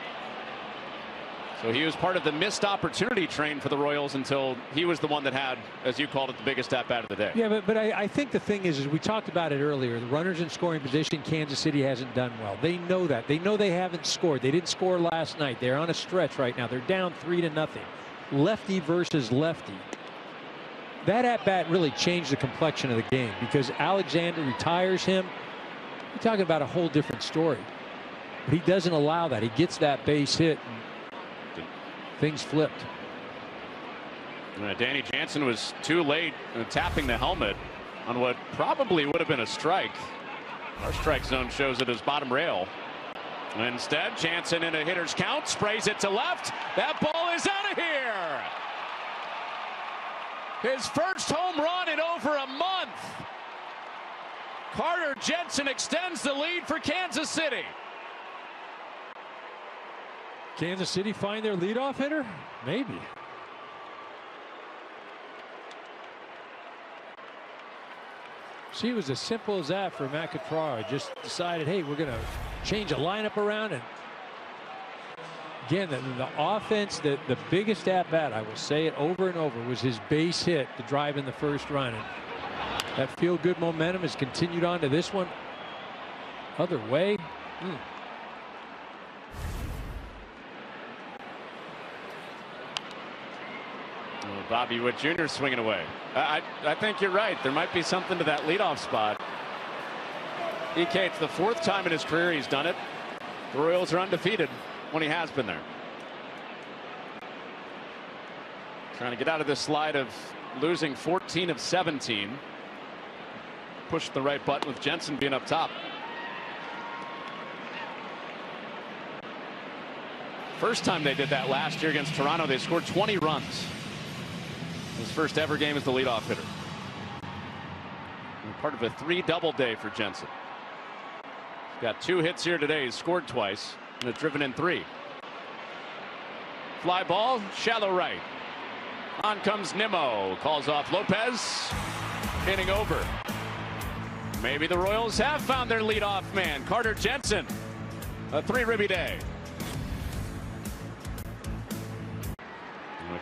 Speaker 10: So he was part of the missed opportunity train for the Royals until he was the one that had, as you called it, the biggest at-bat of the day.
Speaker 11: Yeah, but I think the thing is we talked about it earlier. The runners in scoring position, Kansas City hasn't done well. They know that. They know they haven't scored. They didn't score last night. They're on a stretch right now. They're down 3-0. Lefty versus lefty. That at-bat really changed the complexion of the game because Alexander retires him. You're talking about a whole different story. But he doesn't allow that. He gets that base hit. Things flipped.
Speaker 10: Danny Jansen was too late tapping the helmet on what probably would have been a strike. Our strike zone shows it as bottom rail. Instead, Jansen in a hitter's count sprays it to left. That ball is out of here. His first home run in over a month. Carter Jensen extends the lead for Kansas City.
Speaker 11: Kansas City find their leadoff hitter? Maybe. See, it was as simple as that for Matt Catrara. Just decided, hey, we're going to change a lineup around. And again, the offense, the biggest at-bat, I will say it over and over, was his base hit to drive in the first run. And that feel-good momentum has continued on to this one. Other way.
Speaker 10: Bobby Witt Jr. swinging away. I think you're right. There might be something to that leadoff spot. EK, it's the 4th time in his career he's done it. The Royals are undefeated when he has been there. Trying to get out of this slide of losing 14 of 17. Push the right button with Jensen being up top. First time they did that last year against Toronto, they scored 20 runs. His first ever game as the leadoff hitter. And part of a 3-double day for Jensen. He's got 2 hits here today. He's scored twice and has driven in 3. Fly ball, shallow right. On comes Nimmo. Calls off Lopez. Inning over. Maybe the Royals have found their leadoff man, Carter Jensen. A 3-ribby day.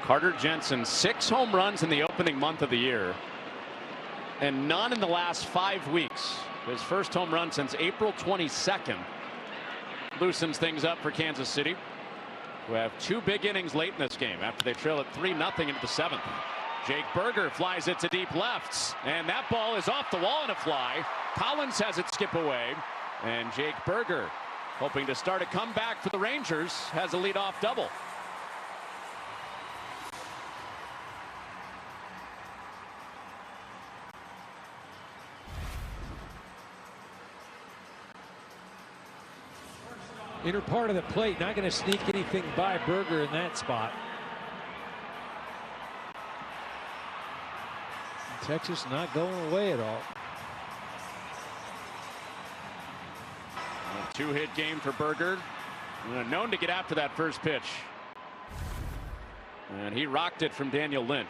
Speaker 10: Carter Jensen, 6 home runs in the opening month of the year and none in the last 5 weeks. His first home run since April 22nd loosens things up for Kansas City, who have 2 big innings late in this game after they trail at 3-0 into the 7th. Jake Berger flies it to deep left, and that ball is off the wall in a fly. Collins has it skip away, and Jake Berger, hoping to start a comeback for the Rangers, has a leadoff double.
Speaker 11: Inner part of the plate, not going to sneak anything by Berger in that spot. Texas not going away at all.
Speaker 10: A 2-hit game for Berger. Known to get after that first pitch. And he rocked it from Daniel Lynch,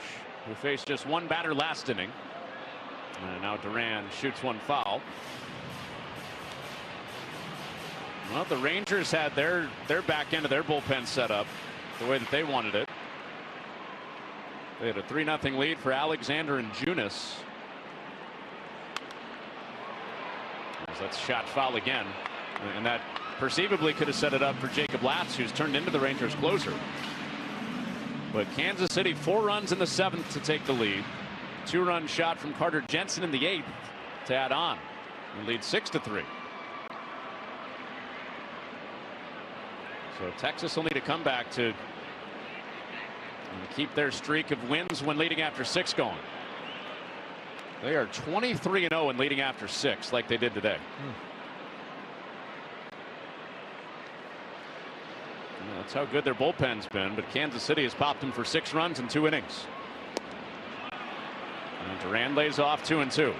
Speaker 10: who faced just 1 batter last inning. And now Duran shoots 1 foul. Well, the Rangers had their back end of their bullpen set up the way that they wanted it. They had a 3-0 lead for Alexander and Junis. That's shot foul again. And that perceivably could have set it up for Jacob Latz, who's turned into the Rangers closer. But Kansas City 4 runs in the 7th to take the lead. 2-run shot from Carter Jensen in the 8th to add on. And lead 6-3. So Texas will need a comeback to keep their streak of wins when leading after 6 going. They are 23-0 in leading after 6, like they did today. That's how good their bullpen's been, but Kansas City has popped them for 6 runs in 2 innings. And Duran lays off 2-2. So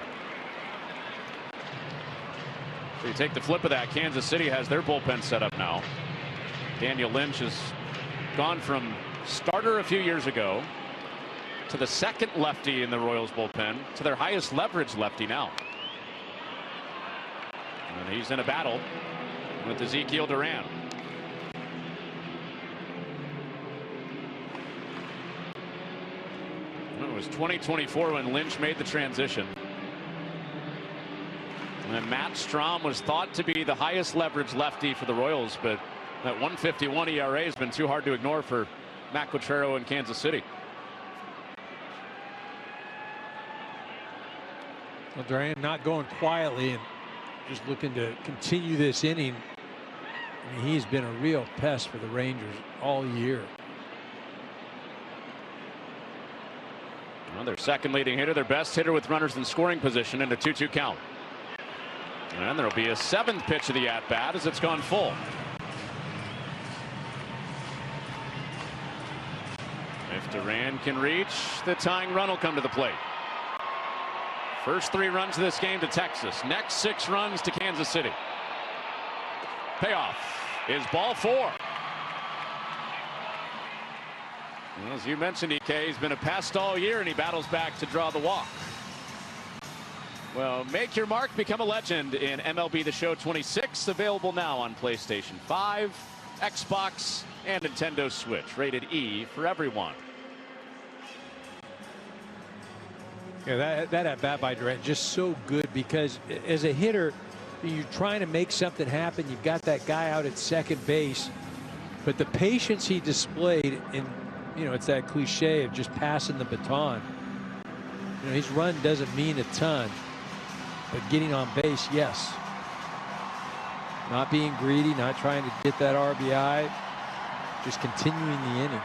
Speaker 10: you take the flip of that, Kansas City has their bullpen set up now. Daniel Lynch has gone from starter a few years ago to the 2nd lefty in the Royals bullpen to their highest leverage lefty now. And he's in a battle with Ezekiel Duran. It was 2024 when Lynch made the transition. And Matt Strom was thought to be the highest leverage lefty for the Royals, but that 151 ERA has been too hard to ignore for Matt Quatrero in Kansas City.
Speaker 11: Well, Duran not going quietly and just looking to continue this inning. I mean, he's been a real pest for the Rangers all year.
Speaker 10: Well, their 2nd leading hitter, their best hitter with runners in scoring position, in a 2-2 count. And there'll be a 7th pitch of the at-bat as it's gone full. If Duran can reach, the tying run will come to the plate. First 3 runs of this game to Texas. Next 6 runs to Kansas City. Payoff is ball 4. As you mentioned, EK, he's been a pest all year, and he battles back to draw the walk. Well, make your mark, become a legend in MLB The Show 26, available now on PlayStation 5, Xbox, and Nintendo Switch. Rated E for everyone.
Speaker 11: Yeah, that at bat by Durant just so good, because as a hitter, you're trying to make something happen. You've got that guy out at second base, but the patience he displayed, and it's that cliche of just passing the baton. His run doesn't mean a ton, but getting on base, yes. Not being greedy, not trying to get that RBI, just continuing the inning.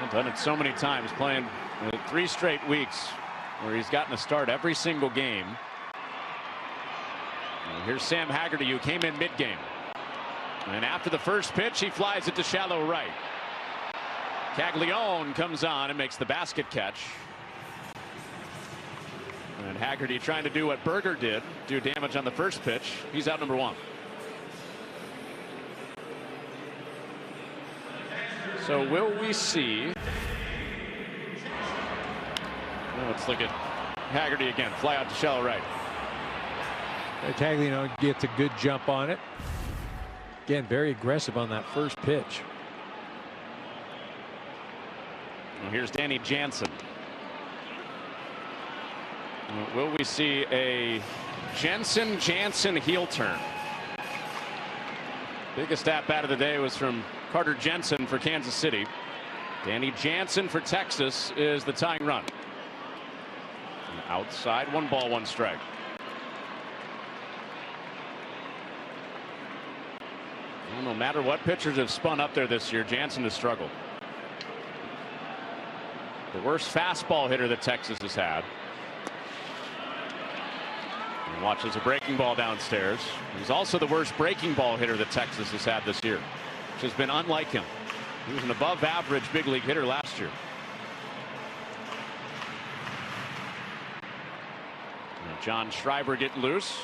Speaker 10: I've done it so many times, playing 3 straight weeks where he's gotten a start every single game. Here's Sam Haggerty, who came in mid-game. And after the first pitch, he flies it to shallow right. Caglione comes on and makes the basket catch. And Haggerty trying to do what Berger did, do damage on the first pitch. He's out number 1. So will we see? Well, let's look at Haggerty again. Fly out to shallow right.
Speaker 11: Caglione gets a good jump on it. Again, very aggressive on that first pitch.
Speaker 10: Well, here's Danny Jansen. Will we see a Jansen heel turn? Biggest at bat of the day was from Carter Jensen for Kansas City. Danny Jansen for Texas is the tying run. Outside, 1 ball, 1 strike. Well, no matter what pitchers have spun up there this year, Jansen has struggled. The worst fastball hitter that Texas has had. And watches a breaking ball downstairs. He's also the worst breaking ball hitter that Texas has had this year, which has been unlike him. He was an above average big league hitter last year. And John Schreiber getting loose.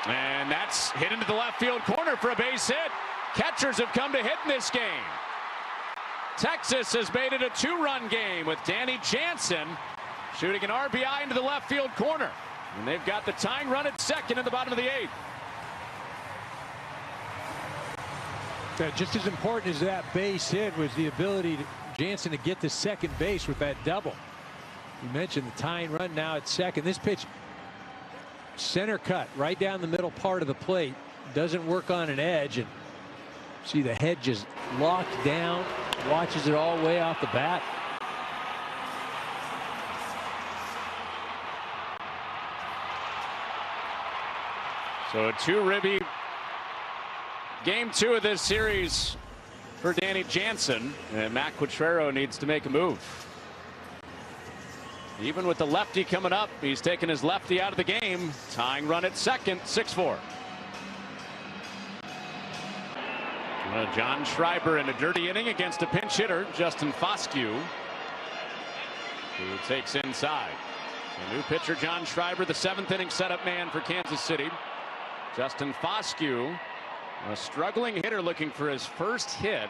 Speaker 10: And that's hit into the left field corner for a base hit. Catchers have come to hit in this game. Texas has made it a 2-run game with Danny Jansen shooting an RBI into the left field corner. And they've got the tying run at second in the bottom of the 8th.
Speaker 11: Yeah, just as important as that base hit was the ability to Jansen to get to second base with that double. You mentioned the tying run now at second. This pitch, center cut right down the middle part of the plate, doesn't work on an edge, and see the head just locked down, watches it all the way off the bat.
Speaker 10: So a 2-ribby game 2 of this series for Danny Jansen, and Matt Quatrero needs to make a move. Even with the lefty coming up, he's taking his lefty out of the game. Tying run at second, 6-4. John Schreiber in a dirty inning against a pinch hitter, Justin Foscue, who takes inside. So new pitcher John Schreiber, the 7th inning setup man for Kansas City. Justin Foscue, a struggling hitter looking for his first hit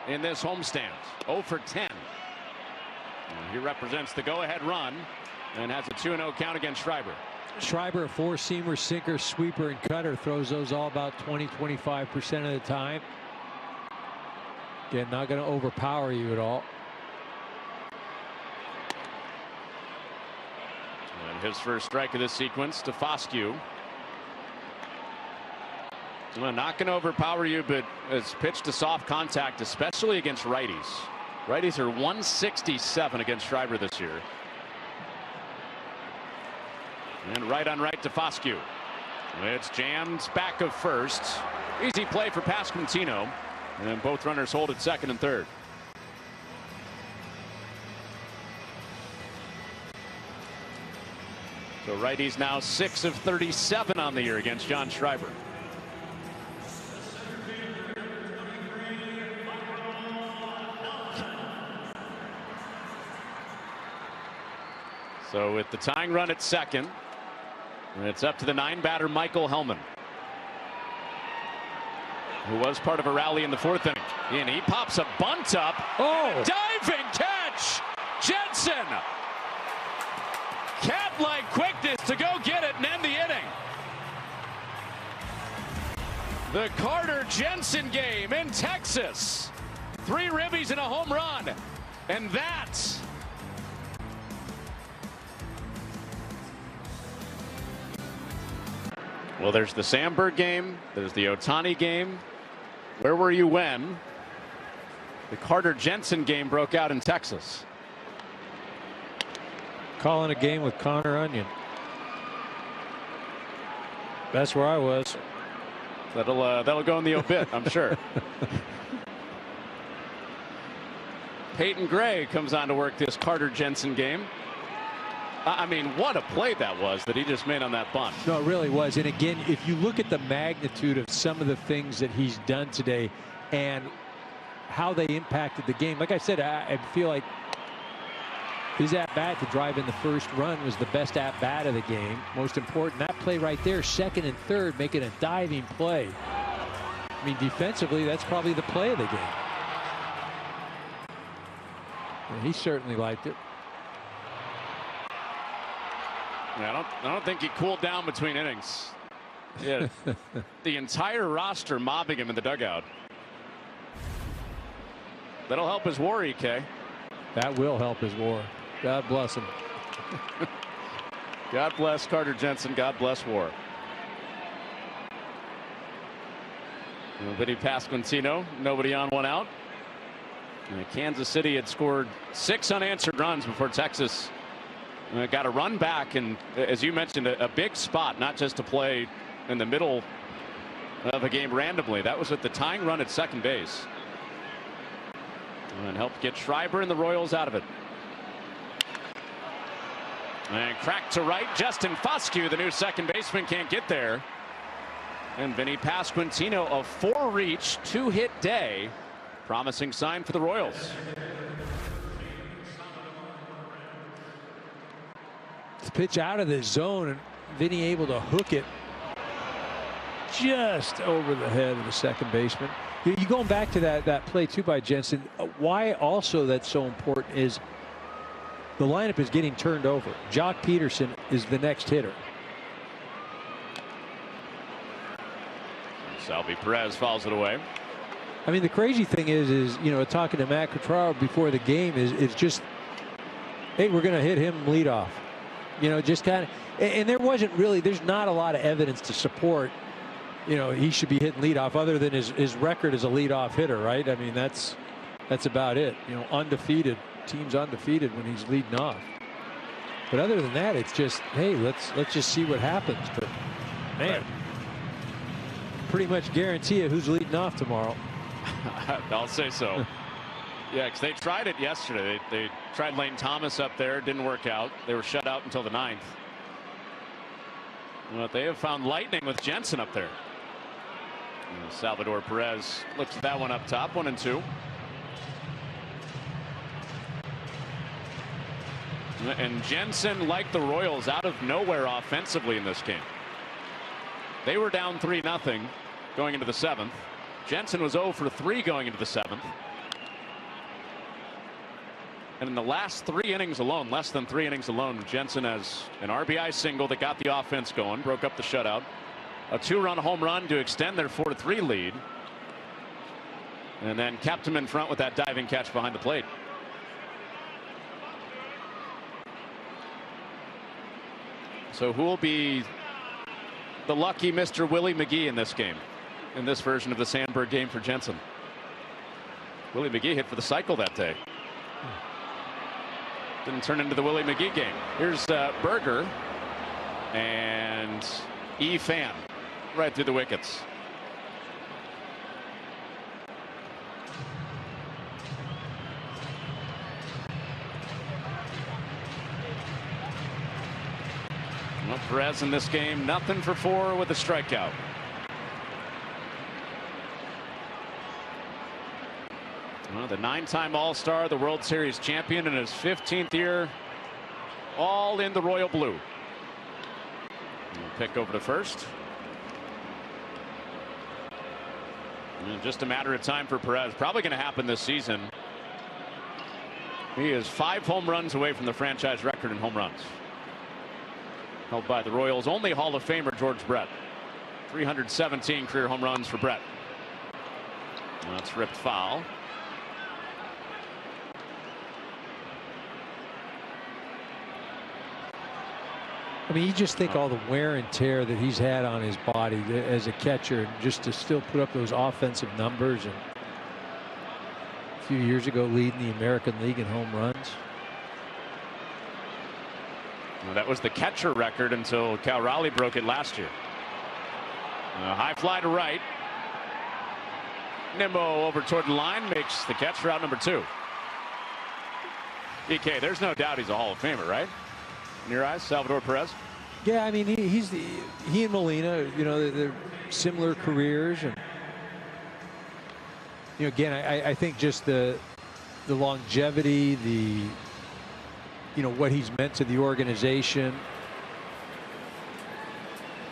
Speaker 10: in this homestand. 0 for 10. He represents the go-ahead run and has a 2-0 count against Schreiber.
Speaker 11: Schreiber, a 4-seamer, sinker, sweeper, and cutter, throws those all about 20-25% of the time. Again, not going to overpower you at all.
Speaker 10: And his first strike of this sequence to Foscue. Well, not going to overpower you, but it's pitched to soft contact, especially against righties. Righties are 167 against Schreiber this year. And right on right to Foscue. It's jammed back of first. Easy play for Pasquantino. And both runners hold at second and third. So righties now 6 of 37 on the year against John Schreiber. So with the tying run at second, it's up to the 9-batter Michael Hellman, who was part of a rally in the 4th inning. And he pops a bunt up.
Speaker 11: Oh!
Speaker 10: Diving catch! Jensen! Cat-like quickness to go get it and end the inning. The Carter Jensen game in Texas. 3 ribbies and a home run. And that's well, there's the Sandberg game. There's the Ohtani game. Where were you when the Carter Jensen game broke out in Texas?
Speaker 11: Calling a game with Connor Onion. That's where I was.
Speaker 10: That'll go in the obit, I'm sure. Peyton Gray comes on to work this Carter Jensen game. I mean, what a play that was that he just made on that bunt.
Speaker 11: No, it really was. And again, if you look at the magnitude of some of the things that he's done today and how they impacted the game, like I said, I feel like his at-bat to drive in the first run was the best at-bat of the game. Most important, that play right there, second and third, making a diving play. I mean, defensively, that's probably the play of the game. And he certainly liked it.
Speaker 10: Yeah, I don't think he cooled down between innings. Yeah, the entire roster mobbing him in the dugout. That'll help his WAR, EK.
Speaker 11: That will help his WAR. God bless him.
Speaker 10: God bless Carter Jensen. God bless WAR. Vinny Pasquantino, nobody on, 1 out. And Kansas City had scored 6 unanswered runs before Texas got a run back, and as you mentioned, a big spot, not just to play in the middle of a game randomly. That was with the tying run at second base, and helped get Schreiber and the Royals out of it. And cracked to right. Justin Foscue, the new second baseman, can't get there. And Vinny Pasquantino, a 4-reach, 2-hit day. Promising sign for the Royals.
Speaker 11: The pitch out of the zone, and Vinny able to hook it just over the head of the second baseman. You going back to that play too by Jensen. Why also that's so important is the lineup is getting turned over. Jock Peterson is the next hitter.
Speaker 10: Salvi Perez fouls it away.
Speaker 11: I mean, the crazy thing is you know, talking to Matt Quatraro before the game is just, hey, we're going to hit him leadoff. You know, just kind of, and there's not a lot of evidence to support, you know, he should be hitting leadoff other than his record as a leadoff hitter, right? I mean, that's about it. You know, undefeated, team's undefeated when he's leading off. But other than that, it's just, hey, let's just see what happens. But man, pretty much guarantee you who's leading off tomorrow.
Speaker 10: I'll say so. Yeah, because they tried it yesterday. They tried Lane Thomas up there. Didn't work out. They were shut out until the 9th. But they have found lightning with Jensen up there. And Salvador Perez looks at that one up top. 1-2. And Jensen, like the Royals, out of nowhere offensively in this game. They were down 3-0 going into the 7th. Jensen was 0 for 3 going into the 7th. And in the last 3 innings alone, less than 3 innings alone, Jensen has an RBI single that got the offense going, broke up the shutout, a 2-run home run to extend their 4-3 lead, and then kept him in front with that diving catch behind the plate. So who will be the lucky Mr. Willie McGee in this game, in this version of the Sandberg game for Jensen? Willie McGee hit for the cycle that day. Didn't turn into the Willie McGee game. Here's Berger and E. Fan right through the wickets. Well, Perez in this game, nothing for 4 with a strikeout. Well, the 9-time All-Star, the World Series champion in his 15th year all in the royal blue. Pick over to first. And just a matter of time for Perez. Probably going to happen this season. He is 5 home runs away from the franchise record in home runs, held by the Royals' only Hall of Famer, George Brett. 317 career home runs for Brett. That's ripped foul.
Speaker 11: I mean, you just think all the wear and tear that he's had on his body as a catcher, just to still put up those offensive numbers, and a few years ago leading the American League in home runs.
Speaker 10: Well, that was the catcher record until Cal Raleigh broke it last year. A high fly to right. Nimmo over toward the line, makes the catch for out number 2. EK, there's no doubt he's a Hall of Famer, right? In your eyes, Salvador Perez?
Speaker 11: Yeah, I mean, he and Molina, you know, they're similar careers, and you know, again, I think just the longevity, you know, what he's meant to the organization.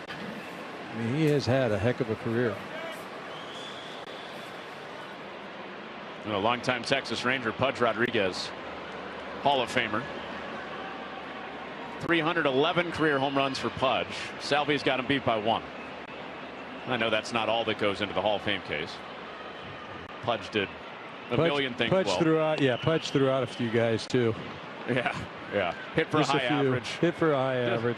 Speaker 11: I mean, he has had a heck of a career.
Speaker 10: A longtime Texas Ranger, Pudge Rodriguez, Hall of Famer. 311 career home runs for Pudge. Salvi's got him beat by 1. I know that's not all that goes into the Hall of Fame case. Pudge did a million things well.
Speaker 11: Pudge threw out a few guys too.
Speaker 10: Yeah. Hit for
Speaker 11: Just
Speaker 10: a high average.
Speaker 11: Hit for a high average.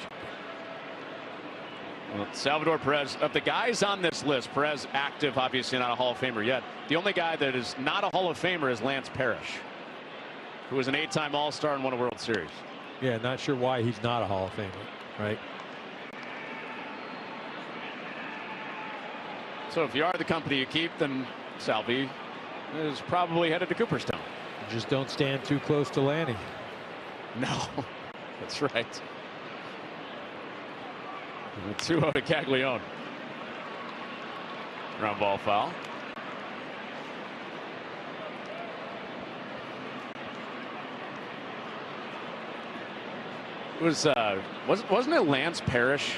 Speaker 10: Well, Salvador Perez, of the guys on this list, Perez active, obviously not a Hall of Famer yet. The only guy that is not a Hall of Famer is Lance Parrish, who was an 8-time All-Star and won a World Series.
Speaker 11: Yeah, not sure why he's not a Hall of Famer, right?
Speaker 10: So if you are the company you keep, then Salvi is probably headed to Cooperstown.
Speaker 11: Just don't stand too close to Lanny.
Speaker 10: No, that's right. 2-0 to Caglione. Ground ball foul. Wasn't it Lance Parrish?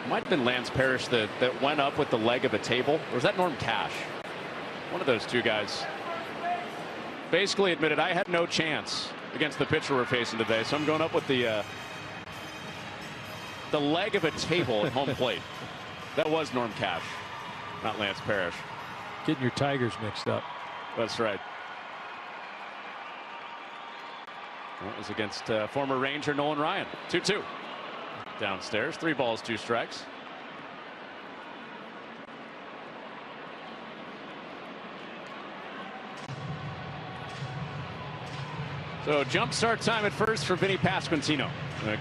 Speaker 10: Might have been Lance Parrish that went up with the leg of a table, or was that Norm Cash? One of those two guys basically admitted, I had no chance against the pitcher we're facing today, so I'm going up with the leg of a table at home plate. That was Norm Cash, not Lance Parrish.
Speaker 11: Getting your Tigers mixed up.
Speaker 10: That's right. That was against former Ranger Nolan Ryan. 2-2. Downstairs, 3 balls, 2 strikes. So jump start time at first for Vinny Pasquantino.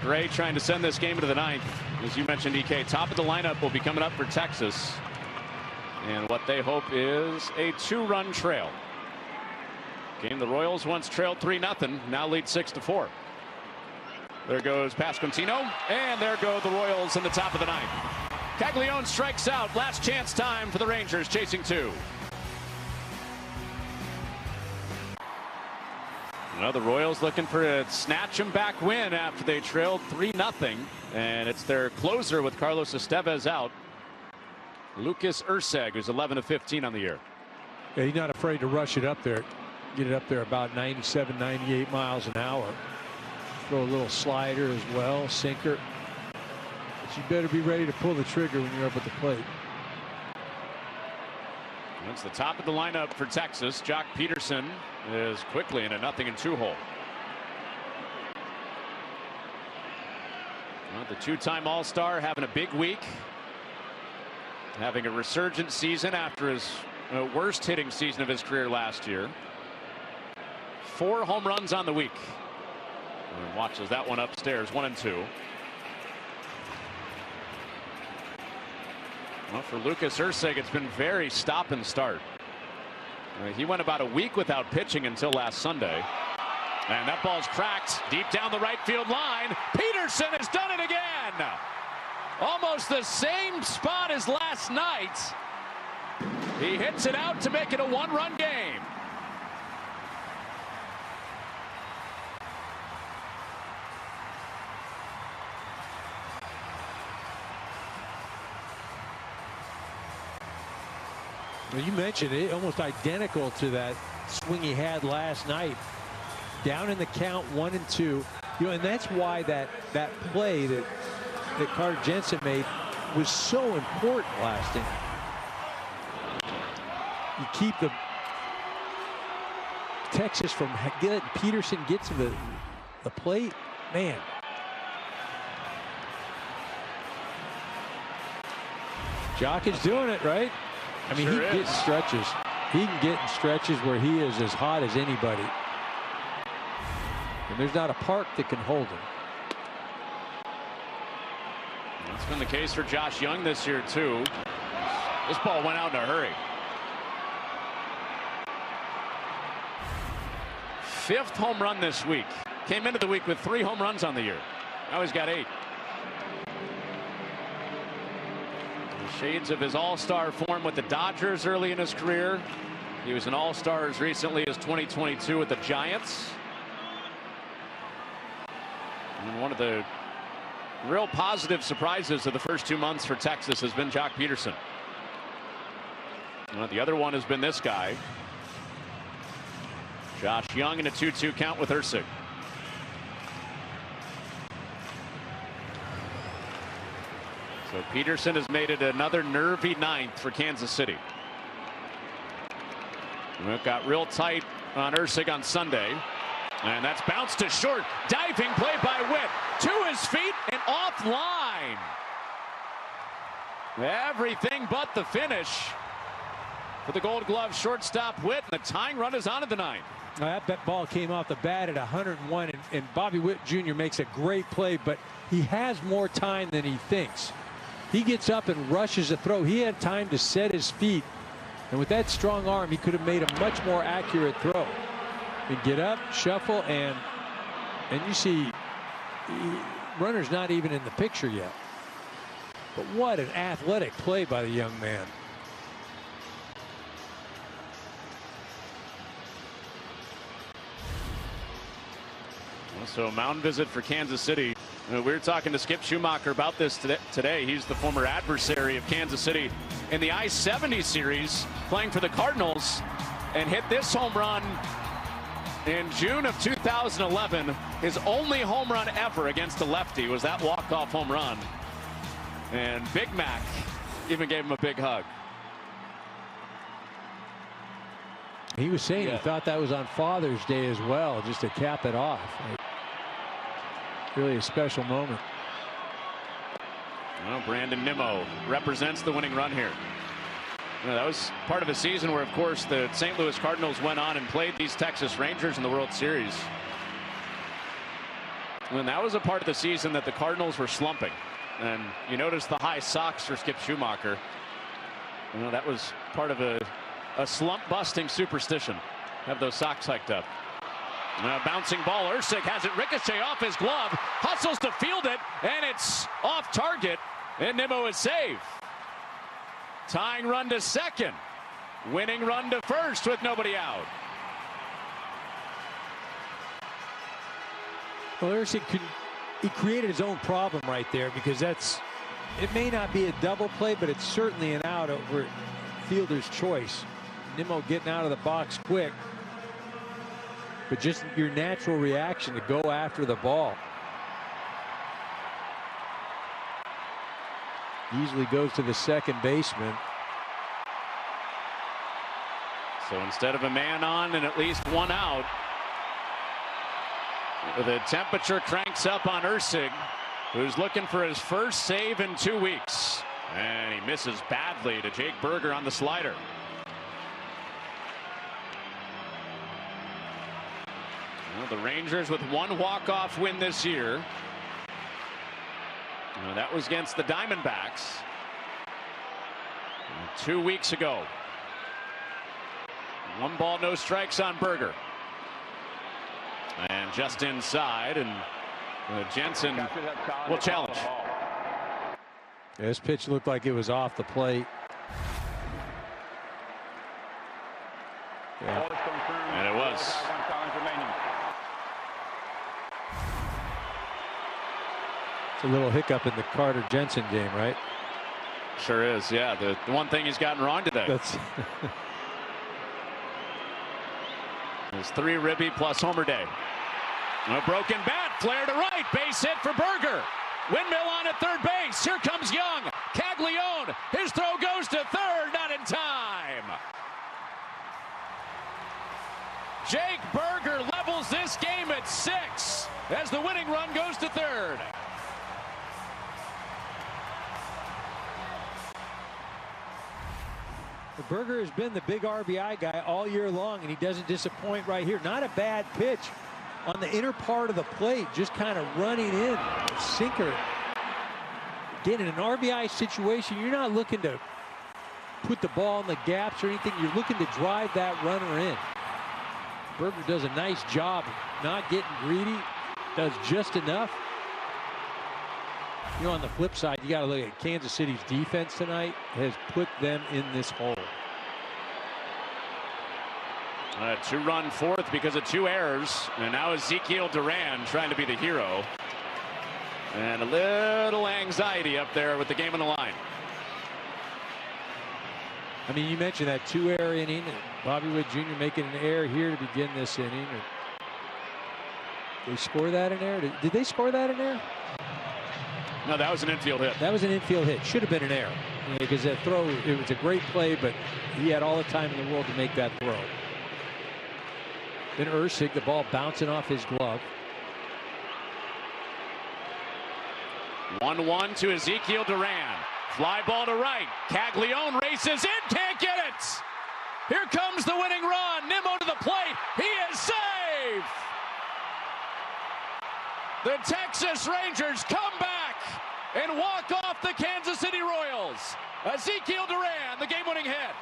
Speaker 10: Gray trying to send this game into the 9th. As you mentioned, EK, top of the lineup will be coming up for Texas. And what they hope is a 2-run trail. Game the Royals once trailed 3-0, now lead 6-4. There goes Pasquantino, and there go the Royals in the top of the 9th. Caglione strikes out. Last chance time for the Rangers, chasing 2. Well, the Royals looking for a snatch 'em back win after they trailed 3-0, and it's their closer with Carlos Estevez out. Lucas Erceg, who's 11 of 15 on the year.
Speaker 11: Yeah, he's not afraid to rush it up there. Get it up there about 97, 98 miles an hour. Throw a little slider as well, sinker. But you better be ready to pull the trigger when you're up at the plate.
Speaker 10: That's the top of the lineup for Texas. Jock Peterson is quickly in a 0-2 hole. Well, the 2-time All-Star having a big week. Having a resurgent season after his worst hitting season of his career last year. 4 home runs on the week. And watches that one upstairs, 1-2. Well, for Lucas Erceg, it's been very stop and start. He went about a week without pitching until last Sunday. And that ball's cracked deep down the right field line. Peterson has done it again. Almost the same spot as last night. He hits it out to make it a 1-run game.
Speaker 11: Well, you mentioned it, almost identical to that swing he had last night. Down in the count, 1-2. You know, and that's why that play that Carter Jensen made was so important last inning. You keep the Texas from letting Peterson get to the plate, man. Jock is doing it, right? I mean,
Speaker 10: Sure
Speaker 11: he gets stretches. He can get in stretches where he is as hot as anybody. And there's not a park that can hold him.
Speaker 10: That's been the case for Josh Young this year, too. This ball went out in a hurry. 5th home run this week. Came into the week with 3 home runs on the year. Now he's got 8. Shades of his all-star form with the Dodgers early in his career. He was an all-star as recently as 2022 with the Giants. And one of the real positive surprises of the first 2 months for Texas has been Jock Peterson. The other one has been this guy. Josh Young in a 2-2 count with Ursig. So Peterson has made it another nervy 9th for Kansas City. It got real tight on Ursig on Sunday. And that's bounced to short. Diving play by Witt. To his feet and offline. Everything but the finish for the Gold Glove shortstop Witt. And the tying run is on to the 9th.
Speaker 11: That ball came off the bat at 101, and Bobby Witt Jr. makes a great play, but he has more time than he thinks. He gets up and rushes a throw. He had time to set his feet, and with that strong arm, he could have made a much more accurate throw. And get up, shuffle, and you see runner's not even in the picture yet. But what an athletic play by the young man.
Speaker 10: So a mound visit for Kansas City. We were talking to Skip Schumacher about this today. He's the former adversary of Kansas City in the I-70 series, playing for the Cardinals, and hit this home run in June of 2011. His only home run ever against a lefty was that walk-off home run. And Big Mac even gave him a big hug.
Speaker 11: He was saying he thought that was on Father's Day as well, just to cap it off. Really a special moment.
Speaker 10: Well, Brandon Nimmo represents the winning run here. That was part of a season where, of course, the St. Louis Cardinals went on and played these Texas Rangers in the World Series. And that was a part of the season that the Cardinals were slumping. And you notice the high socks for Skip Schumacher. That was part of a slump-busting superstition. Have those socks hiked up. Bouncing ball. Ursig has it ricochet off his glove. Hustles to field it, and it's off target. And Nimmo is safe. Tying run to second. Winning run to first with nobody out.
Speaker 11: Well, Ursig he created his own problem right there, because it may not be a double play, but it's certainly an out over fielder's choice. Nimmo getting out of the box quick, but just your natural reaction to go after the ball. Usually goes to the second baseman.
Speaker 10: So instead of a man on and at least one out, the temperature cranks up on Ursig, who's looking for his first save in 2 weeks. And he misses badly to Jake Berger on the slider. Well, the Rangers with one walk-off win this year. That was against the Diamondbacks 2 weeks ago. 1 ball, no strikes on Berger. And just inside, and Jensen will challenge.
Speaker 11: This pitch looked like it was off the plate.
Speaker 10: And it was.
Speaker 11: It's a little hiccup in the Carter Jensen game, right?
Speaker 10: Sure is. Yeah, the one thing he's gotten wrong today.
Speaker 11: That's
Speaker 10: There's 3 Ribby plus homer day. A broken bat, flare to right, base hit for Berger. Windmill on at third base. Here comes Young. Caglione. His throw goes to third, not in time. Jake Berger levels this game at 6 as the winning run goes to third.
Speaker 11: Berger has been the big RBI guy all year long, and he doesn't disappoint right here. Not a bad pitch on the inner part of the plate, just kind of running in. Sinker. Again, in an RBI situation, you're not looking to put the ball in the gaps or anything. You're looking to drive that runner in. Berger does a nice job of not getting greedy, does just enough. You know, on the flip side, you got to look at Kansas City's defense tonight has put them in this hole.
Speaker 10: A 2-run fourth because of 2 errors. And now Ezekiel Duran trying to be the hero. And a little anxiety up there with the game on the line.
Speaker 11: I mean, you mentioned that 2-error inning. Bobby Witt Jr. making an error here to begin this inning. Did they score that in error? Did they score that in error?
Speaker 10: No, that was an infield hit.
Speaker 11: That was an infield hit. Should have been an error. Because that throw, it was a great play, but he had all the time in the world to make that throw. Then Ursig, the ball bouncing off his glove.
Speaker 10: 1-1 to Ezekiel Duran. Fly ball to right. Caglione races in, can't get it. Here comes the winning run. Nimmo to the plate. He is safe. The Texas Rangers come back and walk off the Kansas City Royals. Ezekiel Duran, the game-winning hit.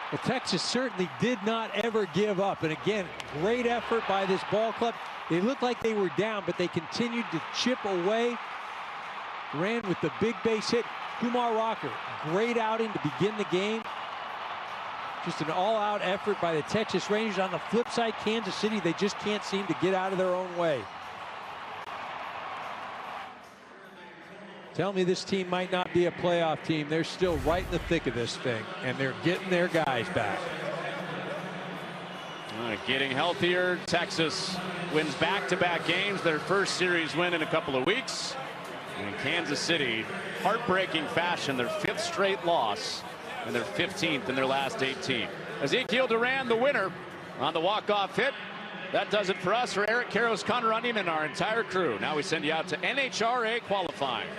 Speaker 11: Well, Texas certainly did not ever give up. And again, great effort by this ball club. They looked like they were down, but they continued to chip away. Ran with the big base hit. Kumar Rocker, great outing to begin the game. Just an all-out effort by the Texas Rangers. On the flip side, Kansas City, they just can't seem to get out of their own way. Tell me this team might not be a playoff team. They're still right in the thick of this thing, and they're getting their guys back.
Speaker 10: Getting healthier. Texas wins back-to-back games. Their first series win in a couple of weeks. And Kansas City, heartbreaking fashion, their 5th straight loss and their 15th in their last 18. Ezekiel Duran, the winner on the walk-off hit. That does it for us. For Eric Karros, Connor Onion, and our entire crew. Now we send you out to NHRA qualifying.